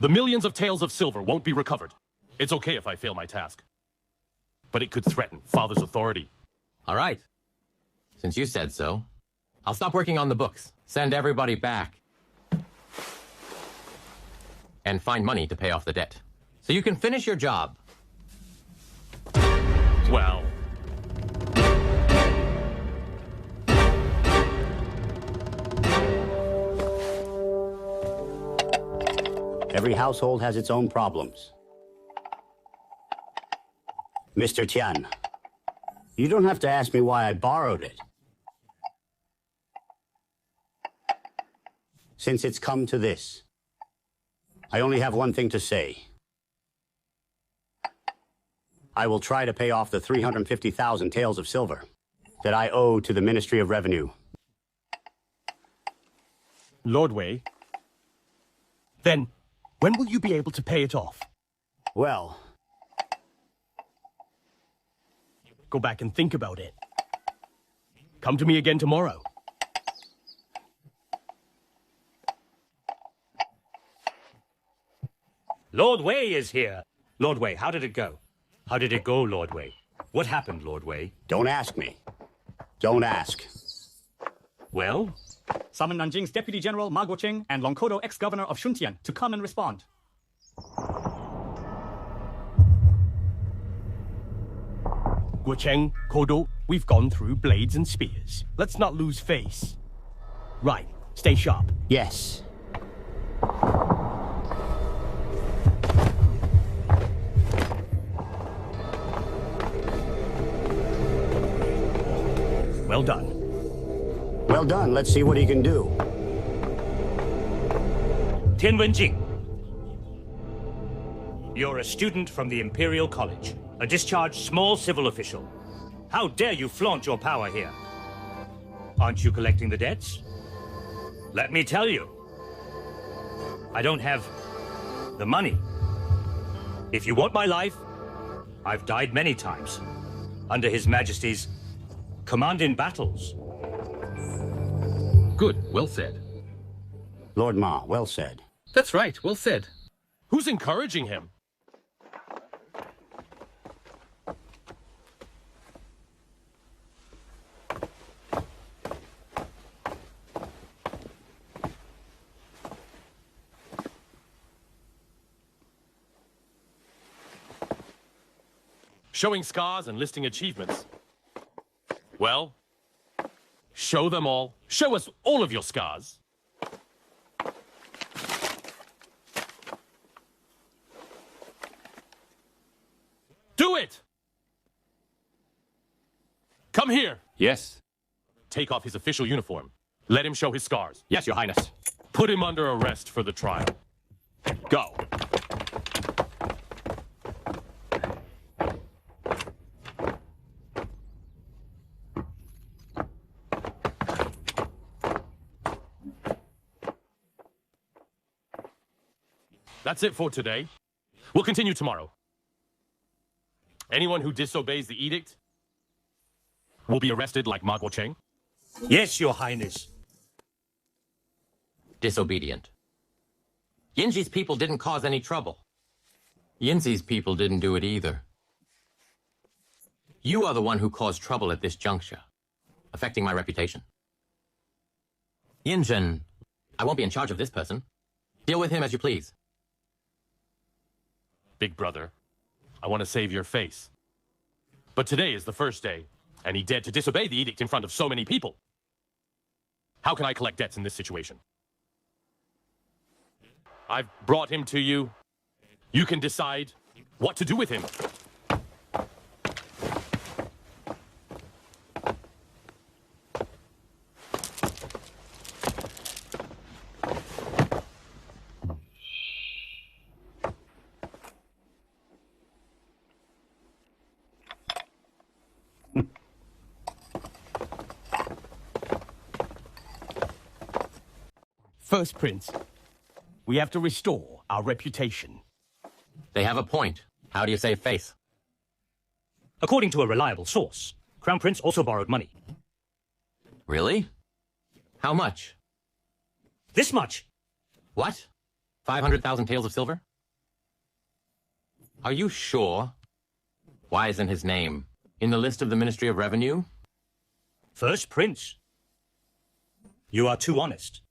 The millions of taels of silver won't be recovered. It's okay if I fail my task. But it could threaten Father's authority. All right. Since you said so, I'll stop working on the books, send everybody back, and find money to pay off the debt. So you can finish your job. Well... Every household has its own problems. Mr. Tian, you don't have to ask me why I borrowed it. Since it's come to this, I only have one thing to say. I will try to pay off the 350,000 taels of silver that I owe to the Ministry of Revenue. Lord Wei, then when will you be able to pay it off? Well... Go back and think about it. Come to me again tomorrow. Lord Wei is here. Lord Wei, how did it go? How did it go, Lord Wei? What happened, Lord Wei? Don't ask me. Don't ask. Well? Summon Nanjing's Deputy General Ma Guoqing and Longkodo ex-governor of Shuntian to come and respond. Guocheng, Kodo, we've gone through blades and spears. Let's not lose face. Right, stay sharp. Yes. Well done. Well done. Let's see what he can do. Tian Wenjing. You're a student from the Imperial College, a discharged small civil official. How dare you flaunt your power here? Aren't you collecting the debts? Let me tell you, I don't have the money. If you want my life, I've died many times under His Majesty's command in battles. Good, well said. Lord Ma, well said. That's right, well said. Who's encouraging him? Showing scars and listing achievements. Well, show them all. Show us all of your scars. Do it! Come here. Yes. Take off his official uniform. Let him show his scars. Yes, Your Highness. Put him under arrest for the trial. Go. That's it for today. We'll continue tomorrow. Anyone who disobeys the edict will be arrested like Ma Guocheng. Yes, Your Highness. Disobedient. Yinji's people didn't cause any trouble. Yinzi's people didn't do it either. You are the one who caused trouble at this juncture, affecting my reputation. Yongzheng, I won't be in charge of this person. Deal with him as you please. Big brother, I want to save your face. But today is the first day, and he dared to disobey the edict in front of so many people. How can I collect debts in this situation? I've brought him to you. You can decide what to do with him. First Prince, we have to restore our reputation. They have a point. How do you save face? According to a reliable source, Crown Prince also borrowed money. Really? How much? This much. What? 500,000 taels of silver? Are you sure? Why isn't his name in the list of the Ministry of Revenue? First Prince. You are too honest.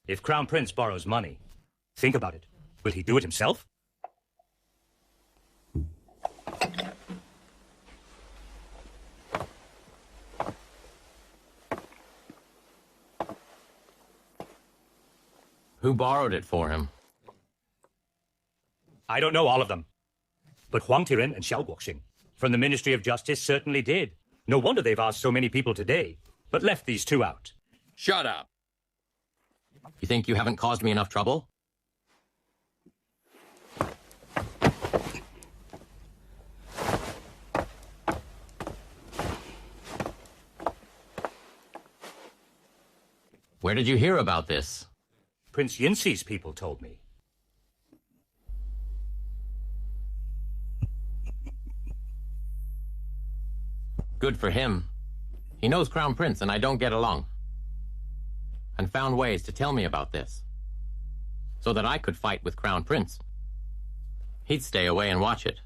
If Crown Prince borrows money, think about it. Will he do it himself? Who borrowed it for him? I don't know all of them. But Huang Tiren and Xiao Guoxing from the Ministry of Justice certainly did. No wonder they've asked so many people today, but left these two out. Shut up. You think you haven't caused me enough trouble? Where did you hear about this? Prince Yinzi's people told me. Good for him. He knows Crown Prince and I don't get along. And found ways to tell me about this. So that I could fight with Crown Prince. He'd stay away and watch it.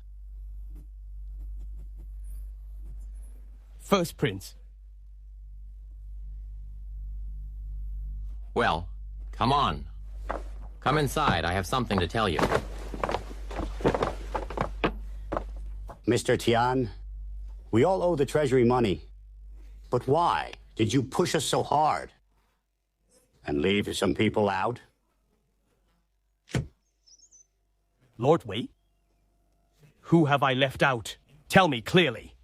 First Prince. Well, come on. Come inside. I have something to tell you. Mr. Tian, we all owe the Treasury money. But why did you push us so hard? And leave some people out? Lord Wei? Who have I left out? Tell me clearly.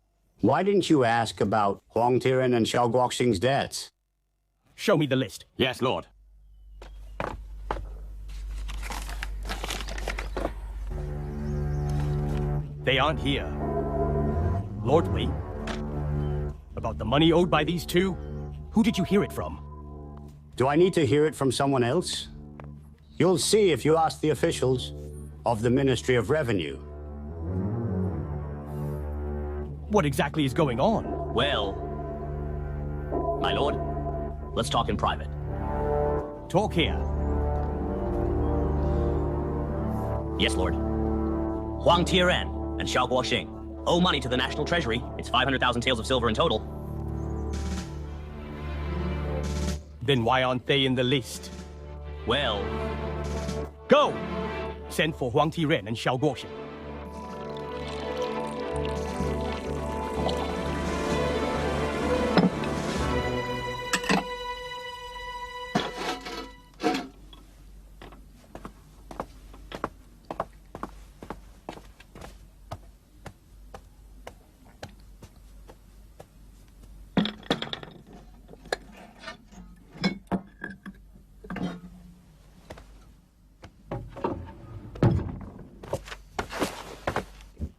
Why didn't you ask about Huang Tiren and Xiao Guoxing's debts? Show me the list. Yes, Lord. They aren't here. Lord Wei? About the money owed by these two? Who did you hear it from? Do I need to hear it from someone else? You'll see if you ask the officials of the Ministry of Revenue. What exactly is going on? Well, my lord, let's talk in private. Talk here. Yes, lord. Huang Tiren and Xiao Guoxing owe money to the National Treasury. It's 500,000 taels of silver in total. Then why aren't they in the list? Well... Go! Send for Huang Tiren and Xiao Guoxing.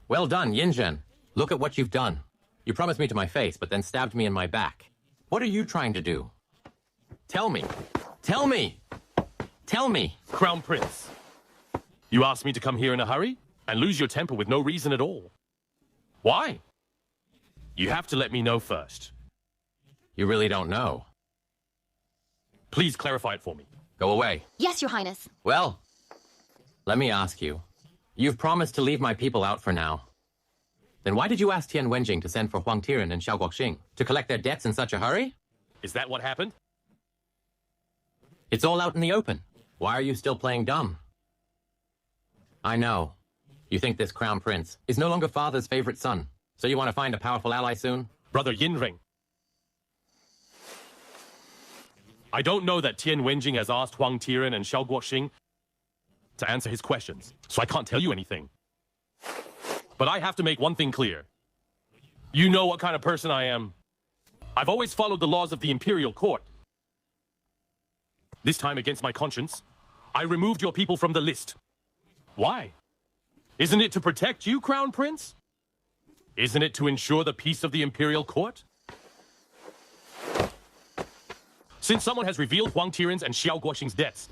Well done, Yongzheng. Look at what you've done. You promised me to my face, but then stabbed me in my back. What are you trying to do? Tell me. Tell me! Tell me! Crown Prince, you asked me to come here in a hurry and lose your temper with no reason at all. Why? You have to let me know first. You really don't know. Please clarify it for me. Go away. Yes, Your Highness. Well, let me ask you. You've promised to leave my people out for now. Then why did you ask Tian Wenjing to send for Huang Tiren and Xiao Guoxing? To collect their debts in such a hurry? Is that what happened? It's all out in the open. Why are you still playing dumb? I know. You think this crown prince is no longer father's favorite son, so you want to find a powerful ally soon? Brother Yinring. I don't know that Tian Wenjing has asked Huang Tiren and Xiao Guoxing to answer his questions, so I can't tell you anything. But I have to make one thing clear. You know what kind of person I am. I've always followed the laws of the imperial court. This time, against my conscience, I removed your people from the list. Why? Isn't it to protect you, Crown Prince? Isn't it to ensure the peace of the imperial court? Since someone has revealed Huang Tiren's and Xiao Guoxing's debts,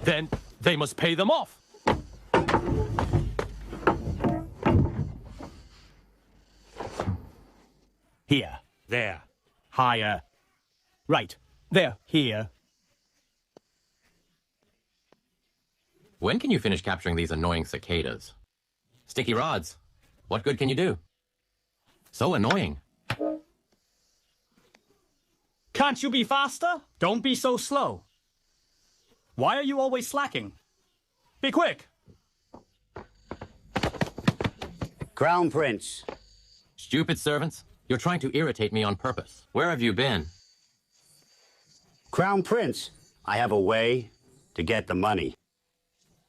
then they must pay them off. Here. There. Higher. Right. There. Here. When can you finish capturing these annoying cicadas? Sticky rods. What good can you do? So annoying. Can't you be faster? Don't be so slow. Why are you always slacking? Be quick! Crown Prince. Stupid servants. You're trying to irritate me on purpose. Where have you been? Crown Prince, I have a way to get the money.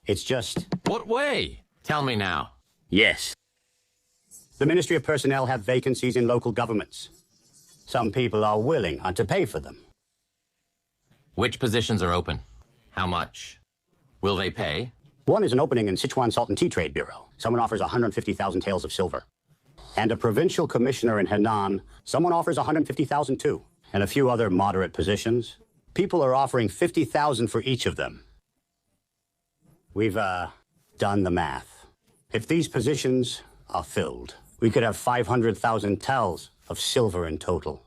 It's just... What way? Tell me now. Yes. The Ministry of Personnel have vacancies in local governments. Some people are willing to pay for them. Which positions are open? How much? Will they pay? One is an opening in Sichuan Salt and Tea Trade Bureau. Someone offers 150,000 taels of silver. And a provincial commissioner in Henan, someone offers 150,000 too. And a few other moderate positions. People are offering 50,000 for each of them. We've, done the math. If these positions are filled, we could have 500,000 taels of silver in total.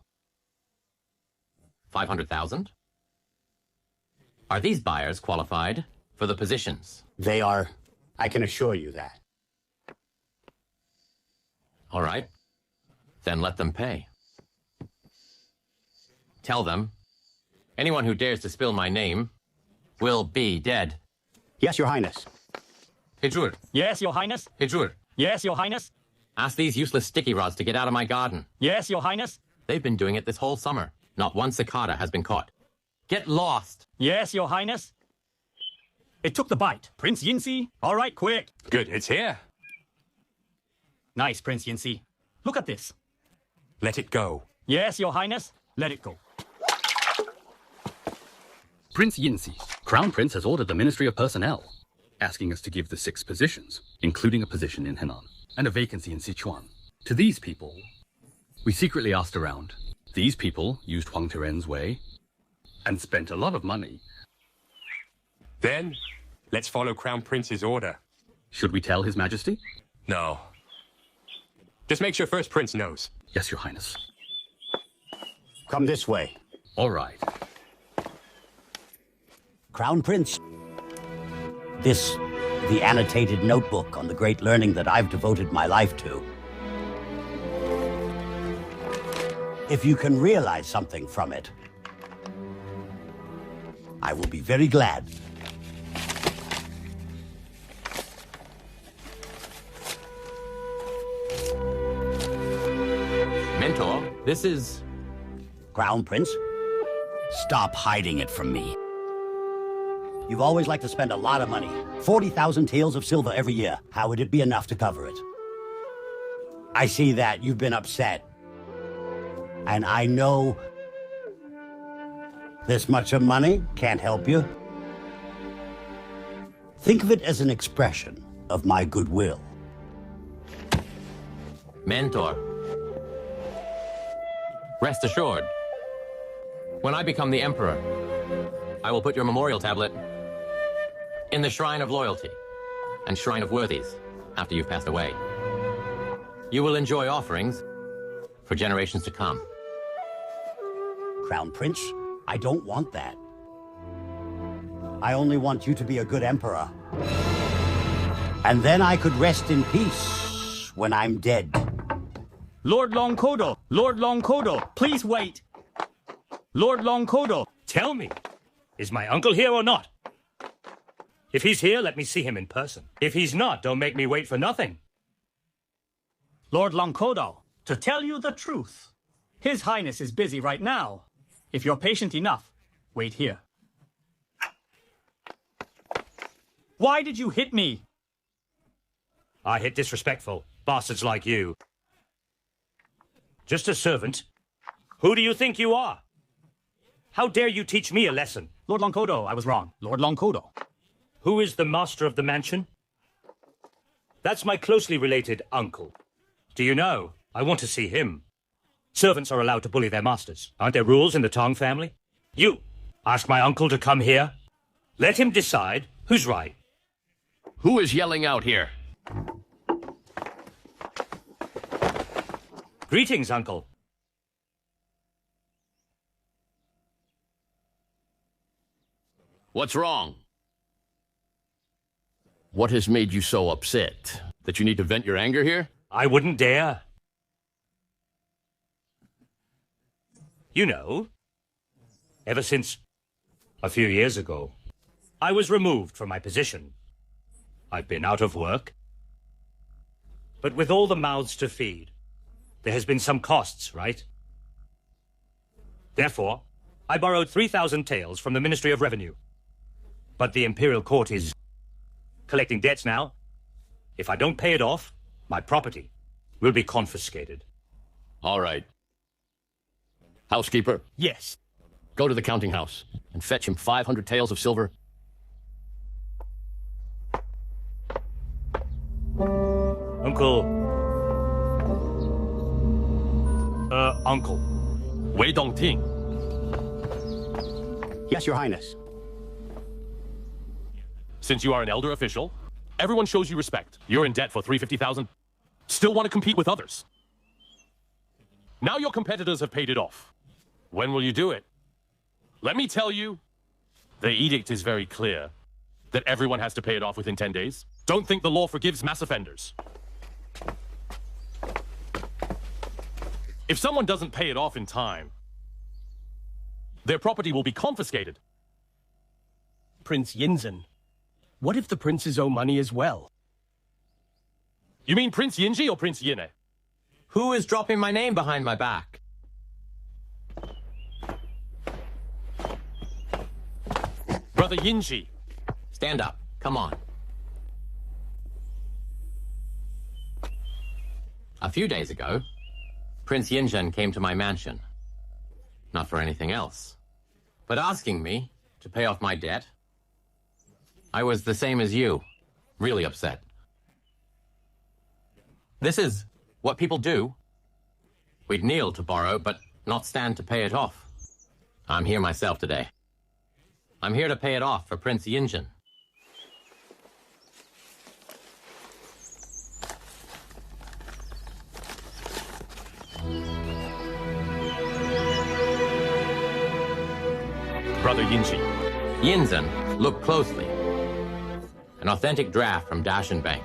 500,000? Are these buyers qualified for the positions? They are. I can assure you that. All right. Then let them pay. Tell them, anyone who dares to spill my name will be dead. Yes, Your Highness. Hijur. Yes, Your Highness. Hijur. Yes, Your Highness. Ask these useless sticky rods to get out of my garden. Yes, Your Highness. They've been doing it this whole summer. Not one cicada has been caught. Get lost. Yes, Your Highness. It took the bite. Prince Yinsi. All right, quick. Good, it's here. Nice, Prince Yinsi. Look at this. Let it go. Yes, Your Highness. Let it go. Prince Yinsi, Crown Prince has ordered the Ministry of Personnel, asking us to give the 6 positions, including a position in Henan, and a vacancy in Sichuan. To these people, we secretly asked around. These people used Huang Tiren's way and spent a lot of money. Then, let's follow Crown Prince's order. Should we tell His Majesty? No. Just make sure First Prince knows. Yes, Your Highness. Come this way. All right. Crown Prince. This, the annotated notebook on the great learning that I've devoted my life to. If you can realize something from it, I will be very glad. Mentor, this is... Crown Prince, stop hiding it from me. You've always liked to spend a lot of money. 40,000 taels of silver every year. How would it be enough to cover it? I see that you've been upset. And I know this much of money can't help you. Think of it as an expression of my goodwill. Mentor. Rest assured, when I become the Emperor, I will put your memorial tablet in the Shrine of Loyalty and Shrine of Worthies after you've passed away. You will enjoy offerings for generations to come. Crown Prince, I don't want that. I only want you to be a good emperor. And then I could rest in peace when I'm dead. Lord Longkodo! Lord Longkodo! Please wait! Lord Longkodo! Tell me, is my uncle here or not? If he's here, let me see him in person. If he's not, don't make me wait for nothing. Lord Longkodo, to tell you the truth, His Highness is busy right now. If you're patient enough, wait here. Why did you hit me? I hit disrespectful bastards like you. Just a servant. Who do you think you are? How dare you teach me a lesson? Lord Longkodo, I was wrong. Lord Longkodo. Who is the master of the mansion? That's my closely related uncle. Do you know? I want to see him. Servants are allowed to bully their masters. Aren't there rules in the Tong family? You, ask my uncle to come here. Let him decide who's right. Who is yelling out here? Greetings, uncle. What's wrong? What has made you so upset? That you need to vent your anger here? I wouldn't dare. You know, ever since a few years ago, I was removed from my position. I've been out of work. But with all the mouths to feed, there has been some costs, right? Therefore, I borrowed 3,000 taels from the Ministry of Revenue. But the Imperial Court is collecting debts now. If I don't pay it off, my property will be confiscated. All right. Housekeeper? Yes. Go to the counting house and fetch him 500 taels of silver. Uncle. Wei Dongting. Yes, Your Highness. Since you are an elder official, everyone shows you respect. You're in debt for 350,000. Still want to compete with others. Now your competitors have paid it off. When will you do it? Let me tell you, the edict is very clear that everyone has to pay it off within 10 days. Don't think the law forgives mass offenders. If someone doesn't pay it off in time, their property will be confiscated. Prince Yongzheng. What if the princes owe money as well? You mean Prince Yinji or Prince Yine? Who is dropping my name behind my back? Brother Yinji. Stand up. Come on. A few days ago, Prince Yongzheng came to my mansion. Not for anything else, but asking me to pay off my debt. I was the same as you, really upset. This is what people do. We'd kneel to borrow, but not stand to pay it off. I'm here myself today. I'm here to pay it off for Prince Yongzheng. Brother Yinzi. Yongzheng, look closely. An authentic draft from Dashan Bank.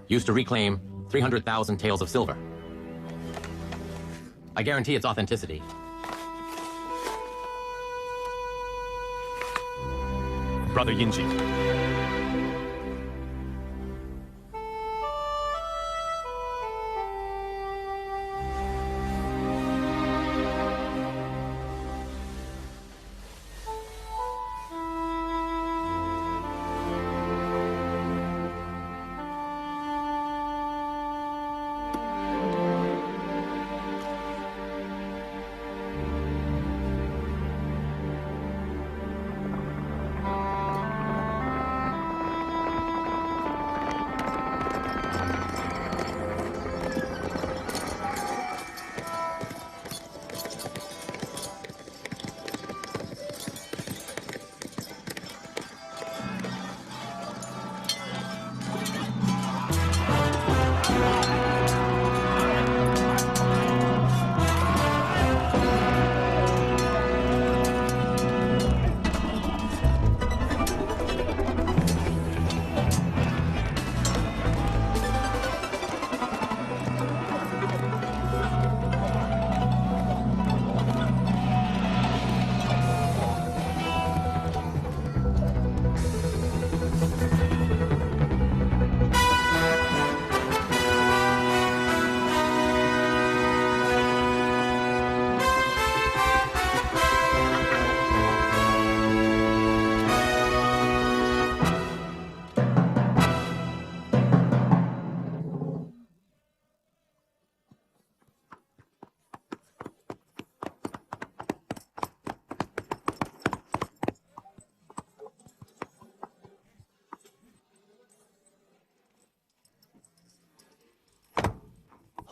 Used to reclaim 300,000 taels of silver. I guarantee its authenticity. Brother Yinzi.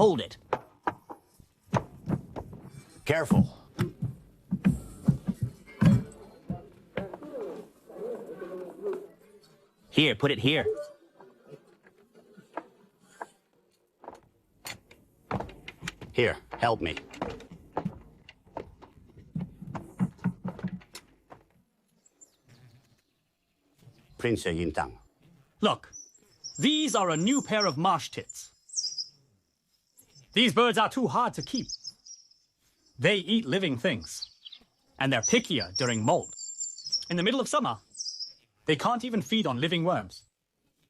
Hold it. Careful. Here, put it here. Here, help me. Prince Yintang. Look, these are a new pair of marsh tits. These birds are too hard to keep. They eat living things, and they're pickier during molt. In the middle of summer, they can't even feed on living worms.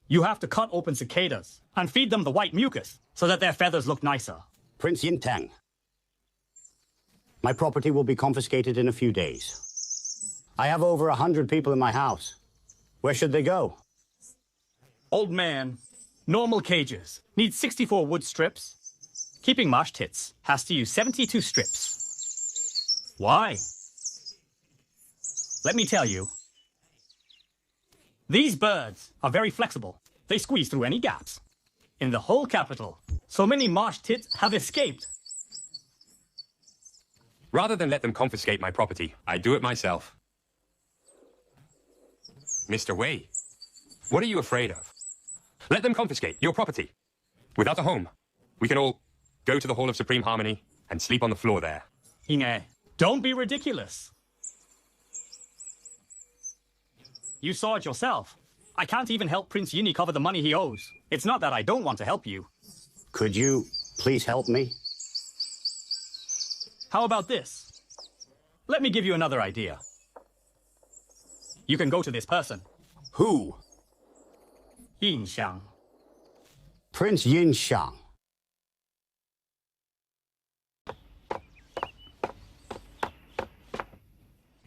You have to cut open cicadas and feed them the white mucus so that their feathers look nicer. Prince Yintang. My property will be confiscated in a few days. I have over 100 people in my house. Where should they go? Old man, normal cages need 64 wood strips. Keeping marsh tits has to use 72 strips. Why? Let me tell you. These birds are very flexible. They squeeze through any gaps. In the whole capital, so many marsh tits have escaped. Rather than let them confiscate my property, I do it myself. Mr. Wei, what are you afraid of? Let them confiscate your property. Without a home, we can all go to the Hall of Supreme Harmony and sleep on the floor there. Inge, don't be ridiculous. You saw it yourself. I can't even help Prince Yini cover the money he owes. It's not that I don't want to help you. Could you please help me? How about this? Let me give you another idea. You can go to this person. Who? Yinxiang. Prince Yinxiang.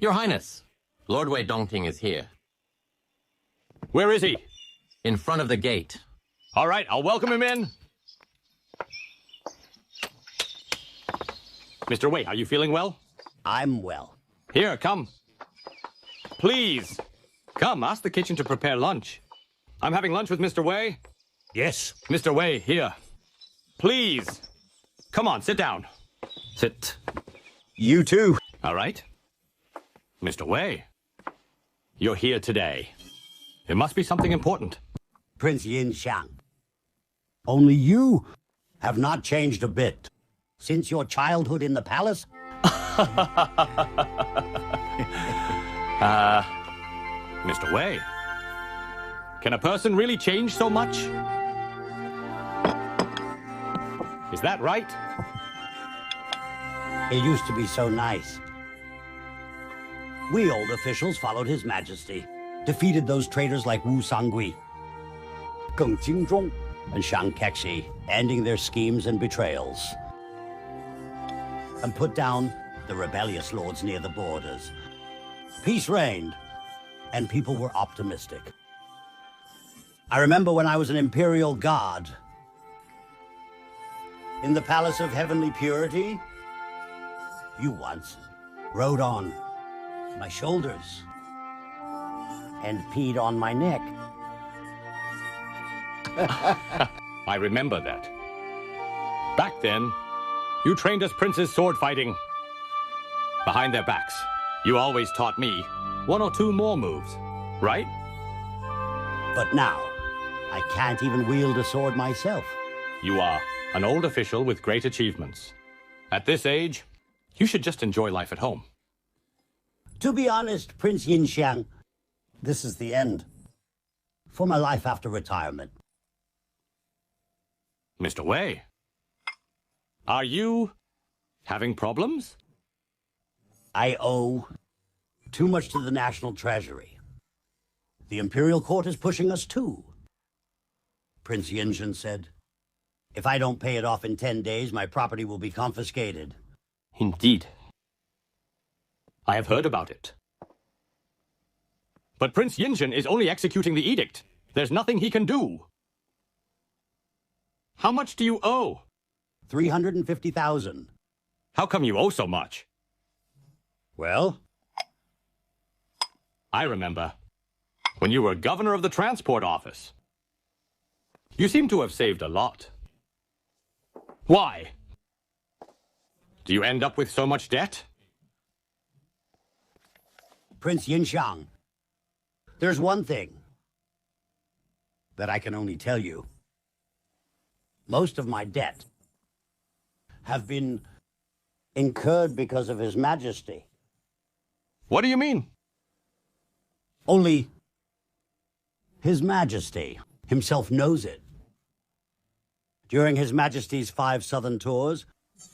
Your Highness, Lord Wei Dongting is here. Where is he? In front of the gate. All right, I'll welcome him in. Mr. Wei, are you feeling well? I'm well. Here, come. Please. Come, ask the kitchen to prepare lunch. I'm having lunch with Mr. Wei. Yes. Mr. Wei, here. Please. Come on, sit down. Sit. You too. All right. Mr. Wei. You're here today. It must be something important. Prince Yinxiang. Only you have not changed a bit. Since your childhood in the palace? Mr. Wei, can a person really change so much? Is that right? He used to be so nice. We old officials followed His Majesty, defeated those traitors like Wu Sangui, Geng Jingzhong, and Shang Kexi, ending their schemes and betrayals, and put down the rebellious lords near the borders. Peace reigned, and people were optimistic. I remember when I was an imperial guard in the Palace of Heavenly Purity, you once rode on my shoulders and peed on my neck. I remember that. Back then, you trained us princes sword fighting. Behind their backs, you always taught me one or two more moves, right? But now, I can't even wield a sword myself. You are an old official with great achievements. At this age, you should just enjoy life at home. To be honest, Prince Yinxiang, this is the end for my life after retirement. Mr. Wei, are you having problems? I owe too much to the National Treasury. The Imperial Court is pushing us too. Prince Yingzhen said, if I don't pay it off in 10 days, my property will be confiscated. Indeed. I have heard about it. But Prince Yingzhen is only executing the edict. There's nothing he can do. How much do you owe? 350,000. How come you owe so much? Well? I remember when you were governor of the transport office. You seem to have saved a lot. Why? Do you end up with so much debt? Prince Yinxiang, there's one thing that I can only tell you. Most of my debt have been incurred because of His Majesty. What do you mean? Only His Majesty himself knows it. During His Majesty's 5 southern tours,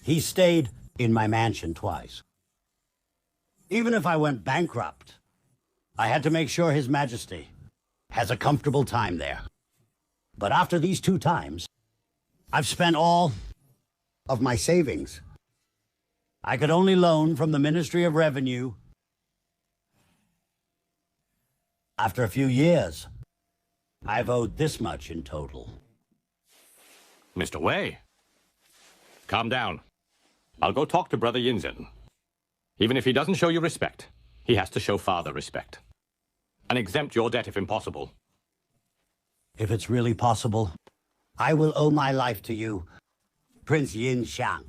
he stayed in my mansion twice. Even if I went bankrupt, I had to make sure His Majesty has a comfortable time there. But after these 2 times, I've spent all of my savings. I could only loan from the Ministry of Revenue. After a few years, I've owed this much in total. Mr. Wei, calm down. I'll go talk to Brother Yinzhen. Even if he doesn't show you respect, he has to show Father respect. And exempt your debt if impossible. If it's really possible, I will owe my life to you, Prince Yinxiang.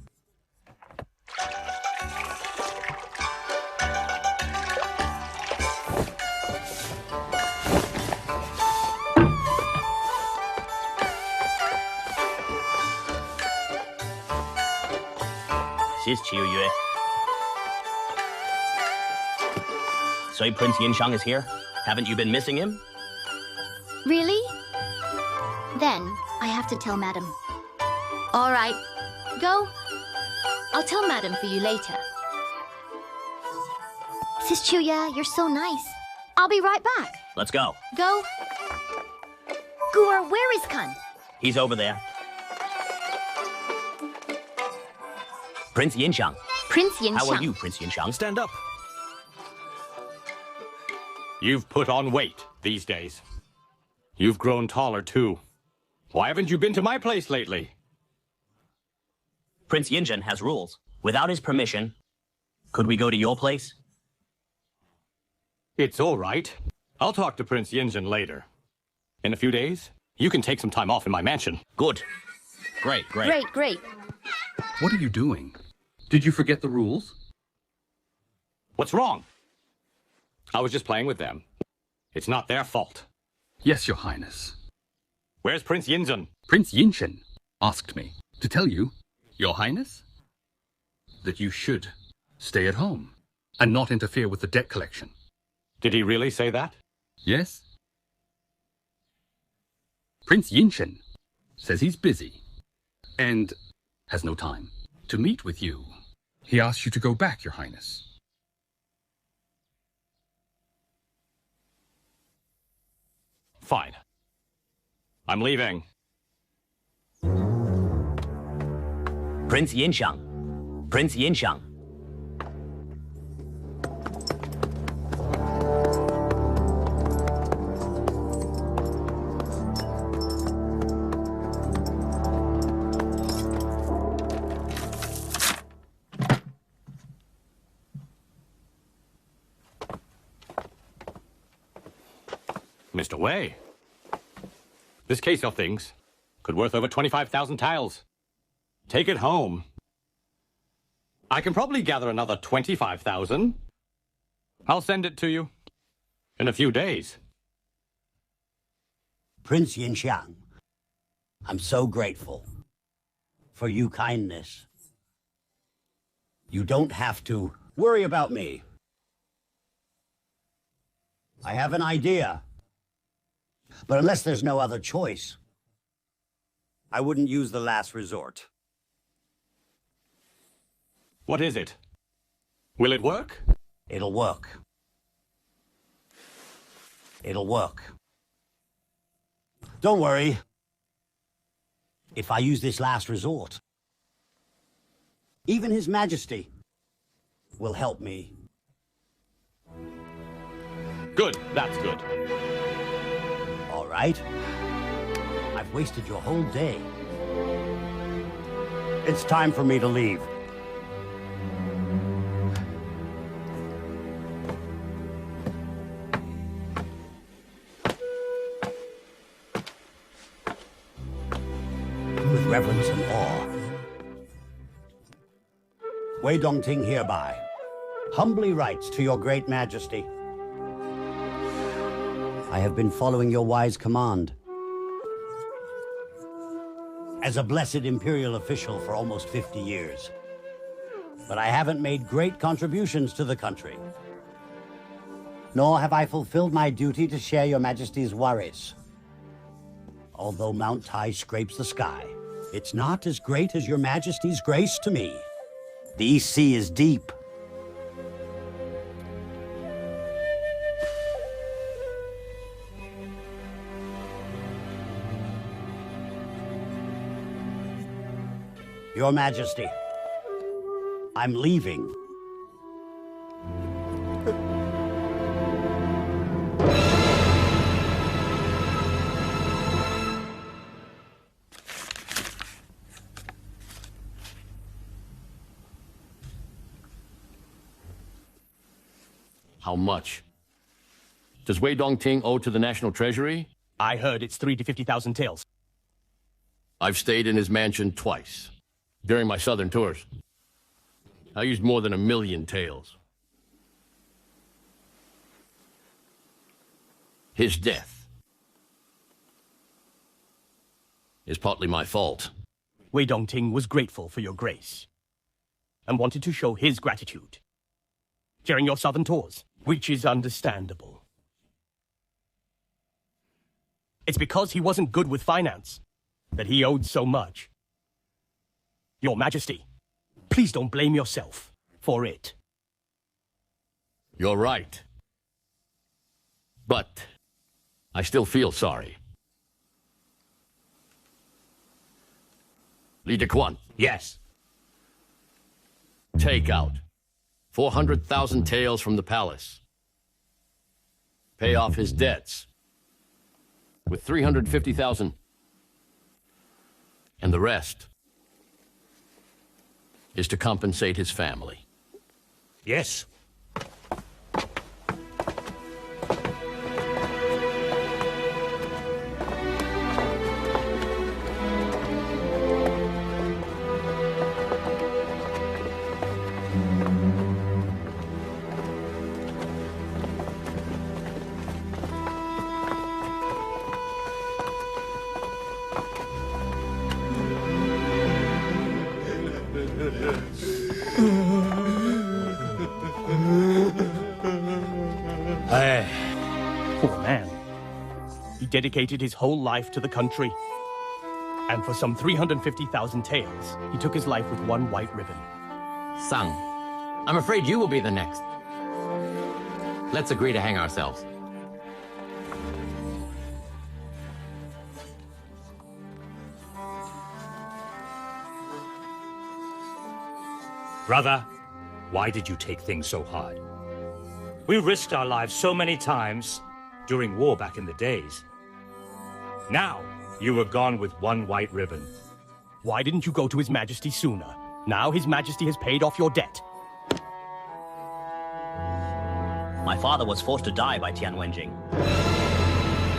Sis Qiu Yue. So Prince Yinxiang is here? Haven't you been missing him? Really? Then I have to tell Madam. All right, go. I'll tell Madam for you later. Sis Chuya, you're so nice. I'll be right back. Let's go. Go. Gur, where is Kun? He's over there. Prince Yinxiang. Prince Yinxiang. How are you, Prince Yinxiang? Stand up. You've put on weight these days. You've grown taller, too. Why haven't you been to my place lately? Prince Yingzhen has rules. Without his permission, could we go to your place? It's all right. I'll talk to Prince Yingzhen later. In a few days, you can take some time off in my mansion. Good. Great, great. Great, great. What are you doing? Did you forget the rules? What's wrong? I was just playing with them. It's not their fault. Yes, Your Highness. Where's Prince Yingzhen? Prince Yingzhen asked me to tell you, Your Highness, that you should stay at home and not interfere with the debt collection. Did he really say that? Yes. Prince Yingzhen says he's busy and has no time to meet with you. He asks you to go back, Your Highness. Fine. I'm leaving. Prince Yinxiang. Prince Yinxiang. Mr. Wei. This case of things could worth over 25,000 tiles. Take it home. I can probably gather another 25,000. I'll send it to you in a few days. Prince Yinxiang, I'm so grateful for your kindness. You don't have to worry about me. I have an idea. But unless there's no other choice, I wouldn't use the last resort. What is it? Will it work? It'll work. It'll work. Don't worry. If I use this last resort, even His Majesty will help me. Good, that's good. All right. I've wasted your whole day. It's time for me to leave. With reverence and awe, Wei Dongting hereby humbly writes to your great majesty. I have been following your wise command. As a blessed imperial official for almost 50 years. But I haven't made great contributions to the country. Nor have I fulfilled my duty to share your majesty's worries. Although Mount Tai scrapes the sky, it's not as great as your majesty's grace to me. The East Sea is deep. Your Majesty, I'm leaving. How much? Does Wei Dongting owe to the National Treasury? I heard it's 3 to 50,000 taels. I've stayed in his mansion twice. During my southern tours, I used more than 1 million taels. His death is partly my fault. Wei Dongting was grateful for your grace and wanted to show his gratitude during your southern tours, which is understandable. It's because he wasn't good with finance that he owed so much. Your Majesty, please don't blame yourself for it. You're right. But I still feel sorry. Li Dequan. Yes. Take out 400,000 taels from the palace. Pay off his debts with 350,000. And the rest is to compensate his family. Yes. Poor man. He dedicated his whole life to the country. And for some 350,000 taels, he took his life with one white ribbon. Son, I'm afraid you will be the next. Let's agree to hang ourselves. Brother, why did you take things so hard? We risked our lives so many times during war back in the days. Now, you were gone with one white ribbon. Why didn't you go to His Majesty sooner? Now His Majesty has paid off your debt. My father was forced to die by Tian Wenjing.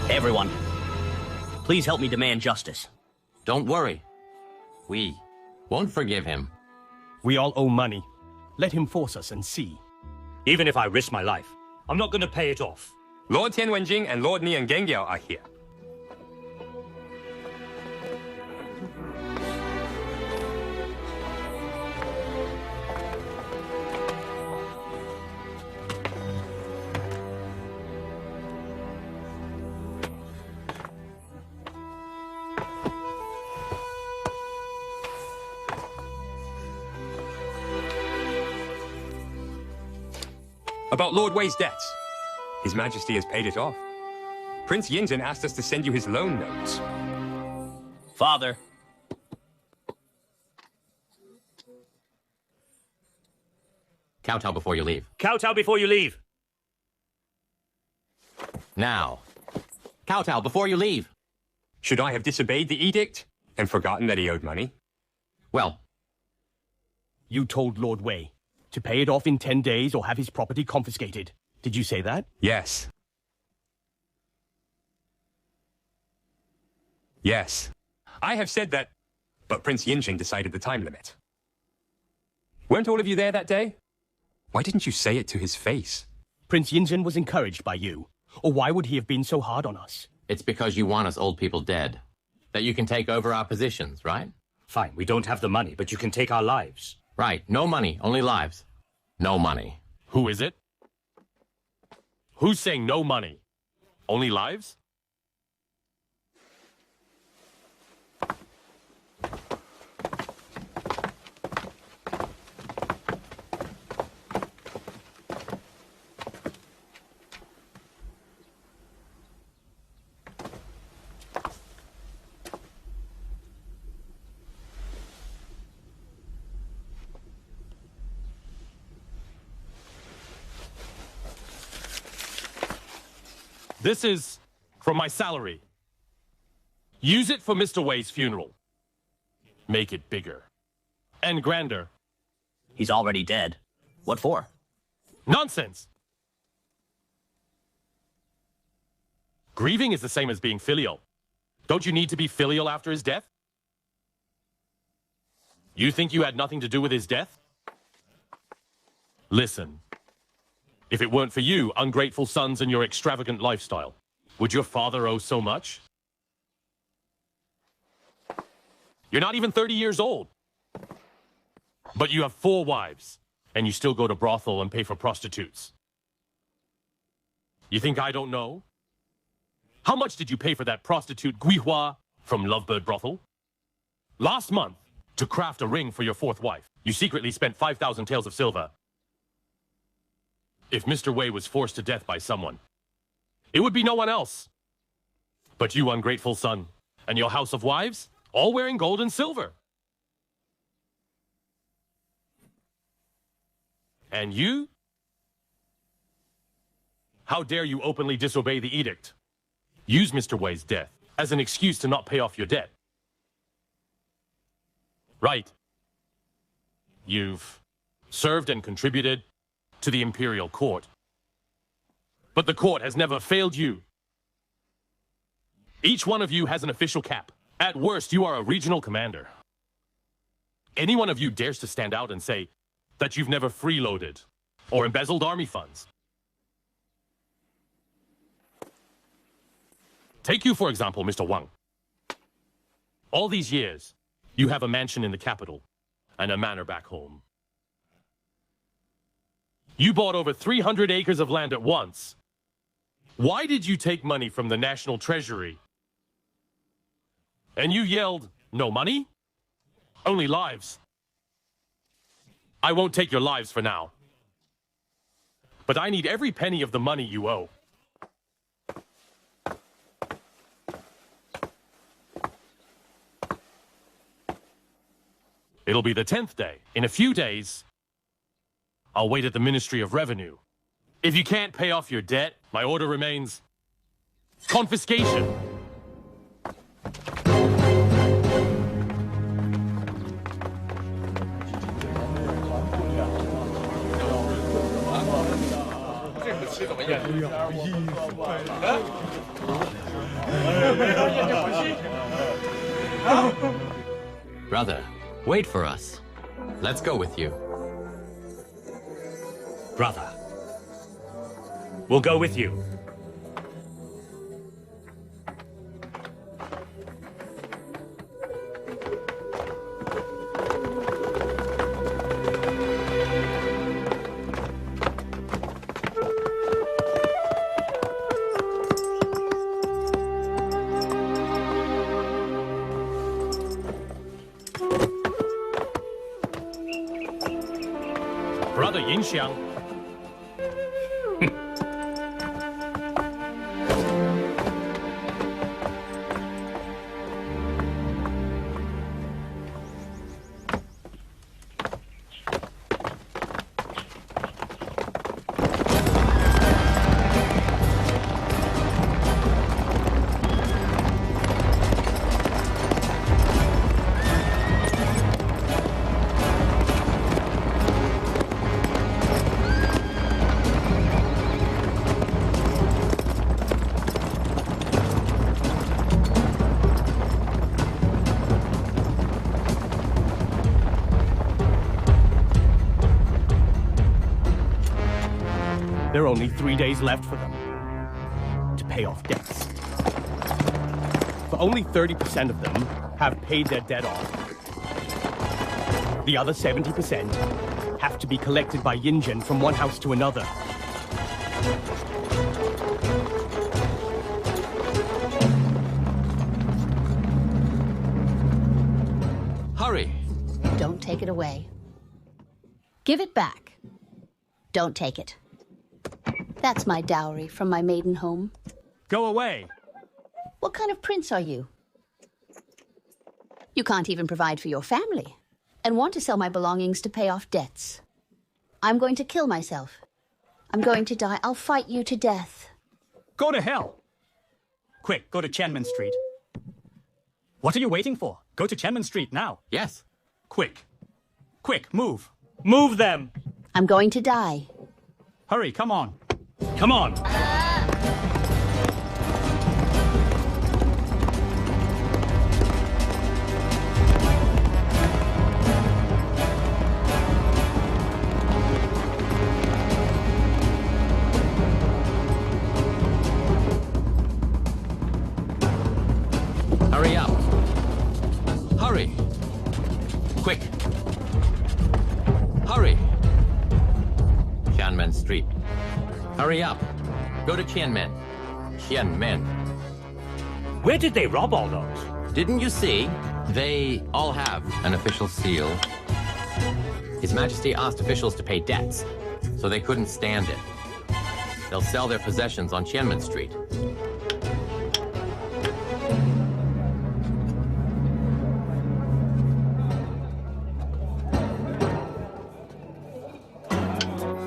Everyone, please help me demand justice. Don't worry. We won't forgive him. We all owe money. Let him force us and see. Even if I risk my life, I'm not going to pay it off. Lord Tian Wenjing and Lord Nian Gengyao are here. About Lord Wei's debts. His Majesty has paid it off. Prince Yingzhen asked us to send you his loan notes. Father. Kowtow before you leave. Kowtow before you leave. Now. Kowtow before you leave. Should I have disobeyed the edict and forgotten that he owed money? Well, you told Lord Wei to pay it off in 10 days or have his property confiscated. Did you say that? Yes. Yes. I have said that, but Prince Yingzhen decided the time limit. Weren't all of you there that day? Why didn't you say it to his face? Prince Yingzhen was encouraged by you. Or why would he have been so hard on us? it's because you want us old people dead. That you can take over our positions, right? Fine, we don't have the money, but you can take our lives. Right, no money, only lives. No money. Who is it? Who's saying no money? Only lives? This is from my salary. Use it for Mr. Wei's funeral. Make it bigger. And grander. He's already dead. What for? Nonsense! Grieving is the same as being filial. Don't you need to be filial after his death? You think you had nothing to do with his death? Listen. If it weren't for you, ungrateful sons, and your extravagant lifestyle, would your father owe so much? You're not even 30 years old. But you have 4 wives, and you still go to brothel and pay for prostitutes. You think I don't know? How much did you pay for that prostitute Guihua from Lovebird Brothel? Last month, to craft a ring for your 4th wife, you secretly spent 5,000 taels of silver. If Mr. Wei was forced to death by someone, it would be no one else. But you ungrateful son, and your house of wives, all wearing gold and silver. And you? How dare you openly disobey the edict? Use Mr. Wei's death as an excuse to not pay off your debt. Right. You've served and contributed to the imperial court. But the court has never failed you. Each one of you has an official cap. At worst, you are a regional commander. Any one of you dares to stand out and say that you've never freeloaded or embezzled army funds. Take you, for example, Mr. Wang. All these years, you have a mansion in the capital and a manor back home. You bought over 300 acres of land at once Why did you take money from the National Treasury? And you yelled, no money? Only lives. I won't take your lives for now. But I need every penny of the money you owe. It'll be the 10th day. In a few days, I'll wait at the Ministry of Revenue. If you can't pay off your debt, my order remains confiscation. Brother, wait for us. Let's go with you. Brother, we'll go with you. Brother Yongzheng. There are only 3 days left for them to pay off debts. But only 30% of them have paid their debt off. The other 70% have to be collected by Yongzheng from one house to another. Hurry! Don't take it away. Give it back. Don't take it. That's my dowry from my maiden home. Go away. What kind of prince are you? You can't even provide for your family and want to sell my belongings to pay off debts. I'm going to kill myself. I'm going to die. I'll fight you to death. Go to hell. Quick, go to Tiananmen Street. What are you waiting for? Go to Tiananmen Street now. Yes. Quick. Quick, move. Move them! I'm going to die. Hurry, come on. Come on! Hurry up. Hurry. Quick. Hurry. Tiananmen Street. Hurry up. Go to Tiananmen. Tiananmen. Where did they rob all those? Didn't you see? They all have an official seal. His Majesty asked officials to pay debts, so they couldn't stand it. They'll sell their possessions on Tiananmen Street.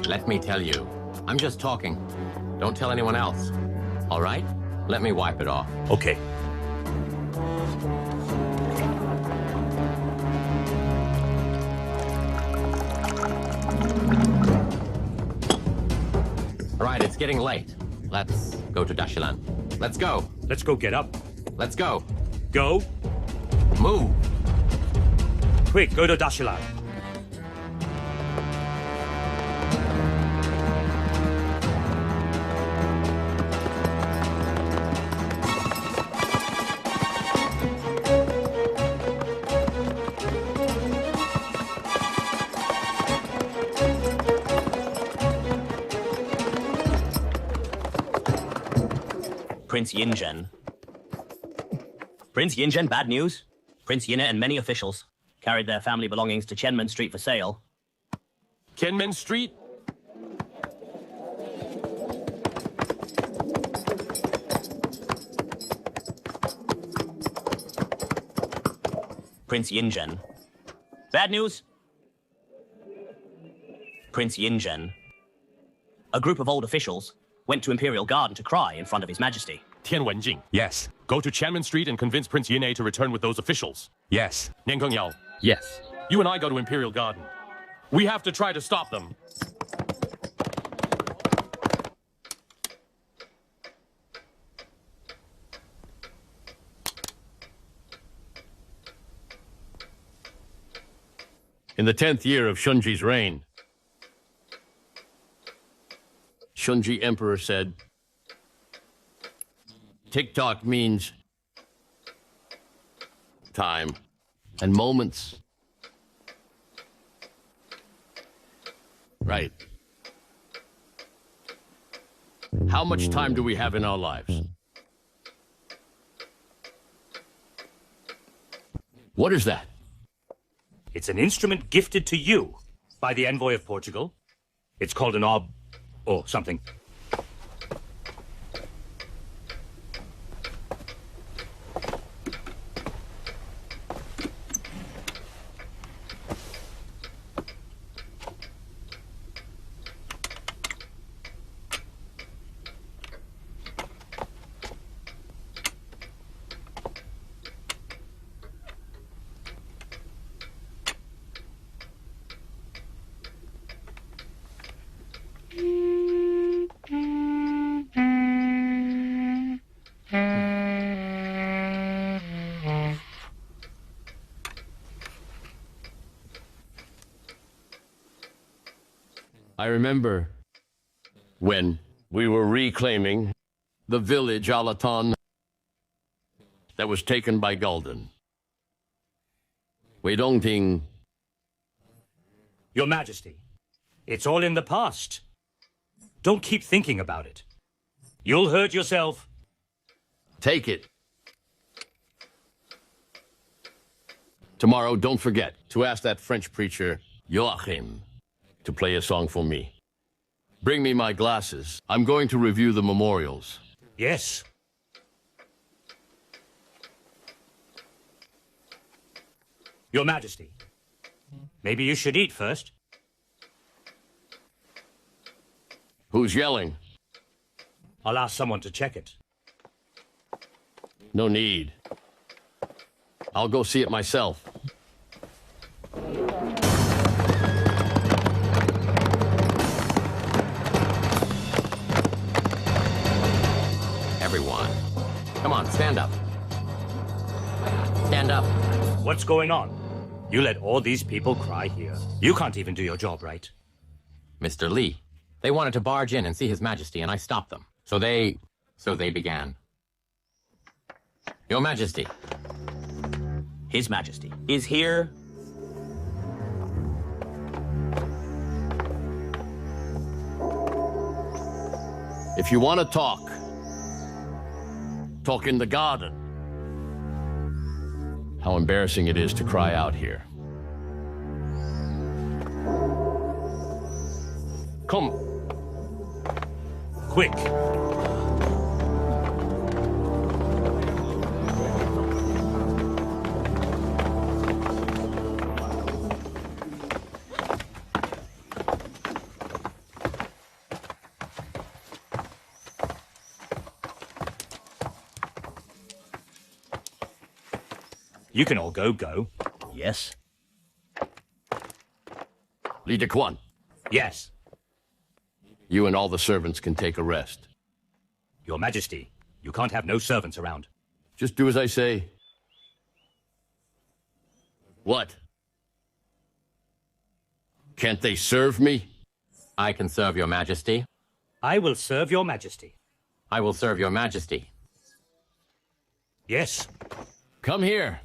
Let me tell you, I'm just talking. Don't tell anyone else. All right? Let me wipe it off. Okay. All right, it's getting late. Let's go to Dashilan. Let's go. Let's go get up. Let's go. Go. Move. Quick, go to Dashilan. Prince Yingzhen. Prince Yingzhen, bad news. Prince Yinne and many officials carried their family belongings to Tianmen Street for sale. Tianmen Street? Prince Yingzhen. Bad news. Prince Yingzhen. A group of old officials went to Imperial Garden to cry in front of His Majesty. Tian Wenjing. Yes. Go to Tianmen Street and convince Prince Yinne to return with those officials. Yes. Nian Geng Yao. Yes. You and I go to Imperial Garden. We have to try to stop them. In the 10th year of Shunji's reign, Shunji Emperor said, "Tick-tock means time and moments." Right. How much time do we have in our lives? What is that? It's an instrument gifted to you by the envoy of Portugal. It's called an or something. I remember when we were reclaiming the village Alaton that was taken by Gulden. Weidongting. Your Majesty, it's all in the past. Don't keep thinking about it. You'll hurt yourself. Take it. Tomorrow, don't forget to ask that French preacher, Joachim, to play a song for me. Bring me my glasses. I'm going to review the memorials. Yes. Your Majesty, maybe you should eat first. Who's yelling? I'll ask someone to check it. No need. I'll go see it myself. Everyone. Come on, stand up. Stand up. What's going on? You let all these people cry here. You can't even do your job right. Mr. Li, they wanted to barge in and see His Majesty, and I stopped them. So they began. Your Majesty. His Majesty is here. If you want to talk in the garden. How embarrassing it is to cry out here. Come. Quick. You can all go. Yes. Li De Quan. Yes. You and all the servants can take a rest. Your Majesty, you can't have no servants around. Just do as I say. What? Can't they serve me? I can serve Your Majesty. I will serve Your Majesty. I will serve Your Majesty. Yes. Come here.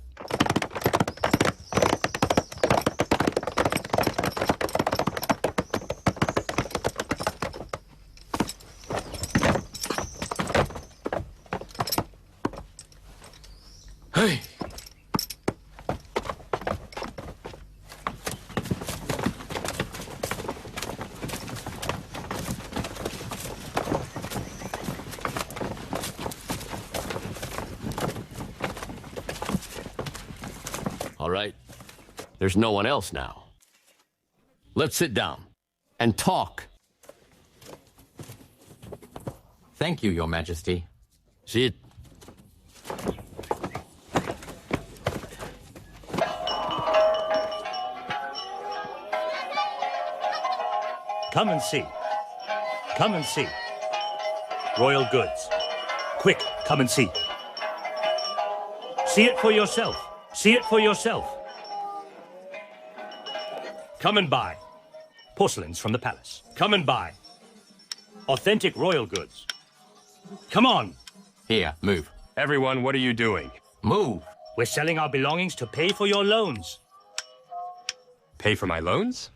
There's no one else now. Let's sit down and talk. Thank you, Your Majesty. Sit. Come and see. Come and see. Royal goods. Quick, come and see. See it for yourself. See it for yourself. Come and buy. Porcelains from the palace. Come and buy. Authentic royal goods. Come on. Here, move. Everyone, what are you doing? Move. We're selling our belongings to pay for your loans. Pay for my loans?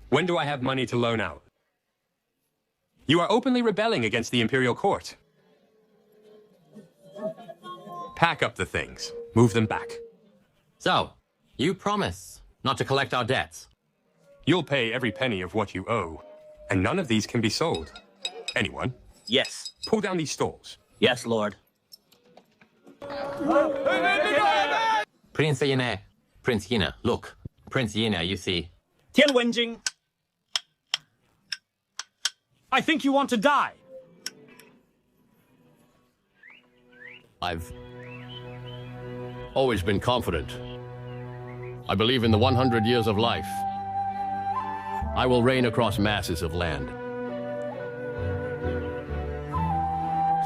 When do I have money to loan out? You are openly rebelling against the imperial court. Pack up the things. Move them back. So, you promise not to collect our debts? You'll pay every penny of what you owe, and none of these can be sold. Anyone? Yes. Pull down these stalls. Yes, Lord. Prince Yine. Prince Yine, look. Prince Yine, you see. Tian Wenjing. I think you want to die. I've always been confident. I believe in the 100 years of life. I will reign across masses of land.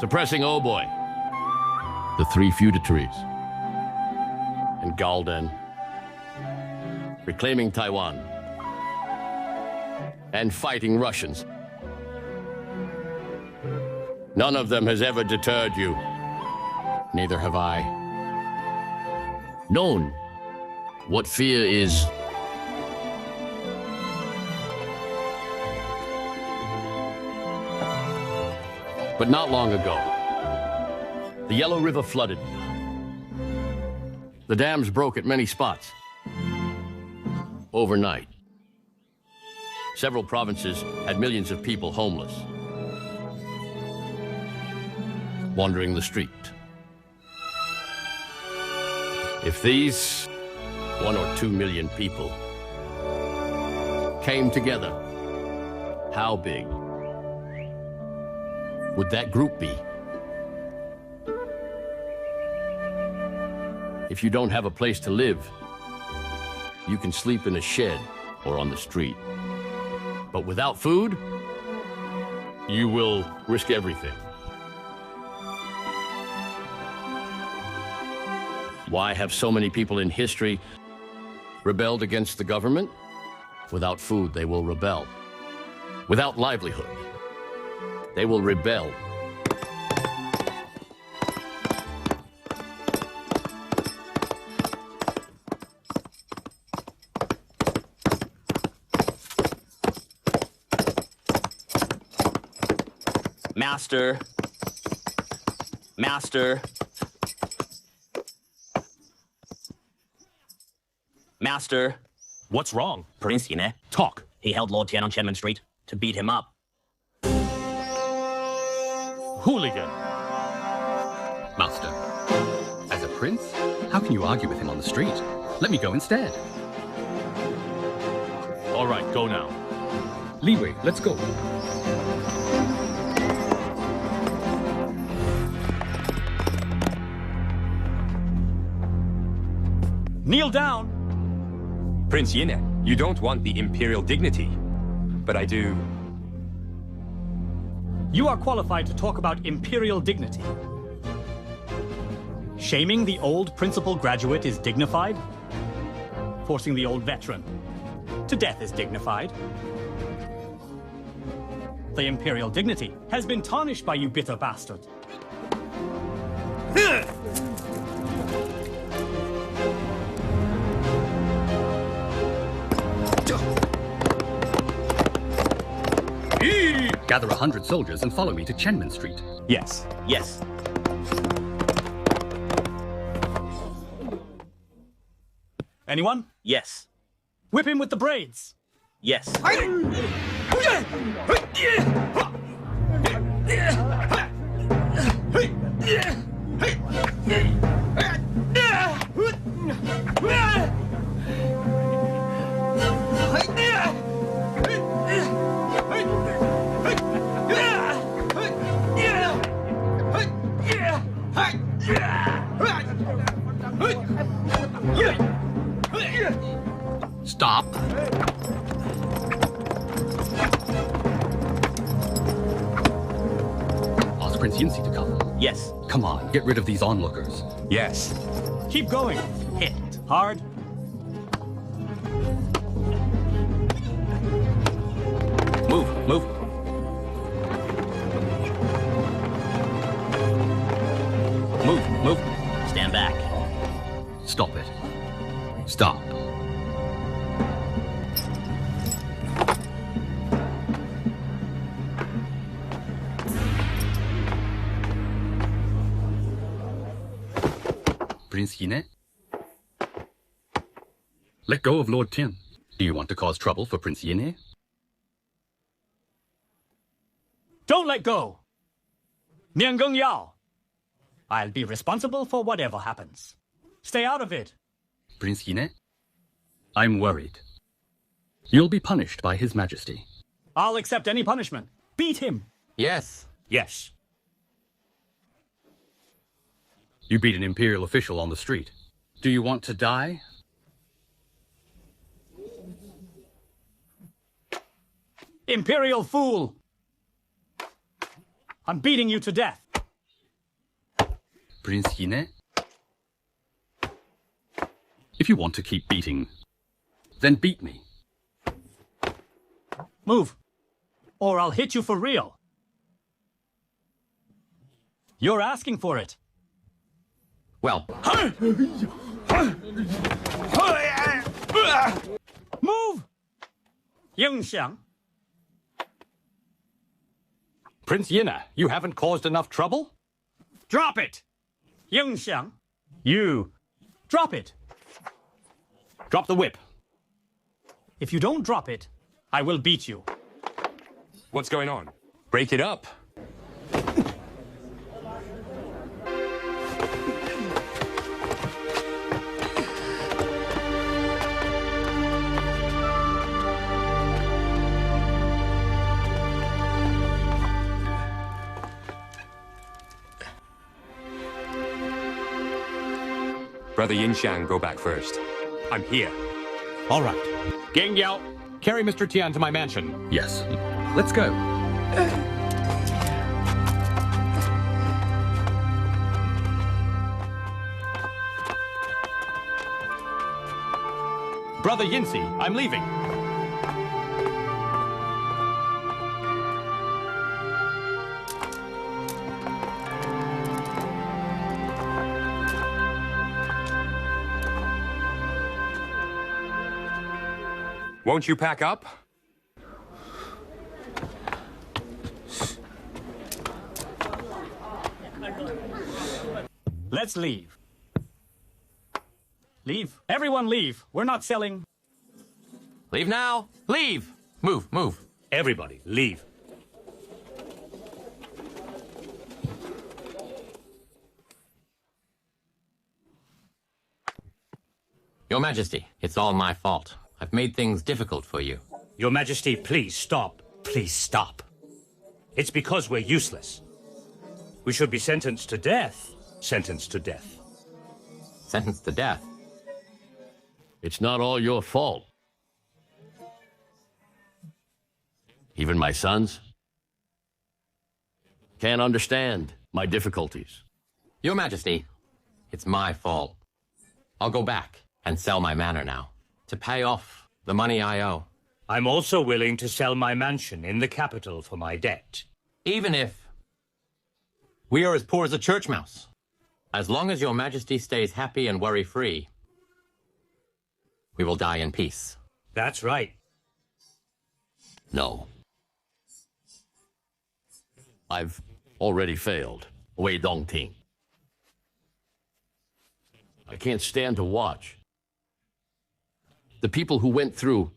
Suppressing Oh Boy, the three feudatories, and Galden, reclaiming Taiwan, and fighting Russians. None of them has ever deterred you. Neither have I. Known what fear is. But not long ago, the Yellow River flooded. The dams broke at many spots. Overnight, several provinces had millions of people homeless, wandering the street. If these 1 or 2 million people came together, how big would that group be? If you don't have a place to live, you can sleep in a shed or on the street. But without food, you will risk everything. Why have so many people in history rebelled against the government? Without food, they will rebel. Without livelihood, they will rebel. Master. Master. Master. What's wrong? Prince Yine. Talk. He held Lord Tian on Tiananmen Street to beat him up. Hooligan. Master, as a prince, how can you argue with him on the street? Let me go instead. All right, go now. Liwei, let's go. Kneel down. Prince Yine, you don't want the imperial dignity, but I do. You are qualified to talk about imperial dignity. Shaming the old principal graduate is dignified. Forcing the old veteran to death is dignified. The imperial dignity has been tarnished by you bitter bastard. Gather 100 soldiers and follow me to Tiananmen Street. Yes. Yes. Anyone? Yes. Whip him with the braids. Yes. Prince Yinzi to come? Yes. Come on, get rid of these onlookers. Yes. Keep going. Hit. Hard. Move, move. Move, move. Stand back. Stop it. Stop. Prince Yine? Let go of Lord Tian. Do you want to cause trouble for Prince Yine? Don't let go. Niangeng Yao. I'll be responsible for whatever happens. Stay out of it. Prince Yine? I'm worried. You'll be punished by His Majesty. I'll accept any punishment. Beat him. Yes. Yes. You beat an imperial official on the street. Do you want to die? Imperial fool. I'm beating you to death. Prince Yine? If you want to keep beating, then beat me. Move, or I'll hit you for real. You're asking for it. Well, move! Yongzheng. Prince Yine, you haven't caused enough trouble? Drop it! Yongzheng. You. Drop it. Drop the whip. If you don't drop it, I will beat you. What's going on? Break it up. Brother Yinxiang, go back first. I'm here. All right. Gang Yao, carry Mr. Tian to my mansion. Yes. Let's go. Brother Yinzi, I'm leaving. Won't you pack up? Let's leave. Leave. Everyone leave. We're not selling. leave now. Leave. Move, move. Everybody, leave. Your Majesty, it's all my fault. I've made things difficult for you. Your Majesty, please stop. Please stop. It's because we're useless. We should be sentenced to death. Sentenced to death. Sentenced to death? It's not all your fault. Even my sons can't understand my difficulties. Your Majesty, it's my fault. I'll go back and sell my manor now to pay off the money I owe. I'm also willing to sell my mansion in the capital for my debt. Even if we are as poor as a church mouse. As long as Your Majesty stays happy and worry-free, we will die in peace. That's right. No. I've already failed. Wei Dongting. I can't stand to watch the people who went through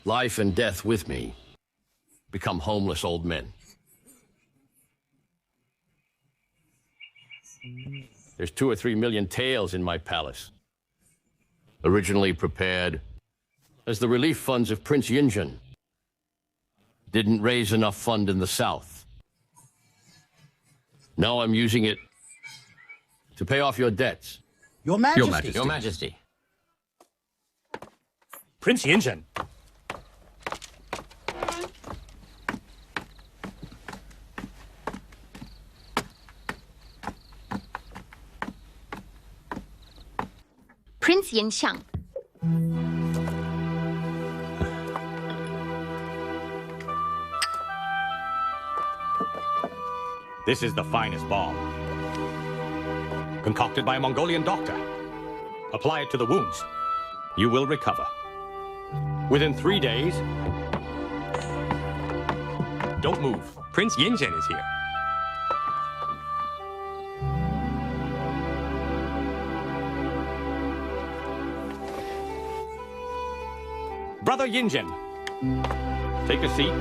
life and death with me become homeless old men. There's 2 or 3 million taels in my palace, originally prepared as the relief funds of Prince Yingzhen. Didn't raise enough fund in the south. Now I'm using it to pay off your debts. Your Majesty. Your Majesty. Your Majesty. Prince Yingzhen. Prince Yongzheng. This is the finest balm. Concocted by a Mongolian doctor. Apply it to the wounds. You will recover. Within 3 days. Don't move. Prince Yongzheng is here. Brother Yongzheng, take a seat.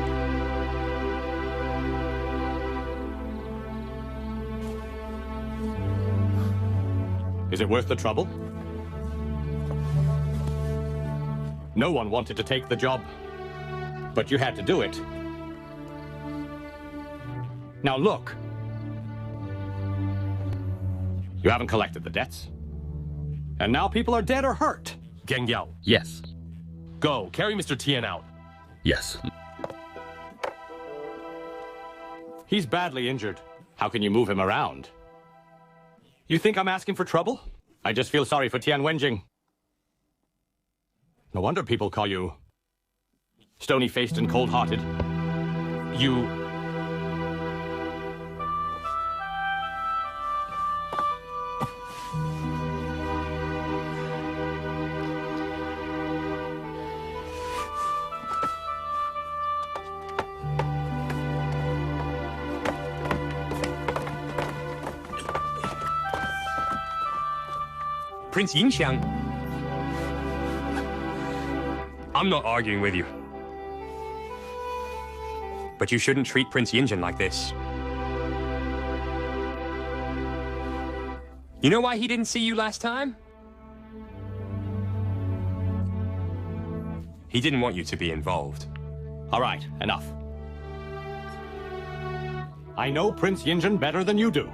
Is it worth the trouble? No one wanted to take the job, but you had to do it. Now look. You haven't collected the debts. And now people are dead or hurt. Geng Yao. Yes. Go, carry Mr. Tian out. Yes. He's badly injured. How can you move him around? You think I'm asking for trouble? I just feel sorry for Tian Wenjing. No wonder people call you stony-faced and cold-hearted. You... Prince Yongzheng. I'm not arguing with you. But you shouldn't treat Prince Yongzheng like this. You know why he didn't see you last time? He didn't want you to be involved. All right, enough. I know Prince Yongzheng better than you do.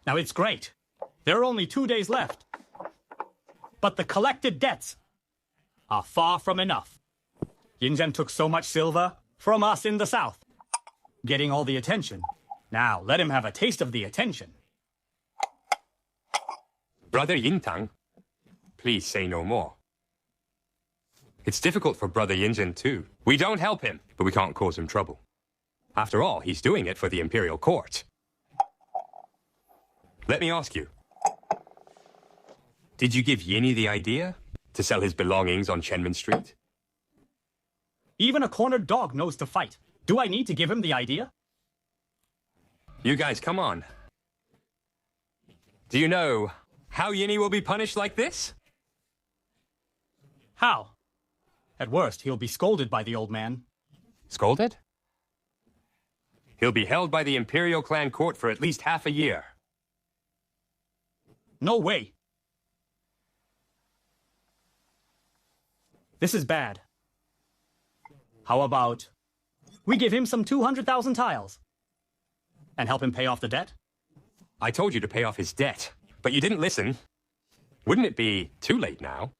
Now it's great. There are only 2 days left. But the collected debts are far from enough. Yongzheng took so much silver from us in the south, getting all the attention. Now let him have a taste of the attention. Brother Yintang, please say no more. It's difficult for Brother Yongzheng too. We don't help him, but we can't cause him trouble. After all, he's doing it for the imperial court. Let me ask you. Did you give Yinny the idea to sell his belongings on Chenmin Street? Even a cornered dog knows to fight. Do I need to give him the idea? You guys, come on. Do you know how Yinny will be punished like this? How? At worst, he'll be scolded by the old man. Scolded? He'll be held by the Imperial Clan Court for at least half a year. No way. This is bad. How about we give him some 200,000 tiles and help him pay off the debt? I told you to pay off his debt, but you didn't listen. Wouldn't it be too late now?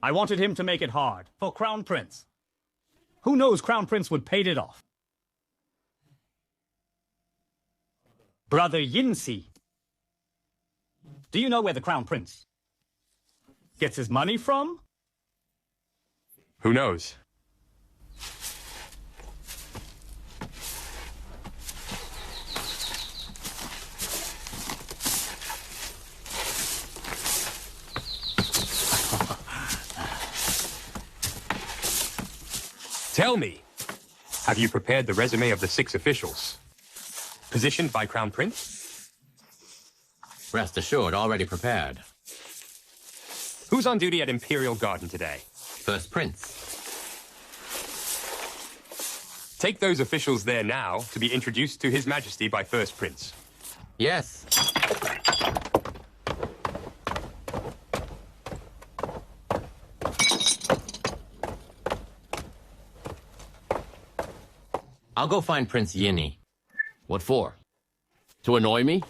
I wanted him to make it hard for Crown Prince. Who knows Crown Prince would pay it off? Brother Yinsi. Do you know where the Crown Prince gets his money from? Who knows? Tell me, have you prepared the resume of the 6 officials positioned by Crown Prince? Rest assured, already prepared. Who's on duty at Imperial Garden today? First Prince. Take those officials there now to be introduced to His Majesty by First Prince. Yes. I'll go find Prince Yinny. What for? To annoy me?